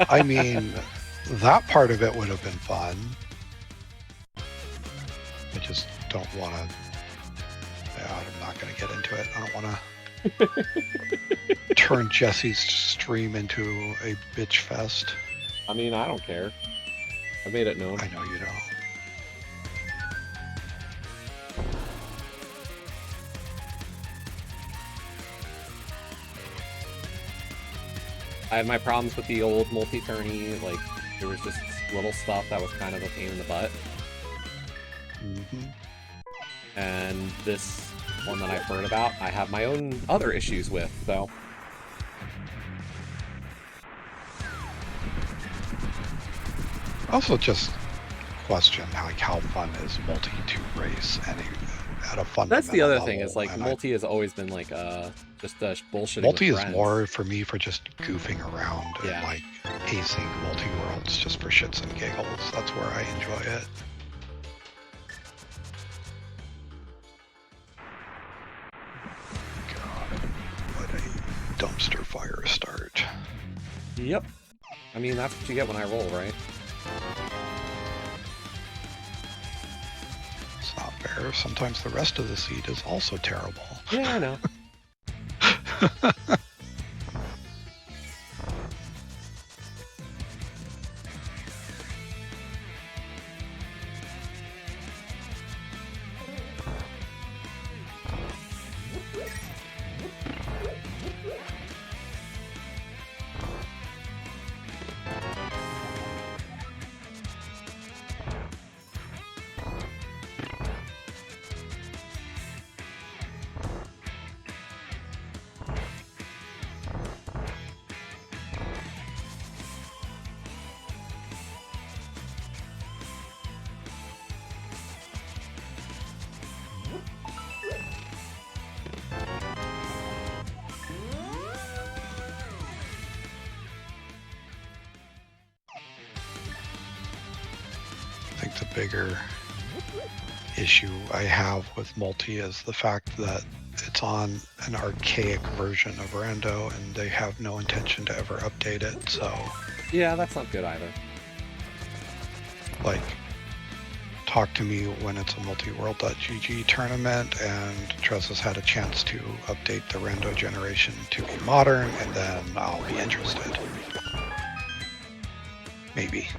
I mean, that part of it would have been fun. I just don't want to. Yeah, I'm not going to get into it. I don't want to turn Jesse's stream into a bitch fest. I mean, I don't care. I made it known. I know you don't. I had my problems with the old multi-tourney. Like there was just little stuff that was kind of a pain in the butt. Mm-hmm. And this one that I've heard about, I have my own other issues with, so. Also, just question like how fun is multi to race any at a fun. That's the other thing is like multi has always been like just bullshitting. Multi with is friends. more for me for just goofing around Yeah. and like acing multi worlds just for shits and giggles. That's where I enjoy it. God, what a dumpster fire start. Yep. I mean that's what you get when I roll, right? It's not fair. Sometimes the rest of the seed is also terrible. Yeah, I know. I think the bigger issue I have with multi is the fact that it's on an archaic version of Rando and they have no intention to ever update it, so Yeah, that's not good either. like, talk to me when it's a multiworld.gg tournament and Trez has had a chance to update the rando generation to be modern, and then I'll be interested. Maybe.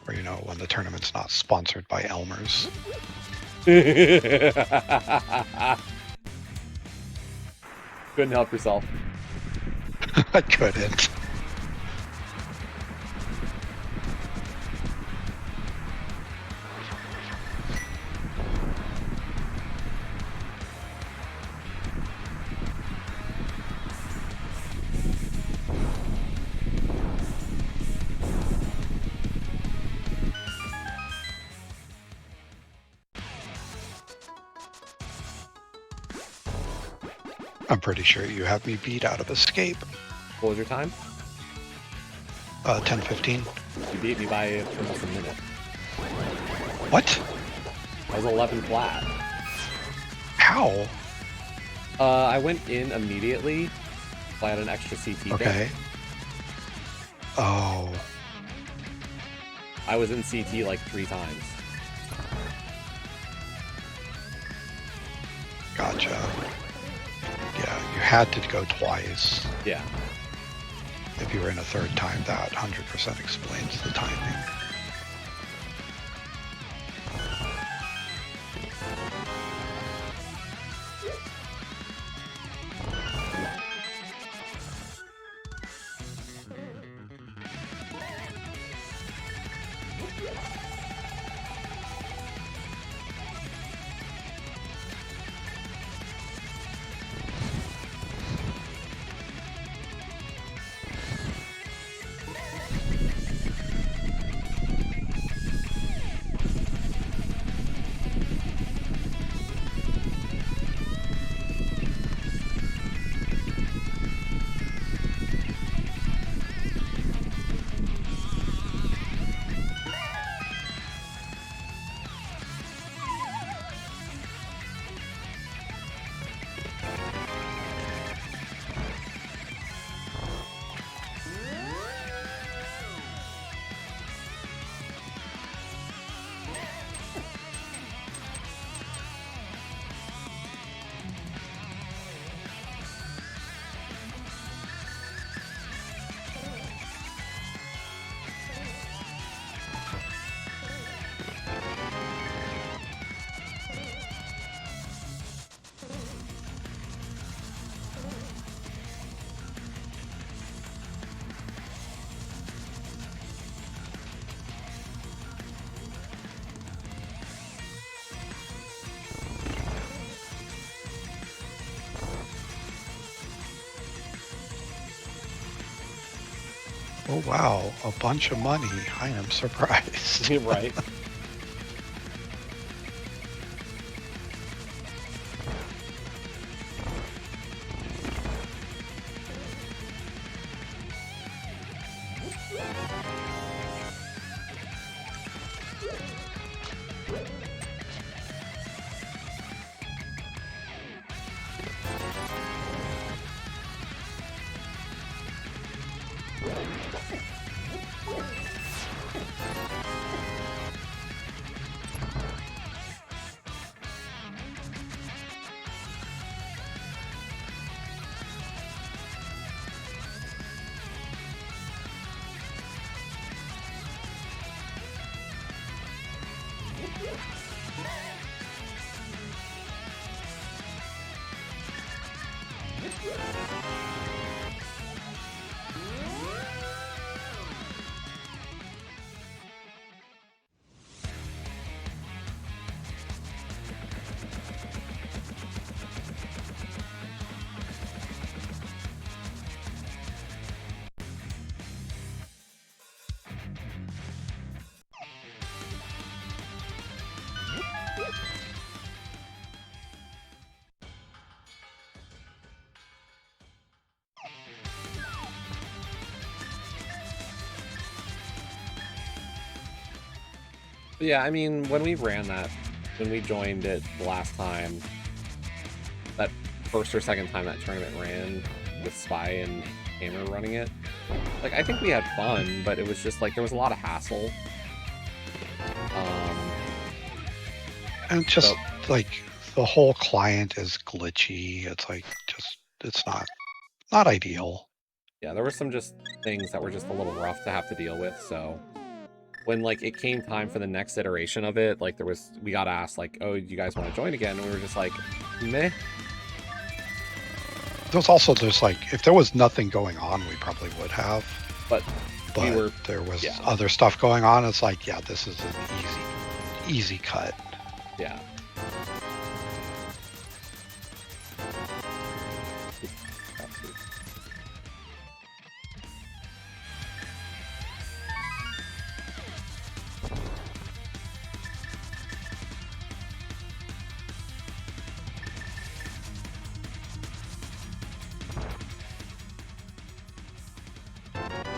Or, you know, when the tournament's not sponsored by Elmer's. Couldn't help yourself. I couldn't. I'm pretty sure you have me beat out of Escape. What was your time? 10:15. You beat me by almost a minute. What? I was 11 flat. How? I went in immediately. So I had an extra CT. Okay. Kit. Oh. I was in CT like 3 times. Gotcha. Yeah, you had to go twice. Yeah. If you were in a third time, that 100% explains the timing. Oh wow, a bunch of money. I am surprised. Right. Yeah, I mean, when we ran that, when we joined it the last time, that first or second time that tournament ran, with Spy and Hammer running it. Like, I think we had fun, but it was just like there was a lot of hassle. And just like the whole client is glitchy. It's like it's not ideal. Yeah, there were some just things that were just a little rough to have to deal with. So when like it came time for the next iteration of it, like we got asked like, oh, do you guys want to join again? And we were just like, meh. There's also just like, if there was nothing going on, we probably would have. But there was other stuff going on. It's like, yeah, this is an easy cut. Yeah.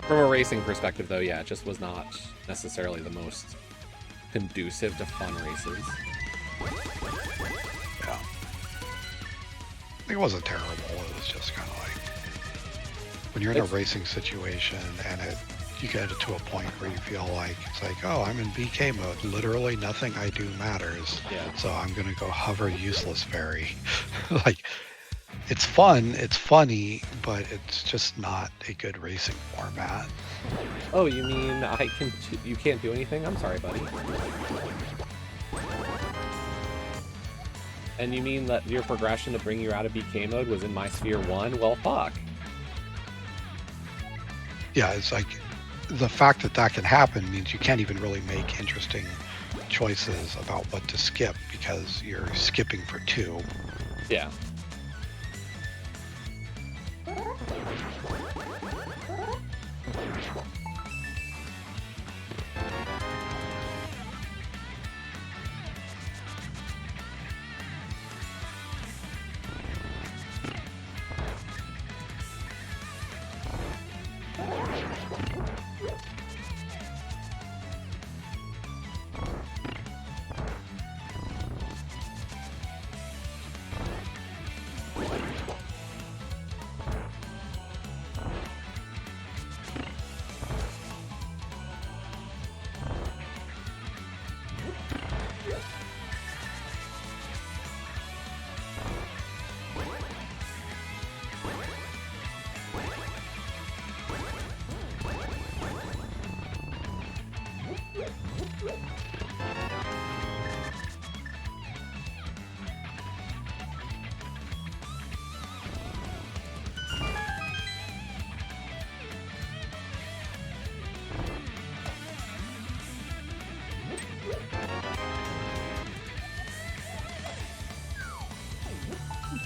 From a racing perspective, though, yeah, it just was not necessarily the most conducive to fun races. Yeah. It wasn't terrible. It was just kind of like when you're in a racing situation and you get it to a point where you feel like it's like, oh, I'm in BK mode. Literally nothing I do matters. Yeah. So I'm gonna go hover useless fairy. Like, it's fun, it's funny, but it's just not a good racing format. Oh, you mean you can't do anything? I'm sorry, buddy. And you mean that your progression to bring you out of BK mode was in my Sphere 1? Well, fuck. Yeah, it's like the fact that can happen means you can't even really make interesting choices about what to skip because you're skipping for 2. Yeah.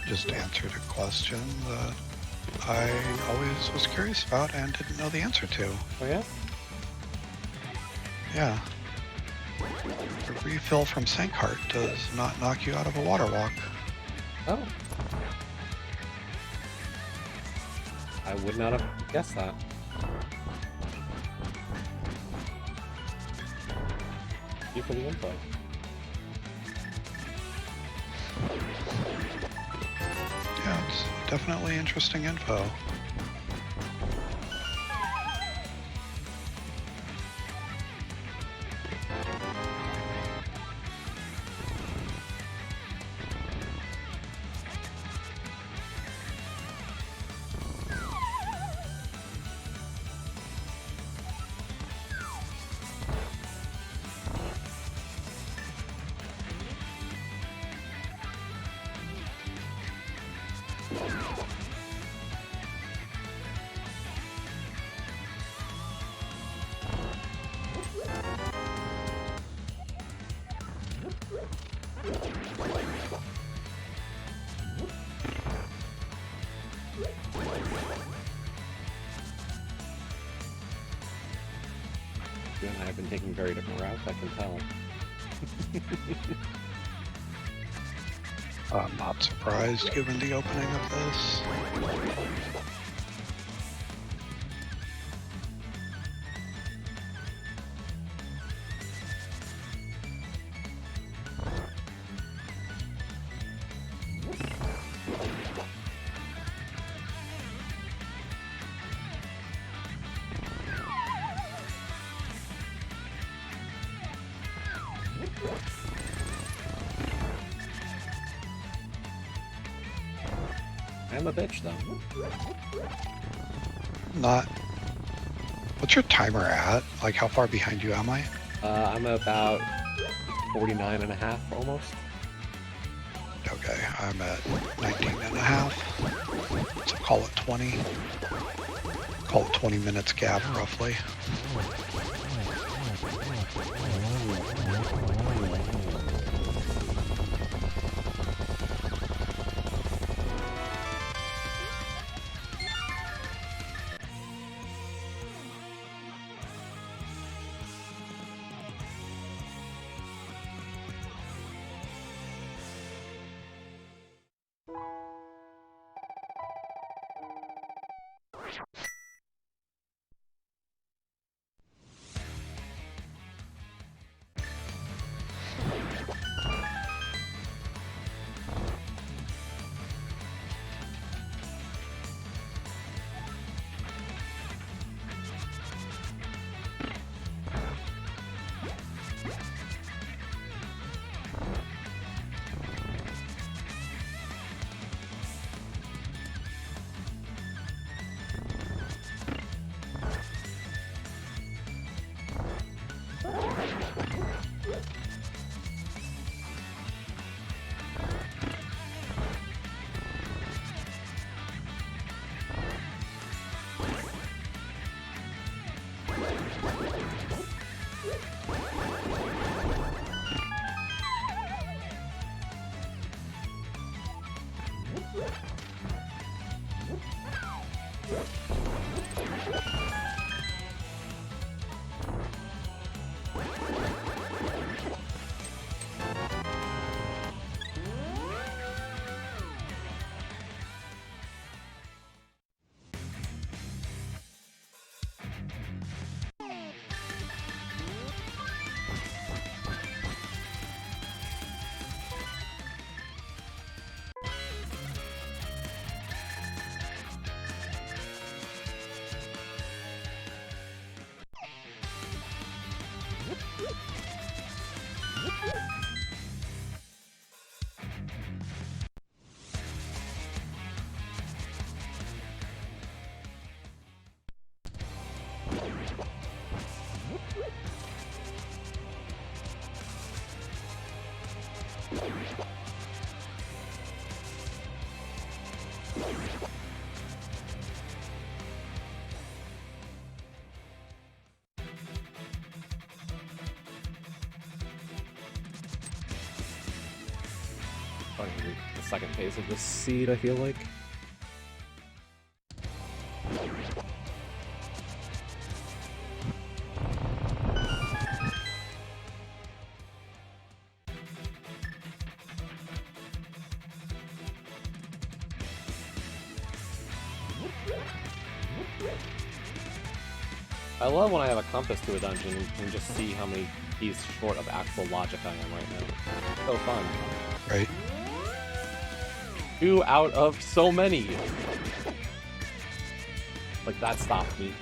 Just answered a question that I always was curious about and didn't know the answer to. Oh, yeah? Yeah. A refill from Sankart does not knock you out of a water walk. Oh. I would not have guessed that. Thank you for the info. Yeah, it's definitely interesting info. You and I have been taking very different routes, I can tell. I'm not surprised given the opening of this. I'm a bitch, though. Not. What's your timer at? Like, how far behind you am I? I'm about 49 and a half, almost. Okay, I'm at 19 and a half. So call it 20. Call it 20 minutes gap, roughly. The second phase of this seed, I feel like. I love when I have a compass to a dungeon and just see how many keys short of actual logic I am right now. So fun. Right. 2 out of so many. Like, that stopped me.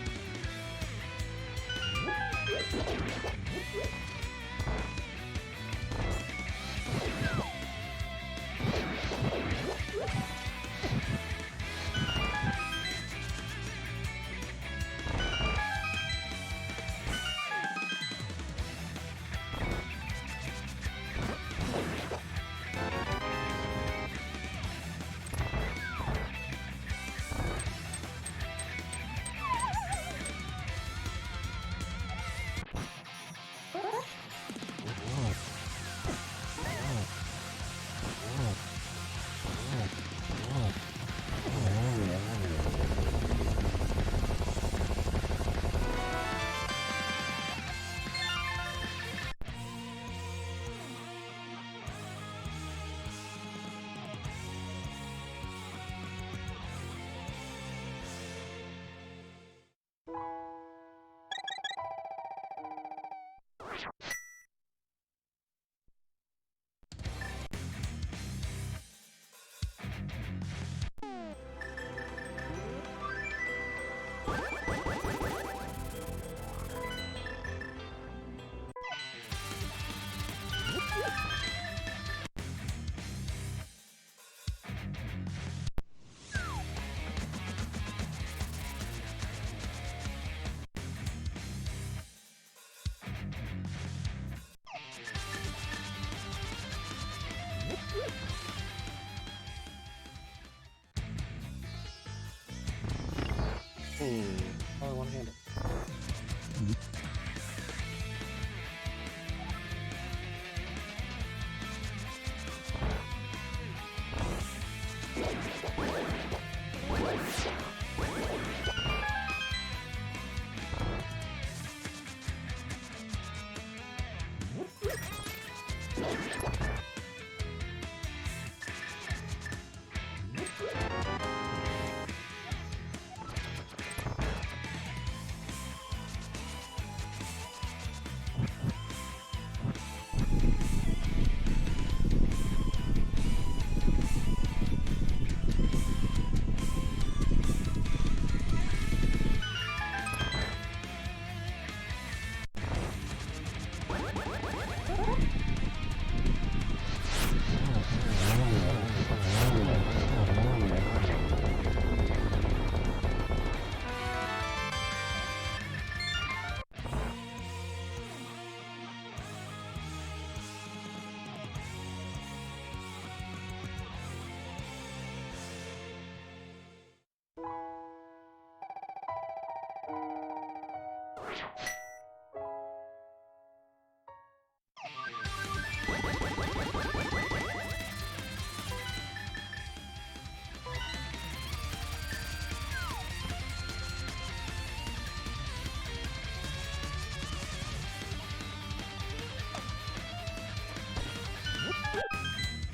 one-handed.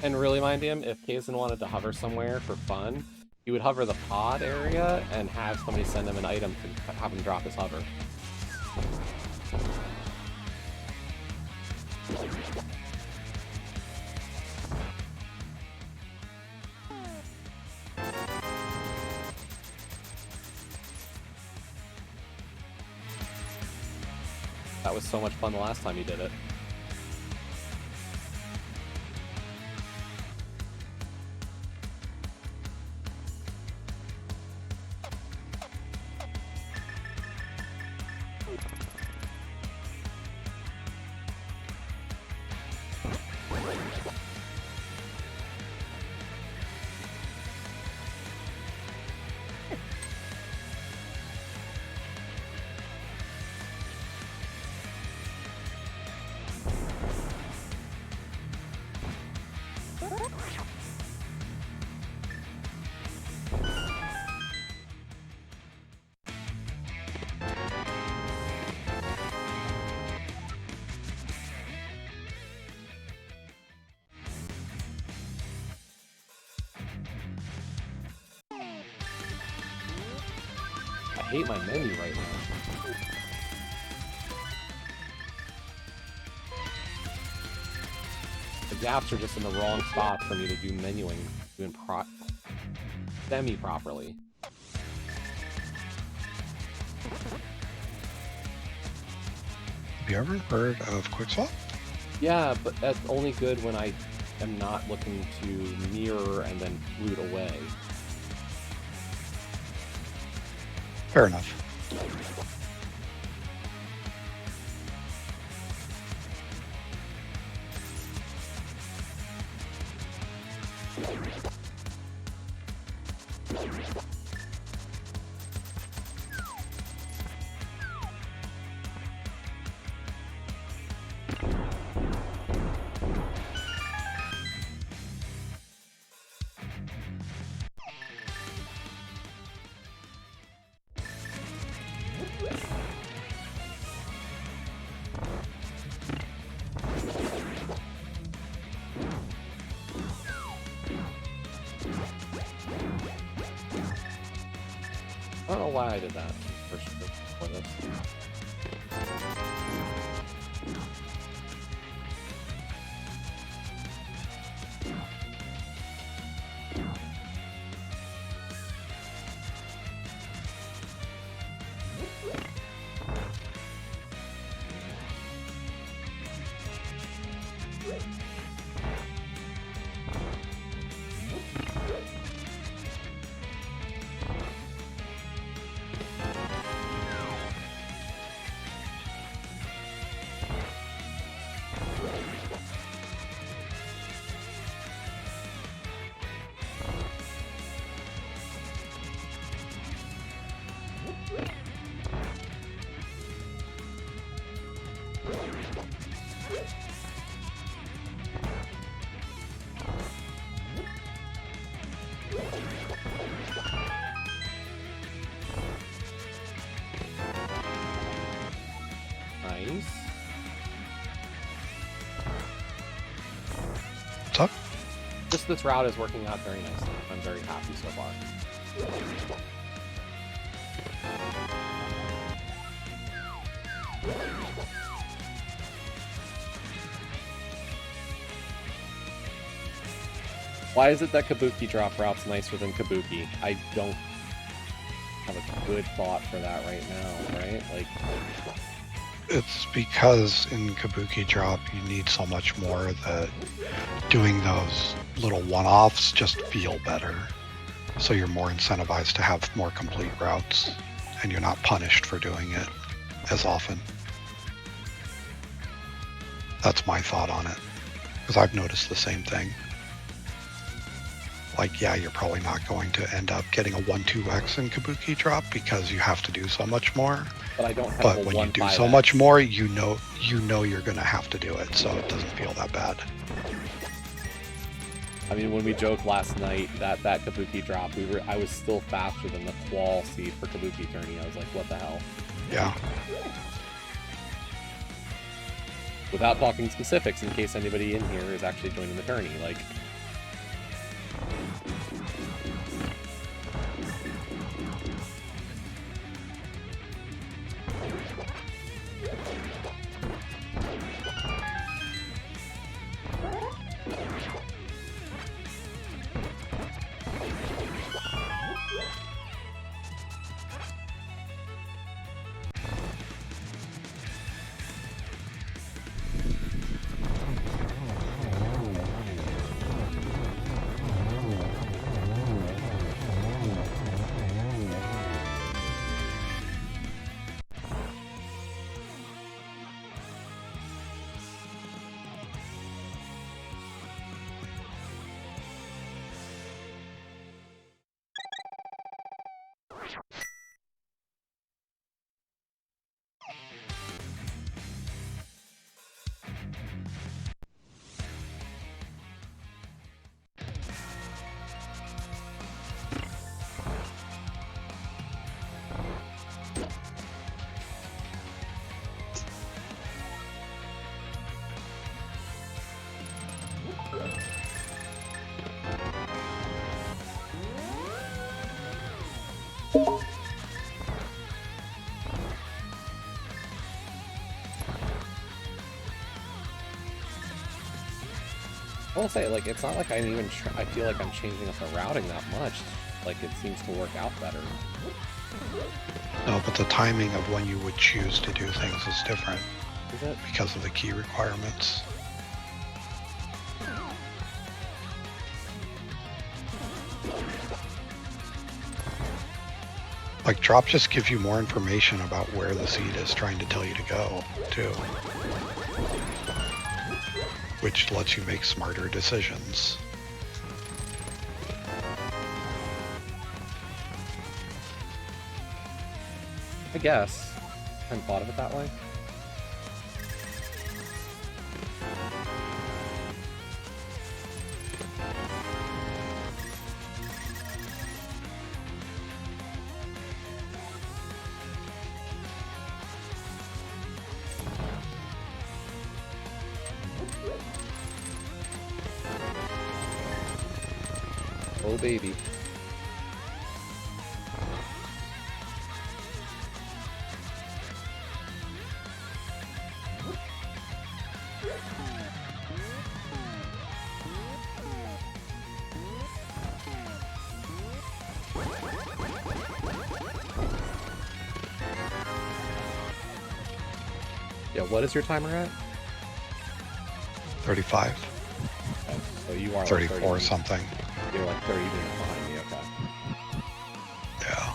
And really, mind him, if Kaesden wanted to hover somewhere for fun, he would hover the pod area and have somebody send him an item to have him drop his hover. That was so much fun the last time he did it. I hate my menu right now. The gaps are just in the wrong spots for me to do menuing semi-properly. Have you ever heard of Quickswap? Yeah, but that's only good when I am not looking to mirror and then flute away. Fair enough. I don't know why I did that first before this. nice. What's up? Just this route is working out very nicely. I'm very happy so far. Why is it that Cabookey drop route's nicer than Cabookey? I don't have a good thought for that right now, right? Like, It's because in Cabookey drop you need so much more that doing those little one-offs just feel better. So you're more incentivized to have more complete routes, and you're not punished for doing it as often. That's my thought on it, because I've noticed the same thing. Like, yeah, you're probably not going to end up getting a 1-2x in Cabookey drop because you have to do so much more. but I don't have But a when you do 1-5x. so much more, you know you're going to have to do it, so it doesn't feel that bad. I mean, when we joked last night that Cabookey drop, I was still faster than the qual seed for Cabookey tourney. I was like, what the hell? Yeah. Without talking specifics, in case anybody in here is actually joining the tourney, like. I will say, like, it's not like I feel like I'm changing up the routing that much. Like, it seems to work out better. No, but the timing of when you would choose to do things is different. Is it? Because of the key requirements. Like, drop just gives you more information about where the seed is trying to tell you to go, too. Which lets you make smarter decisions. I guess. I hadn't thought of it that way. Oh, baby. Yeah, what is your timer at? 35. Okay, so you are 34 like something. You're like 30 minutes behind me, okay. Yeah.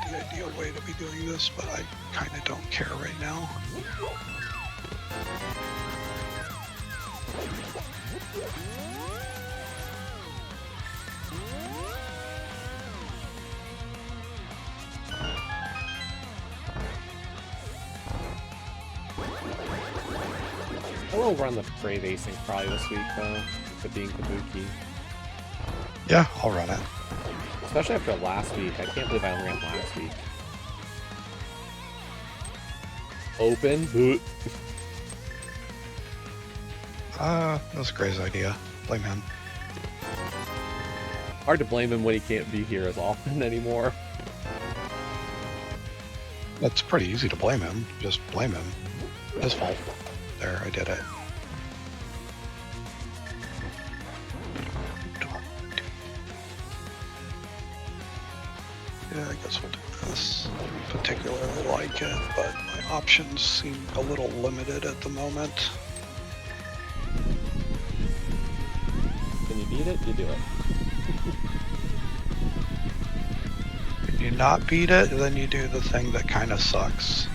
The ideal way to be doing this, but I kind of don't care right now. will run the Brave Async probably this week, though, with it being Cabookey. Yeah, I'll run it. Especially after last week. I can't believe I only ran last week. Open. That was a Gray's idea. Blame him. Hard to blame him when he can't be here as often anymore. It's pretty easy to blame him. Just blame him. His fault. There, I did it. Yeah, I guess we'll do this. I don't particularly like it, but my options seem a little limited at the moment. Can you beat it? You do it. If you not beat it, then you do the thing that kind of sucks.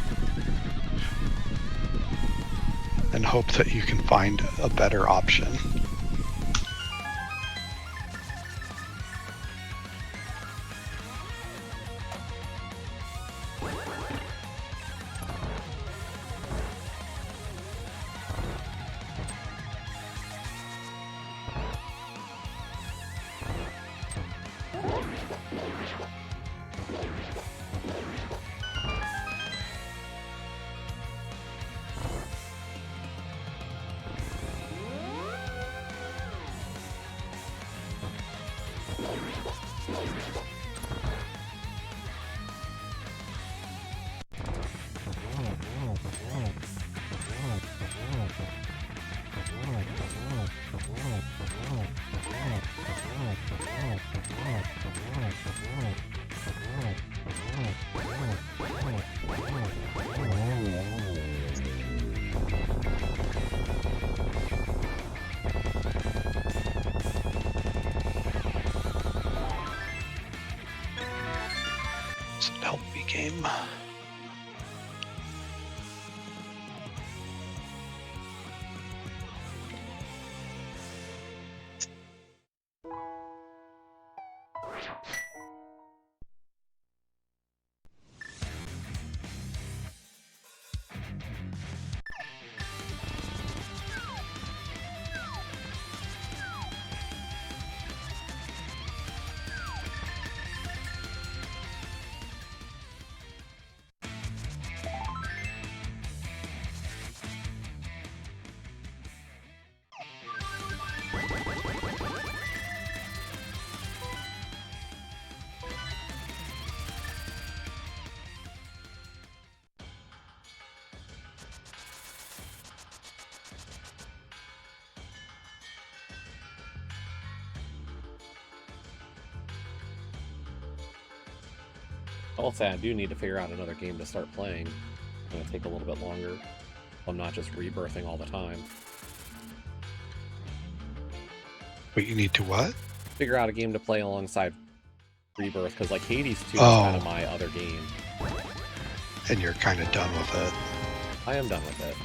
And hope that you can find a better option. It's an LP game. I'll say I do need to figure out another game to start playing. It's going to take a little bit longer. I'm not just rebirthing all the time. But you need to what? Figure out a game to play alongside Rebirth, because like Hades 2 is kind of my other game. And you're kind of done with it. I am done with it.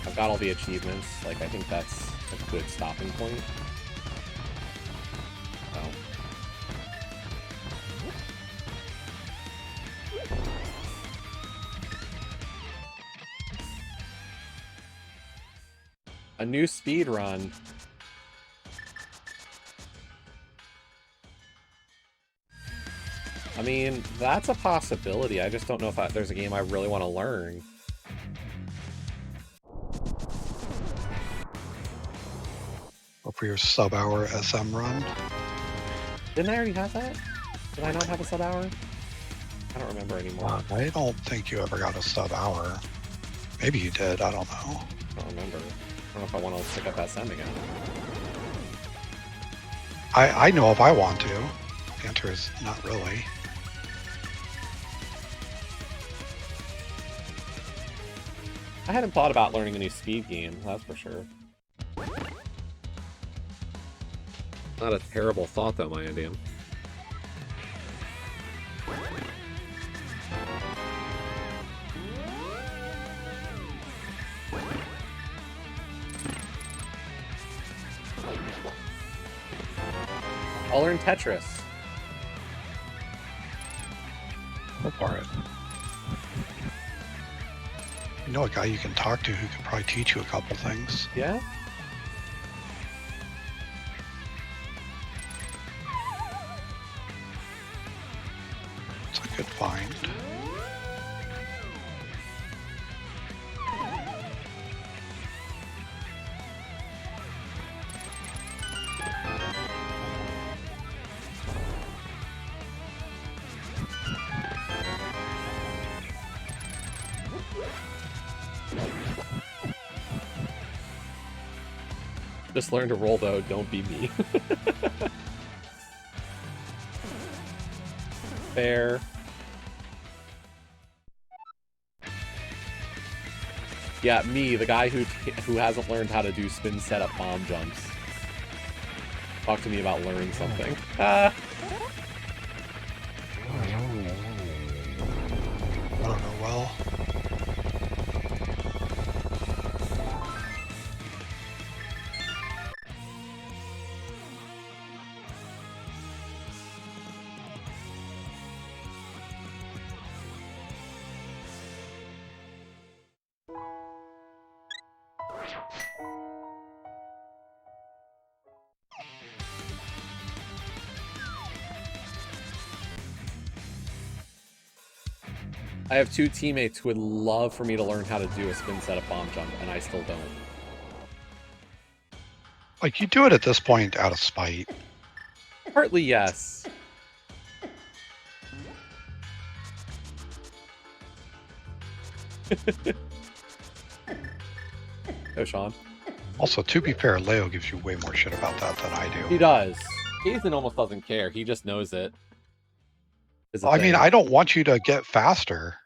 I've got all the achievements. Like, I think that's a good stopping point. Oh. A new speed run. I mean, that's a possibility. I just don't know if there's a game I really want to learn. Or for your sub-hour SM run. Didn't I already have that? Did I not have a sub-hour? I don't remember anymore. I don't think you ever got a sub-hour. Maybe you did, I don't know. I don't remember. I don't know if I want to pick up that send again. I know if I want to. The answer is not really. I hadn't thought about learning a new speed game, that's for sure. Not a terrible thought though, my Indian. I'll learn Tetris. Go for it. You know a guy you can talk to who can probably teach you a couple things. Yeah? It's a good find. Just learn to roll, though. Don't be me. Fair. Yeah, me, the guy who hasn't learned how to do spin setup bomb jumps. Talk to me about learning something. I don't know well. I have 2 teammates who would love for me to learn how to do a spin setup bomb jump, and I still don't. Like, you do it at this point out of spite. Partly, yes. Go, Sean. Also, to be fair, Leo gives you way more shit about that than I do. He does. Kaesden almost doesn't care. He just knows it. I mean, I don't want you to get faster.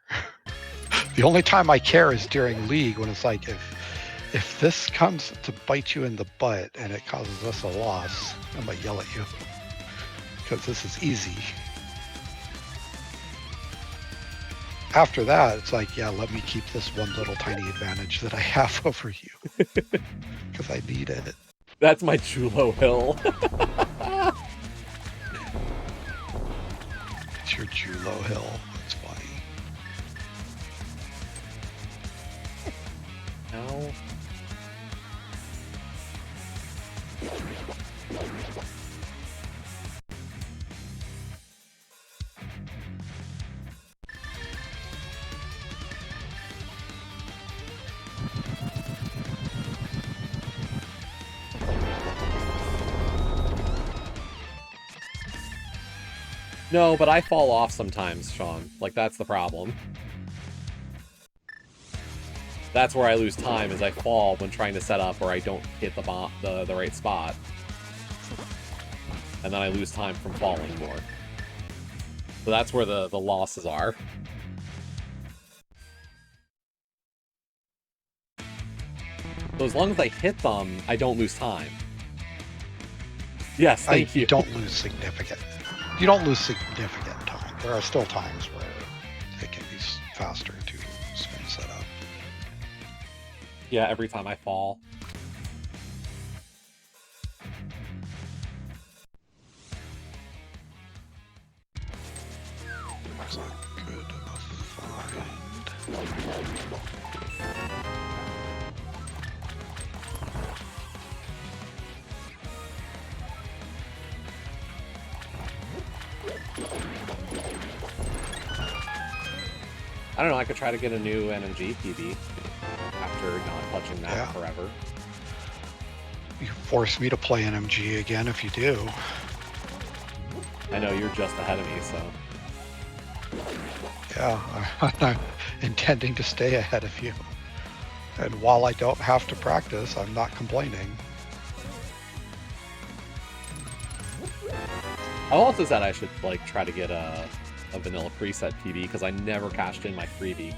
The only time I care is during League, when it's like, if this comes to bite you in the butt and it causes us a loss, I'm gonna yell at you. Because this is easy. After that, it's like, yeah, let me keep this one little tiny advantage that I have over you. Because I need it. That's my Chulo hill. It's your Julo hill. It's funny. No. No, but I fall off sometimes, Sean. Like, that's the problem. That's where I lose time, is I fall when trying to set up, or I don't hit the right spot. And then I lose time from falling more. So that's where the losses are. So as long as I hit them, I don't lose time. Yes, thank you. You don't lose significant. You don't lose significant time. There are still times where it can be faster to spin set up. Yeah, every time I fall. That's not good enough find. I don't know, I could try to get a new NMG PB after not touching that forever. You force me to play NMG again if you do. I know, you're just ahead of me, so... Yeah, I'm intending to stay ahead of you. And while I don't have to practice, I'm not complaining. I also said I should, like, try to get a vanilla preset PB, because I never cashed in my freebie.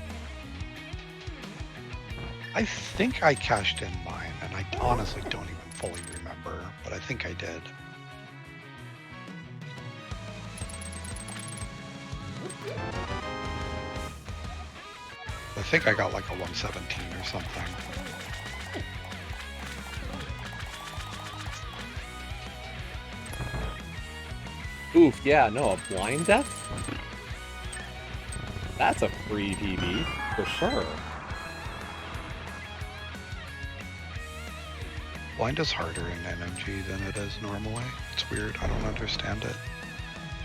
I think I cashed in mine, and I honestly don't even fully remember, but I think I did. I think I got like a 117 or something. Oof, yeah, no, a blind death? That's a free PB, for sure. Blind is harder in NMG than it is normally. It's weird. I don't understand it.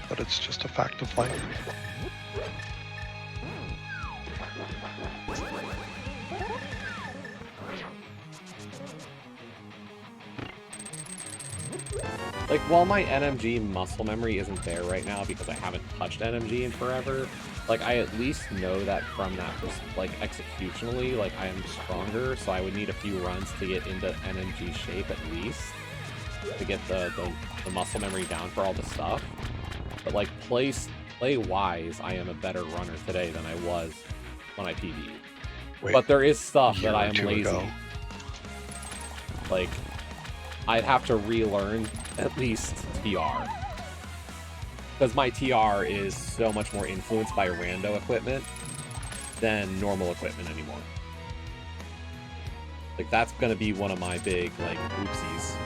But it's just a fact of life. Like, while my NMG muscle memory isn't there right now because I haven't touched NMG in forever, like, I at least know that from that, like, executionally, like, I am stronger, so I would need a few runs to get into NMG shape at least, to get the muscle memory down for all the stuff. But, like, play-wise, I am a better runner today than I was when I PV'd. But there is stuff that I am lazy. Like, I'd have to relearn at least TR. Because my TR is so much more influenced by rando equipment than normal equipment anymore. Like, that's gonna be one of my big, like, oopsies.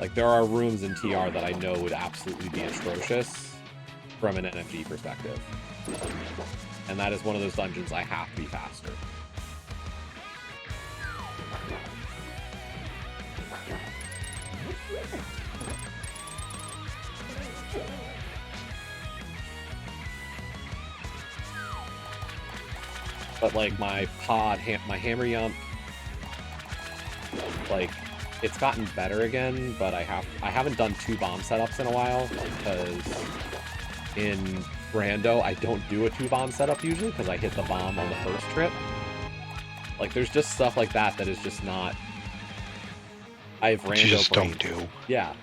Like, there are rooms in TR that I know would absolutely be atrocious from an NFG perspective. And that is one of those dungeons I have to be faster. But like my my hammer yump, like it's gotten better again, but I haven't done 2 bomb setups in a while because in rando I don't do a 2 bomb setup usually because I hit the bomb on the first trip. Like there's just stuff like that that is just not. I've rando you just played. don't do. Yeah.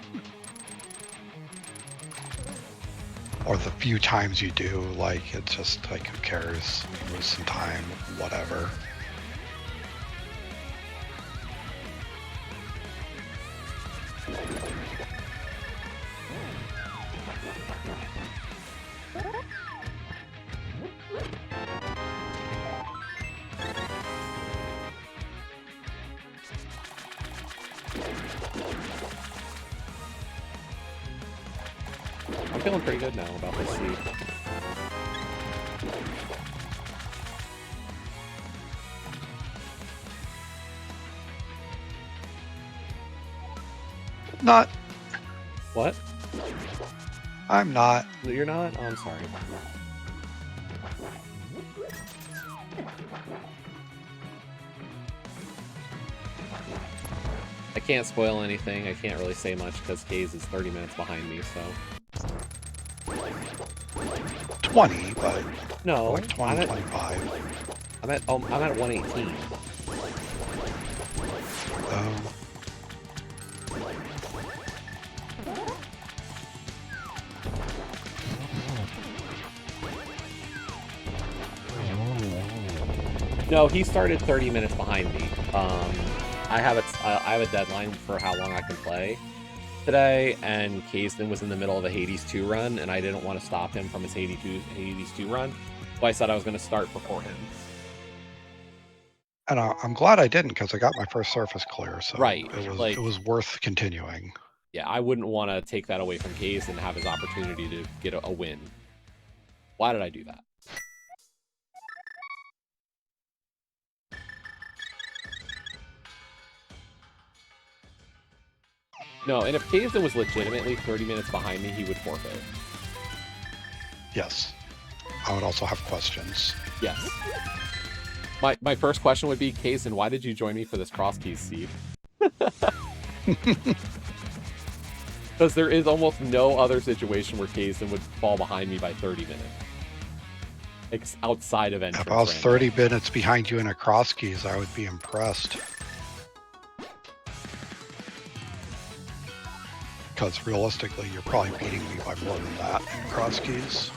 Or the few times you do, like, it's just, like, who cares? You lose some time, whatever. I'm feeling pretty good now about this sleep. Not. What? I'm not. You're not? Oh, I'm sorry. I can't spoil anything. I can't really say much because Kaes is 30 minutes behind me, so. 20, but no, like 20, 25. I'm at 118. Oh. No, he started 30 minutes behind me. I have a deadline for how long I can play today, and Kaesden was in the middle of a Hades 2 run, and I didn't want to stop him from his Hades 2 run, so I said I was going to start before him. And I'm glad I didn't, because I got my first surface clear, so right. it was worth continuing. Yeah, I wouldn't want to take that away from Kaesden and have his opportunity to get a win. Why did I do that? No, and if Kaesden was legitimately 30 minutes behind me, he would forfeit. Yes. I would also have questions. Yes. My first question would be, Kaesden, why did you join me for this cross keys seed? Because there is almost no other situation where Kaesden would fall behind me by 30 minutes. Outside of entrance. If I was 30 minutes behind you in a cross keys, I would be impressed. Because realistically, you're probably beating me by more than that in cross keys.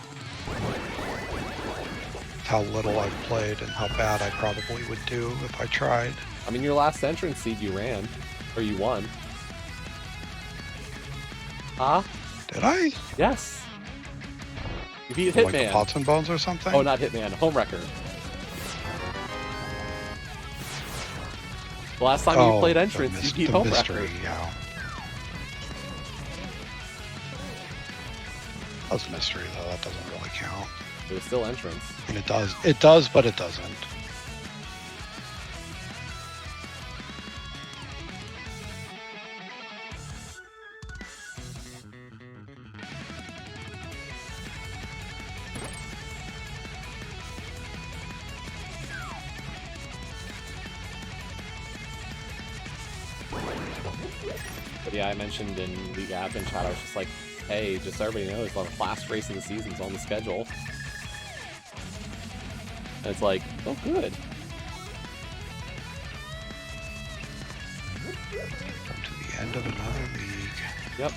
How little I've played and how bad I probably would do if I tried. I mean, your last entrance seed you ran, or you won. Huh? Did I? Yes. You beat Hitman. Hitman. Like the Pots and Bones or something? Oh, not Hitman. Homewrecker. The last time you played entrance, you beat Homewrecker. Mystery, yeah. That was mystery, though. That doesn't really count. It was still entrance. And it does, but it doesn't. But yeah, I mentioned in League Admin chat, I was just like, hey, just so everybody knows, the last race of the season's on the schedule. And it's like, oh, good. Come to the end of another league. Yep.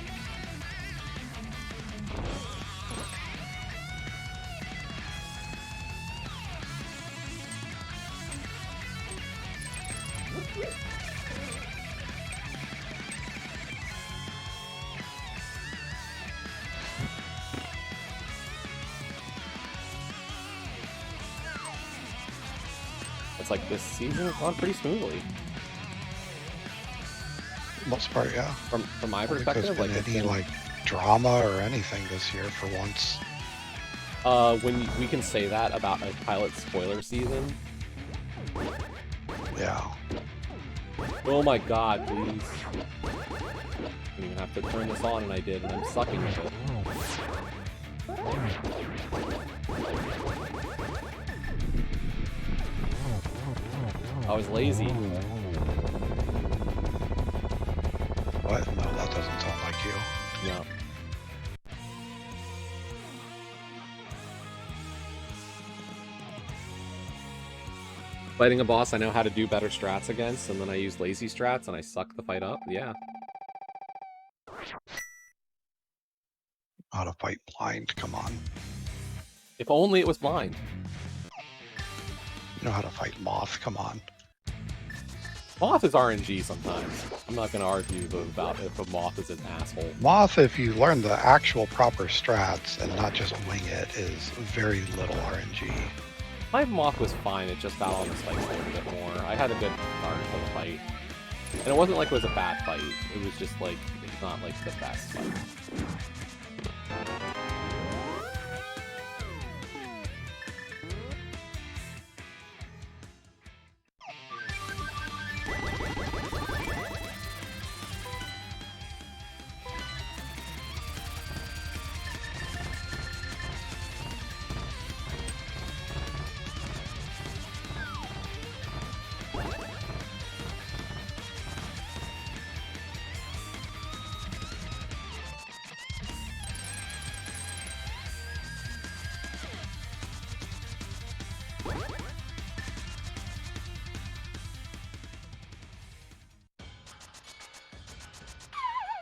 It's like this season has gone pretty smoothly. Most part, yeah. From my I don't think perspective, there's been any like drama or anything this year for once. When we can say that about a pilot spoiler season. Yeah. Oh my god, please. I didn't even have to turn this on, and I did, and I'm sucking with it. I was lazy. What? No, that doesn't sound like you. No. Fighting a boss I know how to do better strats against, and then I use lazy strats and I suck the fight up? Yeah. How to fight blind, come on. If only it was blind. You know how to fight Moth, come on. Moth is RNG sometimes. I'm not going to argue about if a Moth is an asshole. Moth, if you learn the actual proper strats and not just wing it, is very little RNG. My Moth was fine, it just got on the spikes a little bit more. I had a good start for the fight. And it wasn't like it was a bad fight. It was just like, it's not like the best fight.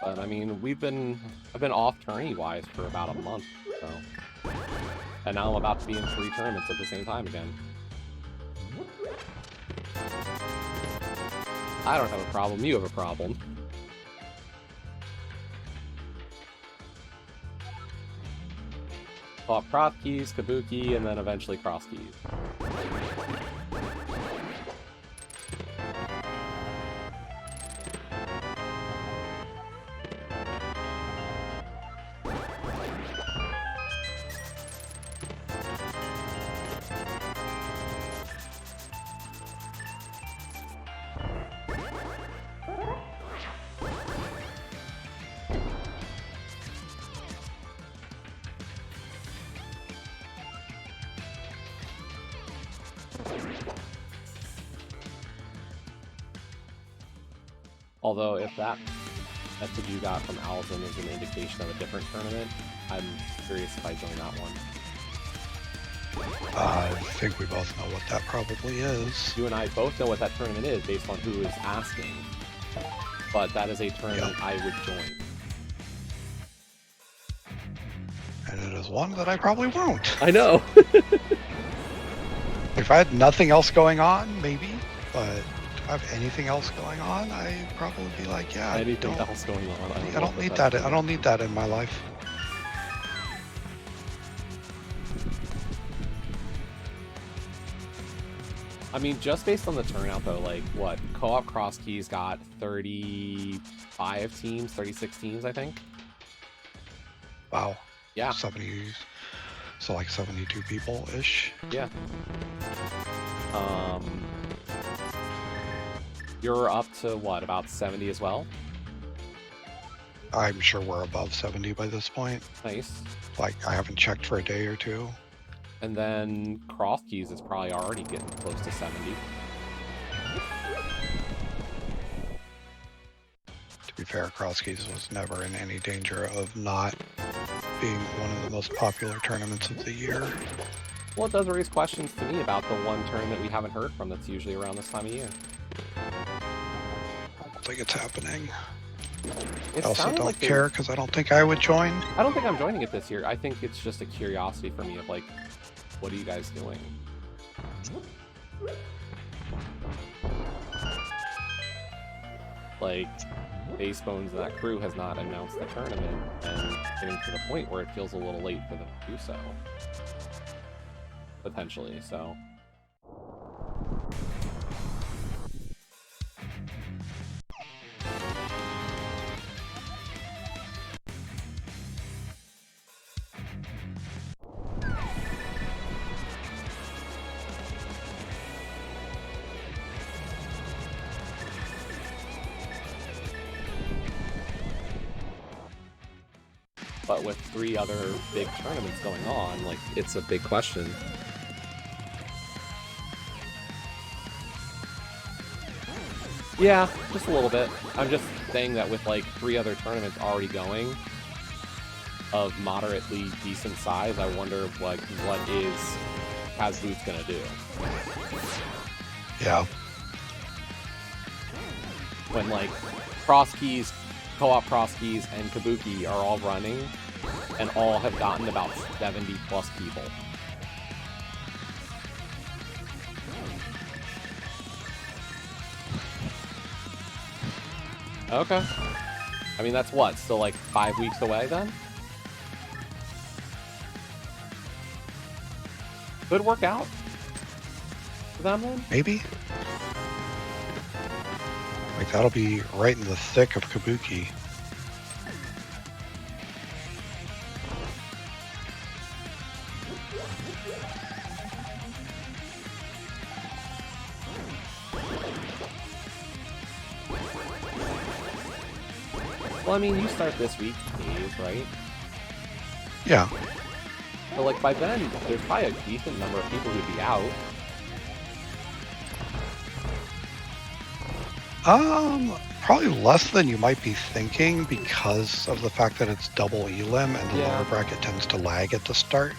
But I mean, I've been off tourney-wise for about a month, so. And now I'm about to be in 3 tournaments at the same time again. I don't have a problem, you have a problem. Pop prop keys, Cabookey, and then eventually cross keys. Although, if that message you got from Alvin is an indication of a different tournament, I'm curious if I join that one. I think we both know what that probably is. You and I both know what that tournament is based on who is asking. But that is a tournament I would join. And it is one that I probably won't. I know! If I had nothing else going on, maybe, but if I have anything else going on, I'd probably be like, yeah, anything else going on. I don't need that. I don't need that in my life. I mean, just based on the turnout, though, like, what? Co-op cross keys got 35 teams, 36 teams, I think. Wow. Yeah. 70, so like 72 people-ish. Yeah. You're up to, what, about 70 as well? I'm sure we're above 70 by this point. Nice. Like, I haven't checked for a day or two. And then cross keys is probably already getting close to 70. To be fair, Crosskeys was never in any danger of not being one of the most popular tournaments of the year. Well, it does raise questions to me about the one tournament we haven't heard from that's usually around this time of year. I don't think it's happening. It I also sounded don't like they- care because I don't think I would join. I don't think I'm joining it this year. I think it's just a curiosity for me of like, what are you guys doing? Like, Basebones and that crew has not announced the tournament, and getting to the point where it feels a little late for them to do so. Potentially, so. But with 3 other big tournaments going on, like, it's a big question. Yeah, just a little bit. I'm just saying that with like 3 other tournaments already going of moderately decent size, I wonder like what is Kaesden gonna do. Yeah. When like Cross Keys, Co-op Cross Keys, and Cabookey are all running, and all have gotten about 70 plus people. Okay. I mean, that's what? Still like 5 weeks away then? Could work out for them then? Maybe. Like, that'll be right in the thick of Cabookey. Well, I mean, you start this week, Dave, right? Yeah. So, like, by then, there's probably a decent number of people who'd be out. Probably less than you might be thinking because of the fact that it's double elim and the lower bracket tends to lag at the start.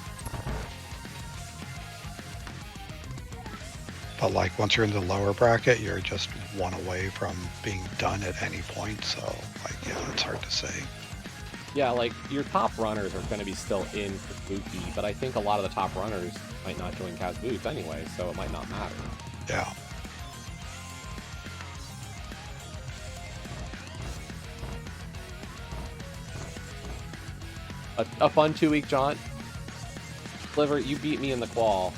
But like once you're in the lower bracket, you're just 1 away from being done at any point. So like, yeah, it's hard to say. Yeah, like, your top runners are going to be still in Cabookey, but I think a lot of the top runners might not join Kaesden anyway, so it might not matter. Yeah. A fun 2-week jaunt. Sliver, you beat me in the qual.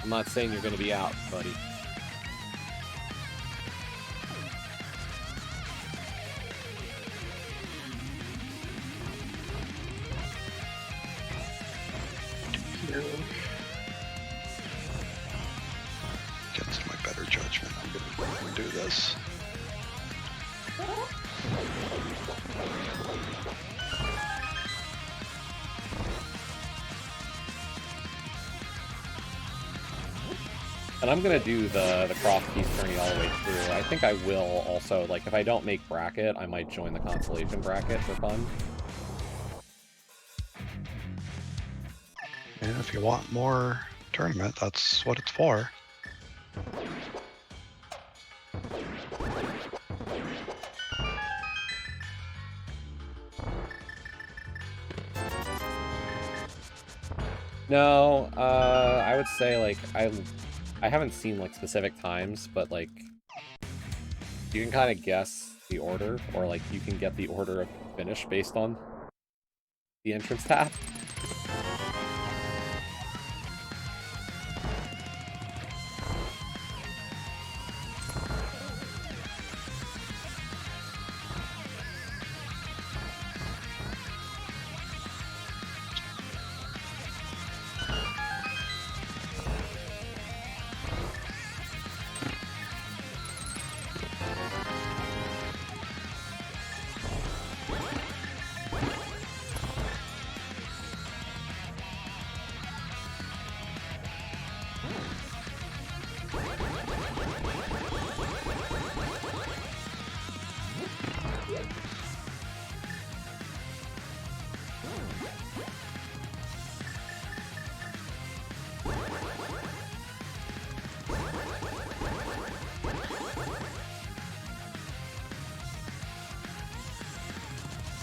I'm not saying you're going to be out, buddy. Against my better judgment, I'm going to go ahead and do this. And I'm gonna do the cross piece journey all the way through. I think I will also, like, if I don't make bracket, I might join the consolation bracket for fun. And if you want more tournament, that's what it's for. No, I would say, like, I haven't seen, like, specific times, but, like, you can kind of guess the order, or, like, you can get the order of finish based on the entrance tab.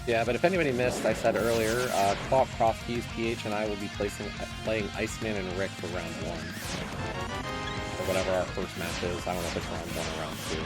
Yeah, but if anybody missed, I said earlier, co-op cross keys, PH and I will be playing Iceman and Rick for round 1. Or whatever our first match is. I don't know if it's round 1 or round 2.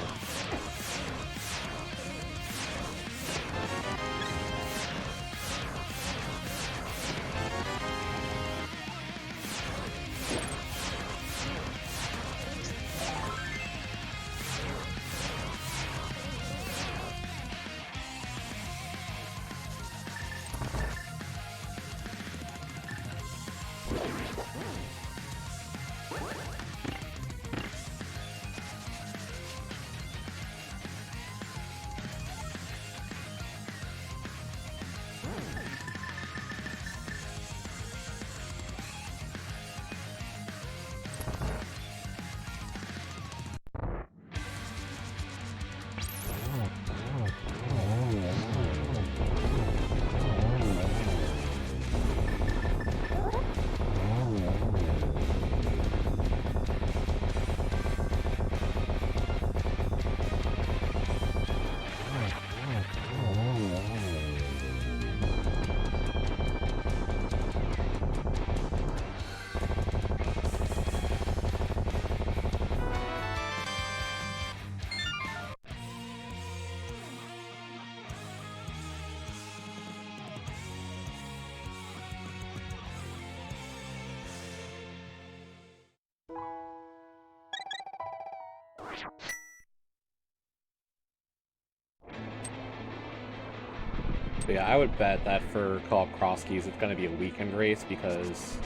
But yeah, I would bet that for co-op cross keys, it's going to be a weekend race because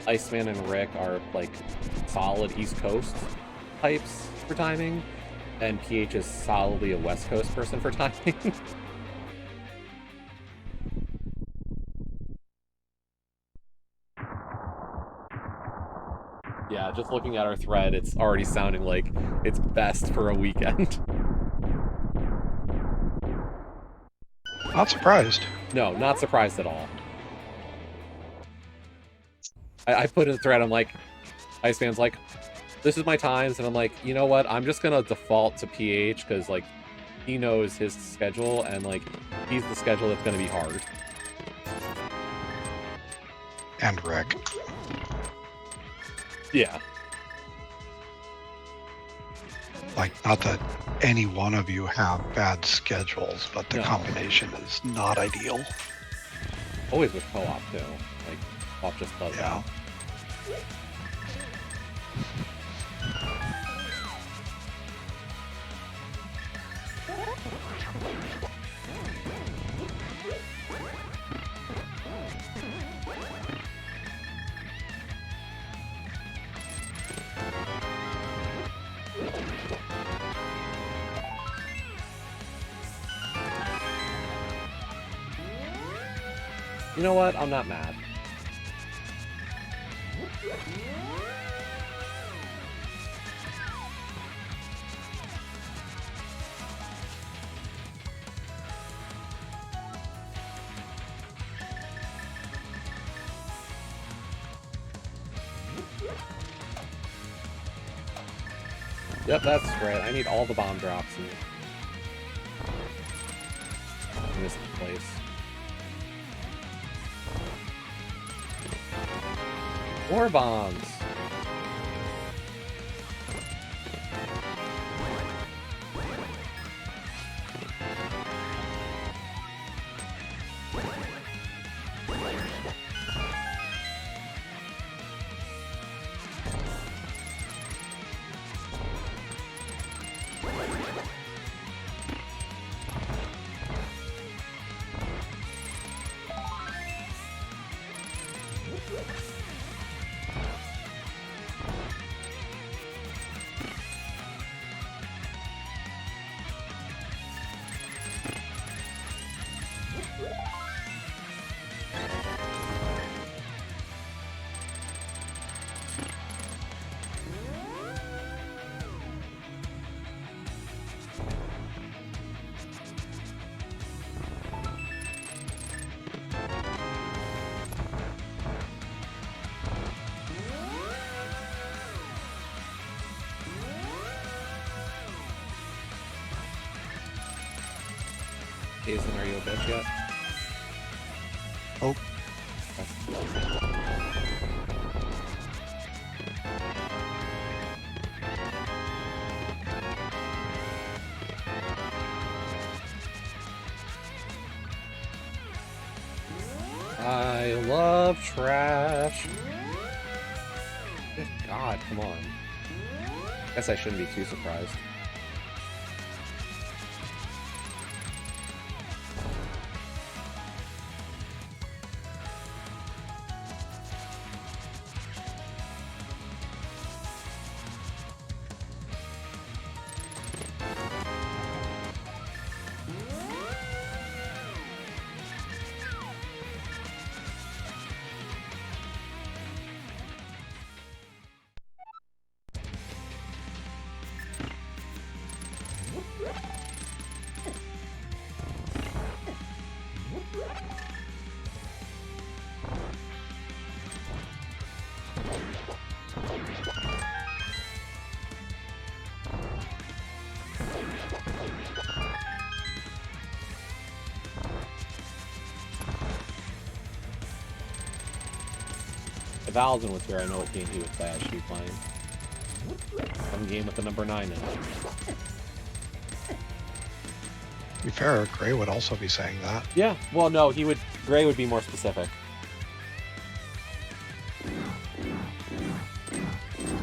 Iceman and Rick are like solid East Coast types for timing, and PH is solidly a West Coast person for timing. Yeah, just looking at our thread, it's already sounding like it's best for a weekend. Not surprised. No, not surprised at all. I put in the thread, I'm like, Iceman's like, this is my times, and I'm like, you know what, I'm just gonna default to PH, because, like, he knows his schedule, and, like, he's the schedule that's gonna be hard. And Rick. Yeah. Like, not that any one of you have bad schedules, but the combination is not ideal. Always with co-op, too. Like, co-op just does that. You know what? I'm not mad. Yep, that's right. I need all the bomb drops in this place. More bombs. Kaesden, are you a bitch yet? Oh. I love trash. Good God, come on. Guess I shouldn't be too surprised. If Alden was here, I know what game he would say I should be playing. Some game with the number 9 in it. To be fair, Gray would also be saying that. Yeah, well, no, he would. Gray would be more specific.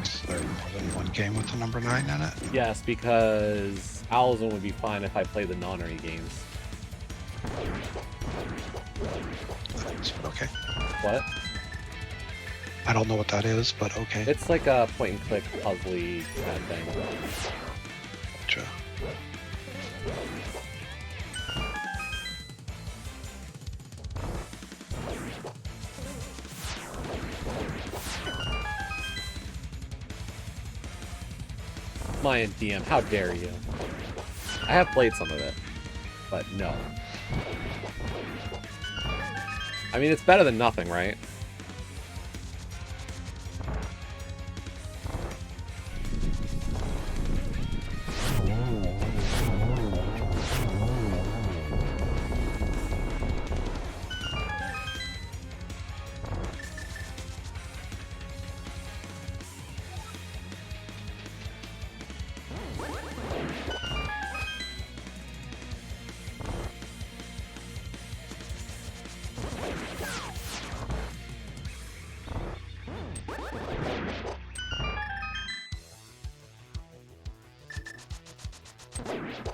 Is there more than one game with the number 9 in it? Yes, because Alden would be fine if I play the non-army games. Okay. What? I don't know what that is, but okay. It's like a point-and-click puzzly kind of thing. Gotcha. My DM, how dare you? I have played some of it, but no. I mean, it's better than nothing, right?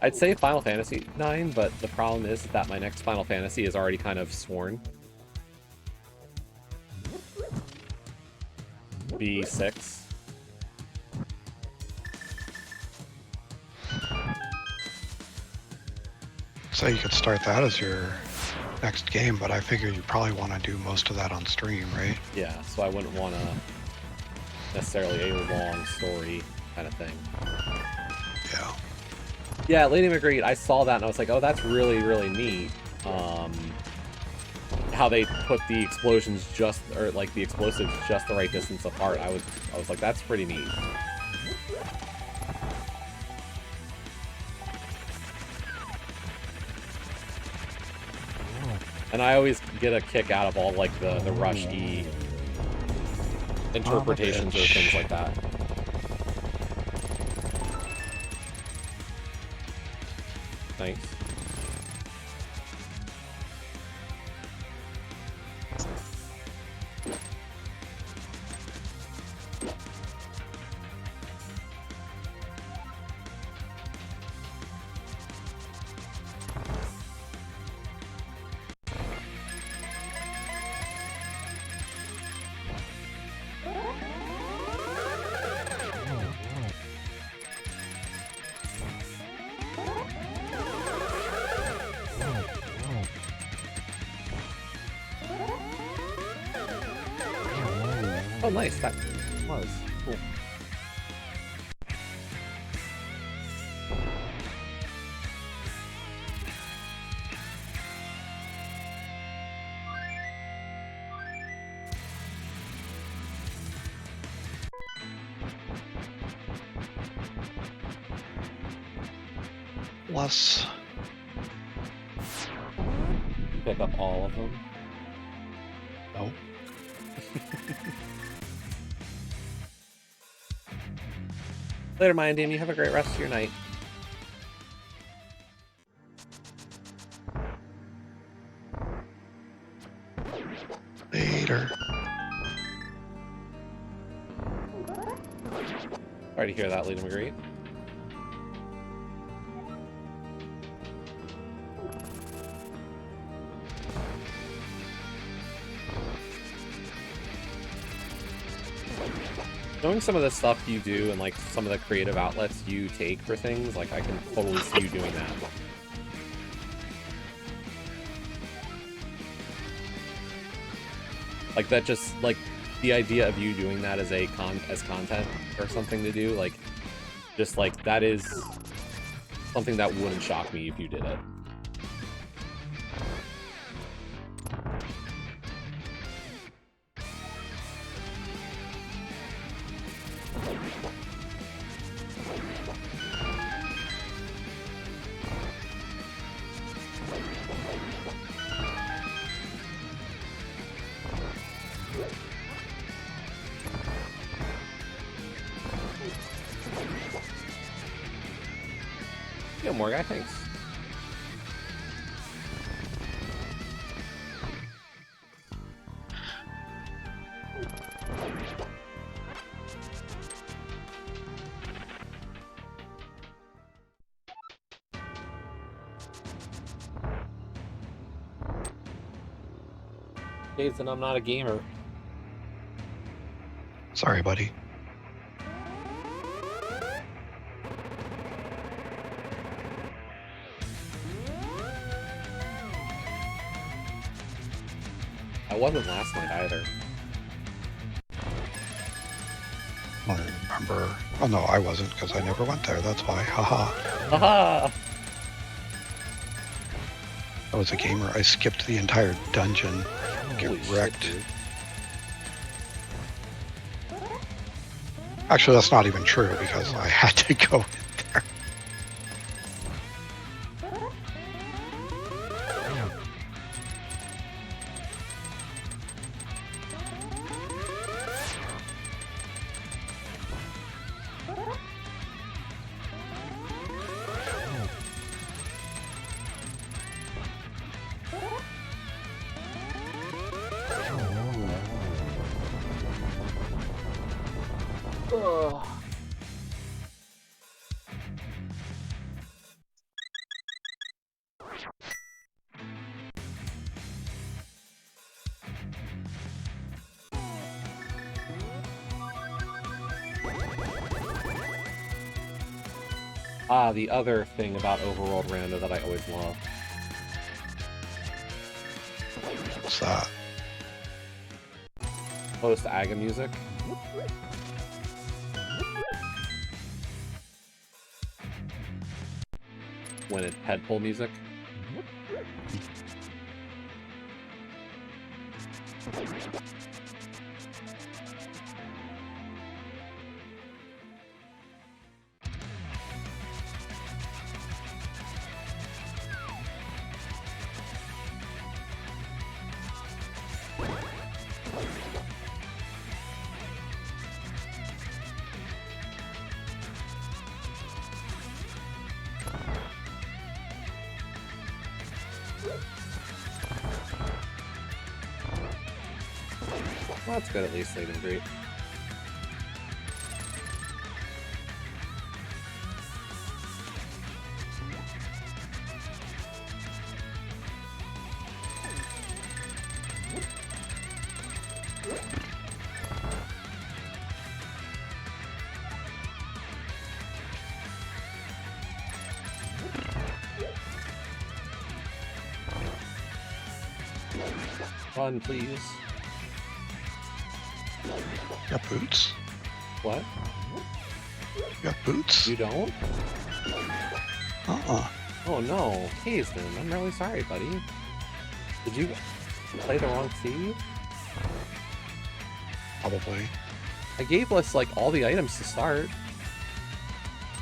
I'd say Final Fantasy IX, but the problem is that my next Final Fantasy is already kind of sworn. B6. So you could start that as your next game, but I figure you probably want to do most of that on stream, right? Yeah, so I wouldn't want to necessarily a long story kind of thing. Yeah. Yeah, Lady McGreed, I saw that and I was like, oh, that's really, really neat. How they put the explosions just, or like the explosives just the right distance apart. I was like, that's pretty neat. And I always get a kick out of all like the Rush-y interpretations or things like that. Thanks. Oh, nice. That was cool. Plus, You pick up all of them? No. Later, Maya and Damien. You have a great rest of your night. Later. Sorry to hear that, Lady Marguerite. Knowing some of the stuff you do and like some of the creative outlets you take for things, like I can totally see you doing that. Like that just like the idea of you doing that as content or something to do, like just like that is something that wouldn't shock me if you did it. Yo, more guy, thanks. Kaesden, I'm not a gamer. Sorry, buddy. I wasn't last night either. I don't remember. Oh no, I wasn't because I never went there. That's why. Haha. Haha! I was a gamer. I skipped the entire dungeon. Get Holy wrecked. shit, dude. Actually, that's not even true because I had to go in there. Ah, the other thing about Overworld Rando that I always love. What's that? Post Aga music. When it's head pull music. Well, that's good, at least they didn't agree. Run, please. You got boots? What? You got boots? You don't? Uh-uh. Oh no, Kaesden, I'm really sorry, buddy. Did you play the wrong seed? Probably. I gave us like all the items to start.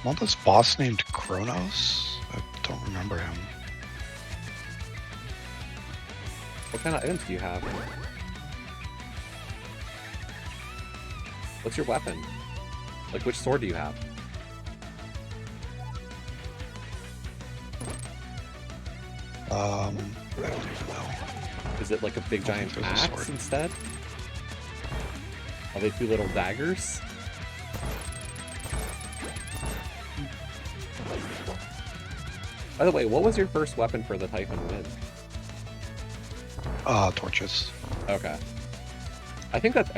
Want this boss named Kronos? I don't remember him. What kind of items do you have? What's your weapon? Like, which sword do you have? I don't even know. Is it like a big giant axe instead? Are they 2 little daggers? By the way, what was your first weapon for the Typhon Wind? Torches. Okay. I think that's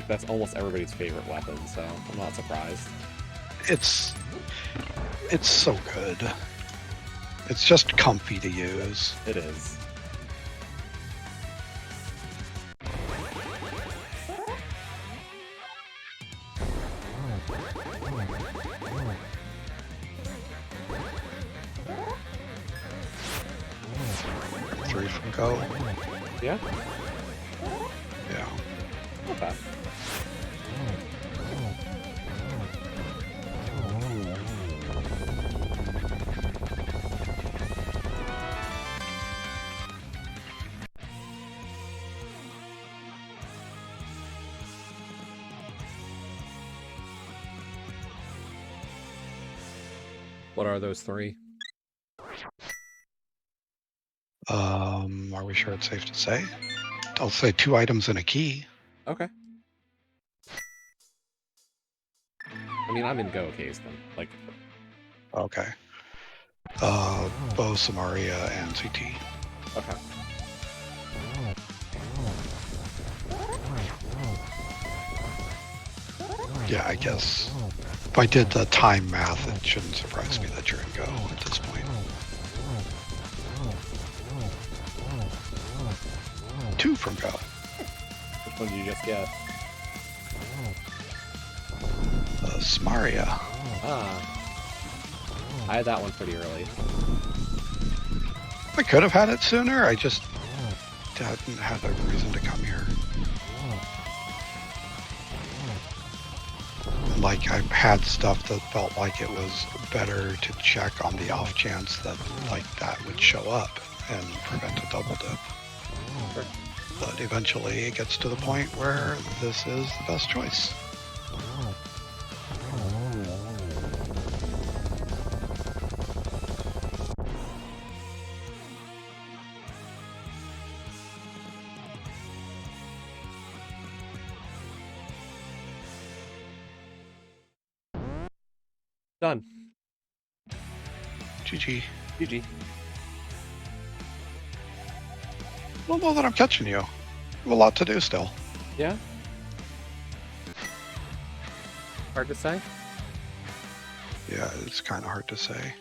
that's almost everybody's favorite weapon, so I'm not surprised. It's so good. It's just comfy to use. It is. Three from go. Yeah? Yeah. Okay. What are those 3? Are we sure it's safe to say? I'll say 2 items and a key. Okay. I mean, I'm in Go Kaesden. Like, Okay. Bow, Samaria, and CT. okay. Yeah, I guess. If I did the time math, it shouldn't surprise me that you're in Go at this point. 2 from Go. Which one did you just get? Samaria. Ah. I had that one pretty early. I could have had it sooner, I just hadn't had a reason to come here. Like, I had stuff that felt like it was better to check on the off chance that, like, that would show up and prevent a double dip. Sure. But eventually it gets to the point where this is the best choice. Done. GG. GG. Well, know that I'm catching you. You have a lot to do still. Yeah? Hard to say? Yeah, it's kind of hard to say.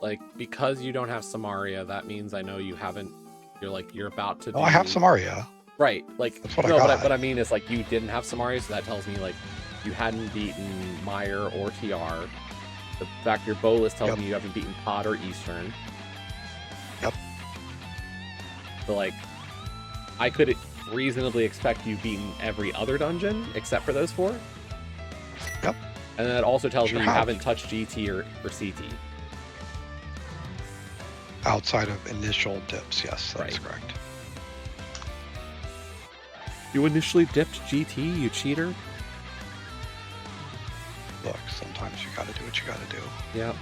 Like, because you don't have Samaria, that means I know you haven't... You're about to do... Oh, I have Samaria. Right, like... That's what no, I got. what I mean is, like, you didn't have Samaria, so that tells me, like, you hadn't beaten Meyer or TR. The fact your bow list tells me you haven't beaten Pod or Eastern. Yep. So, like, I could reasonably expect you've beaten every other dungeon except for those 4. Yep. And then it also tells Sure me you have. haven't touched GT or CT. Outside of initial dips, yes, that's Right. correct. You initially dipped GT, you cheater? Look, sometimes you gotta do what you gotta do. Yep.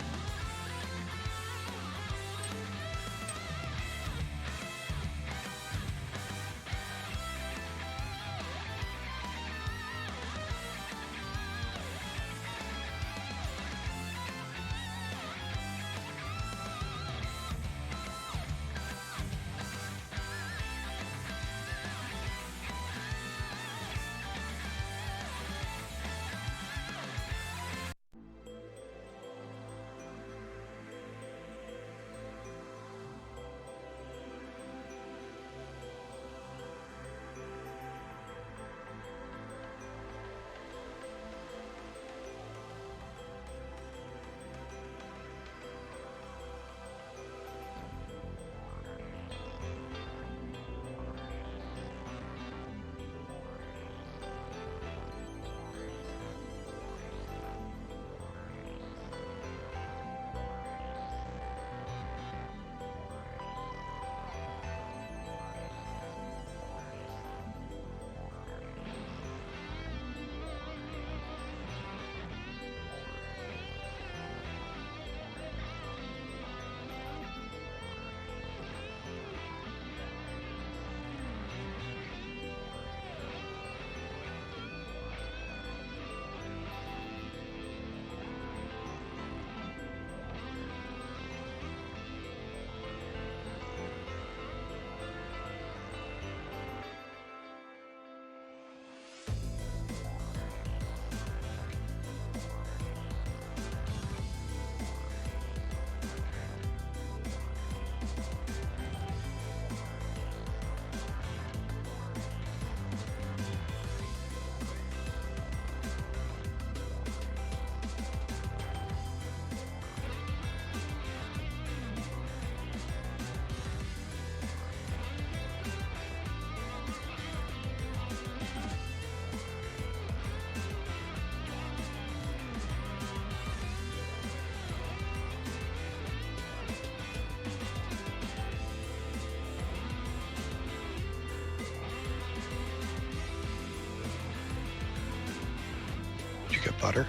get butter?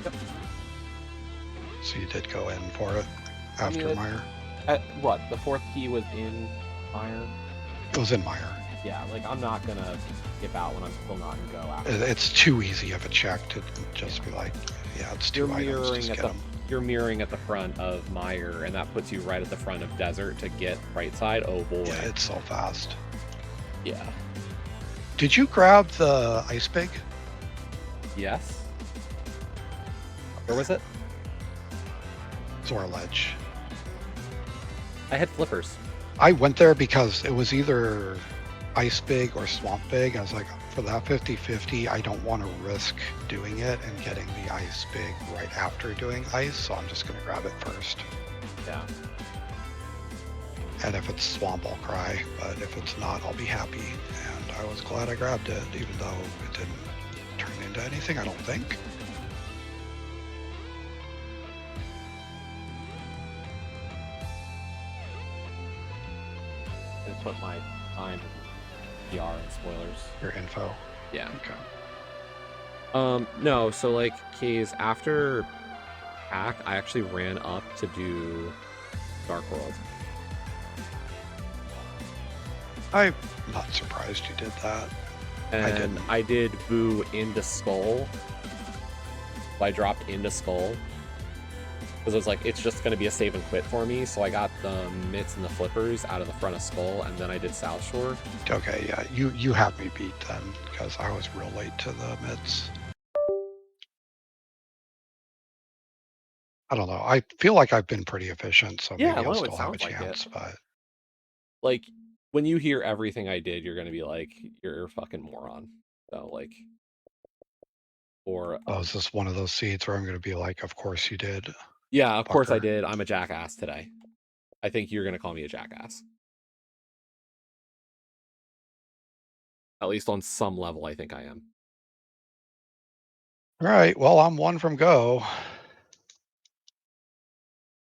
Yep. So you did go in for it after Meyer? What? The fourth key was in Meyer? It was in Meyer. Yeah, like, I'm not gonna skip out when I'm still not gonna go after. It's too easy of a check to just be like, yeah, it's two items, just get them. You're mirroring at the front of Meyer, and that puts you right at the front of Desert to get right side. Oh boy. Yeah, it's so fast. Yeah. Did you grab the ice pig? Yes. Where was it? Zora Ledge. I had flippers. I went there because it was either ice big or swamp big. I was like, for that 50-50, I don't want to risk doing it and getting the ice big right after doing ice, so I'm just going to grab it first. Yeah. And if it's swamp, I'll cry, but if it's not, I'll be happy. And I was glad I grabbed it, even though it didn't turn into anything, I don't think. I put my time PR and spoilers. Your info. Yeah. Okay. No, so like Kays, after hack, I actually ran up to do Dark World. I'm not surprised you did that. And I did Boo into Skull. I dropped into Skull. Because I was like, it's just going to be a save and quit for me. So I got the mitts and the flippers out of the front of Skull, and then I did South Shore. Okay, yeah, you had me beat then, because I was real late to the mitts. I don't know. I feel like I've been pretty efficient, so maybe I'll still have a chance, but... Like, when you hear everything I did, you're going to be like, you're a fucking moron. So, like... Or... Oh, is this one of those seeds where I'm going to be like, of course you did? Yeah, of course I did. I'm a jackass today. I think you're going to call me a jackass. At least on some level, I think I am. All right, well, I'm one from go.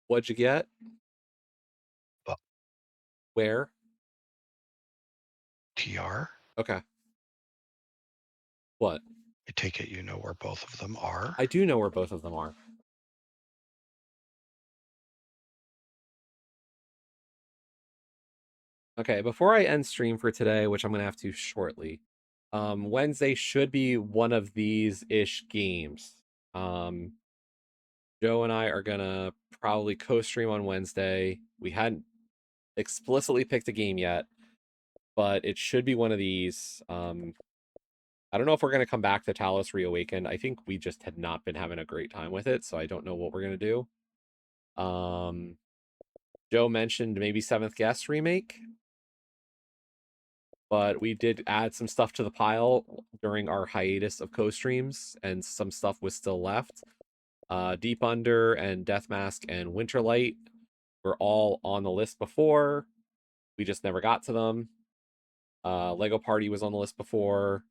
What'd you get? Where? TR. Okay. What? I take it you know where both of them are. I do know where both of them are. Okay, before I end stream for today, which I'm going to have to shortly, Wednesday should be one of these-ish games. Joe and I are going to probably co-stream on Wednesday. We hadn't explicitly picked a game yet, but it should be one of these. I don't know if we're going to come back to Talos Reawakened. I think we just had not been having a great time with it, so I don't know what we're going to do. Joe mentioned maybe 7th Guest remake, but we did add some stuff to the pile during our hiatus of co-streams, and some stuff was still left. Deep Under and Deathmask and Winterlight were all on the list before. We just never got to them. Lego Party was on the list before.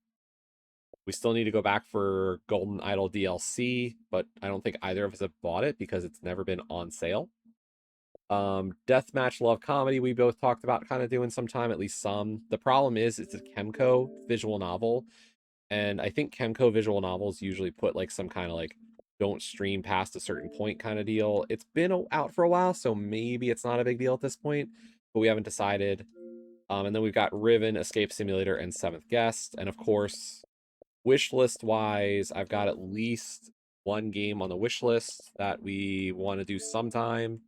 We still need to go back for Golden Idol DLC, but I don't think either of us have bought it because it's never been on sale. Deathmatch Love Comedy, we both talked about kind of doing sometime, at least some. The problem is it's a Kemco visual novel, and I think Kemco visual novels usually put like some kind of like don't stream past a certain point kind of deal. It's been out for a while, so maybe it's not a big deal at this point, but we haven't decided. And then we've got Riven, Escape Simulator, and 7th Guest, and of course, wish list wise, I've got at least one game on the wish list that we want to do sometime,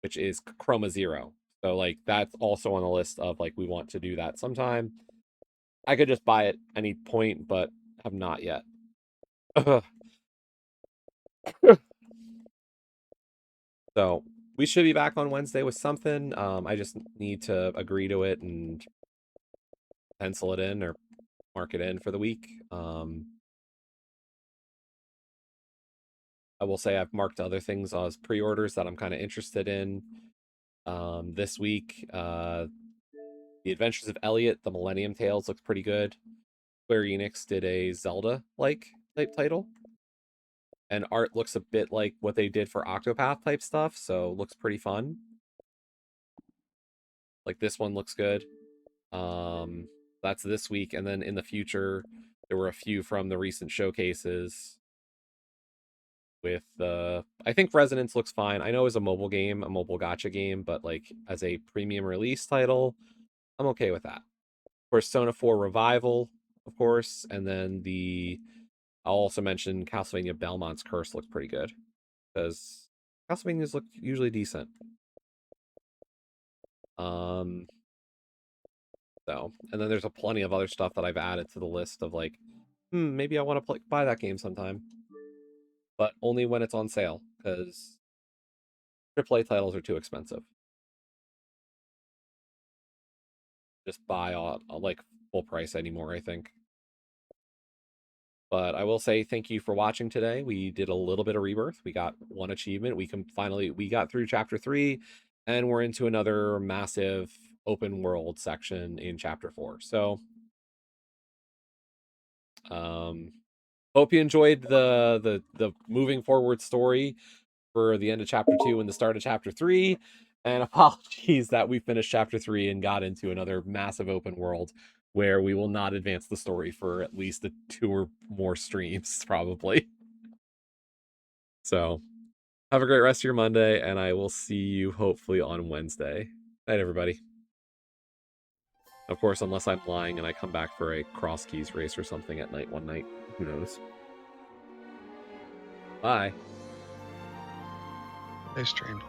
which is Chroma Zero. So like that's also on the list of like we want to do that sometime. I could just buy it any point, but have not yet. So we should be back on Wednesday with something. I just need to agree to it and pencil it in or mark it in for the week. I will say I've marked other things as pre-orders that I'm kind of interested in. This week, The Adventures of Elliot, The Millennium Tales looks pretty good. Square Enix did a Zelda-like type title. And art looks a bit like what they did for Octopath type stuff, so looks pretty fun. Like this one looks good. That's this week, and then in the future, There were a few from the recent showcases. With I think Resonance looks fine. I know it's a mobile game, a mobile gacha game, but like as a premium release title, I'm okay with that. Persona 4 Revival, of course, and then I'll also mention Castlevania Belmont's Curse looks pretty good because Castlevanias look usually decent. So, and then there's a plenty of other stuff that I've added to the list of like, maybe I want to buy that game sometime, but only when it's on sale because AAA titles are too expensive. Just buy like full price anymore, I think. But I will say thank you for watching today. We did a little bit of Rebirth. We got one achievement. We got through chapter 3, and we're into another massive open world section in chapter 4. So hope you enjoyed the moving forward story for the end of chapter 2 and the start of chapter 3. And apologies that we finished chapter 3 and got into another massive open world where we will not advance the story for at least 2 or more streams, probably. So, have a great rest of your Monday, and I will see you hopefully on Wednesday. Night, everybody. Of course, unless I'm lying and I come back for a cross keys race or something at night one night. Who knows? Bye. Nice stream.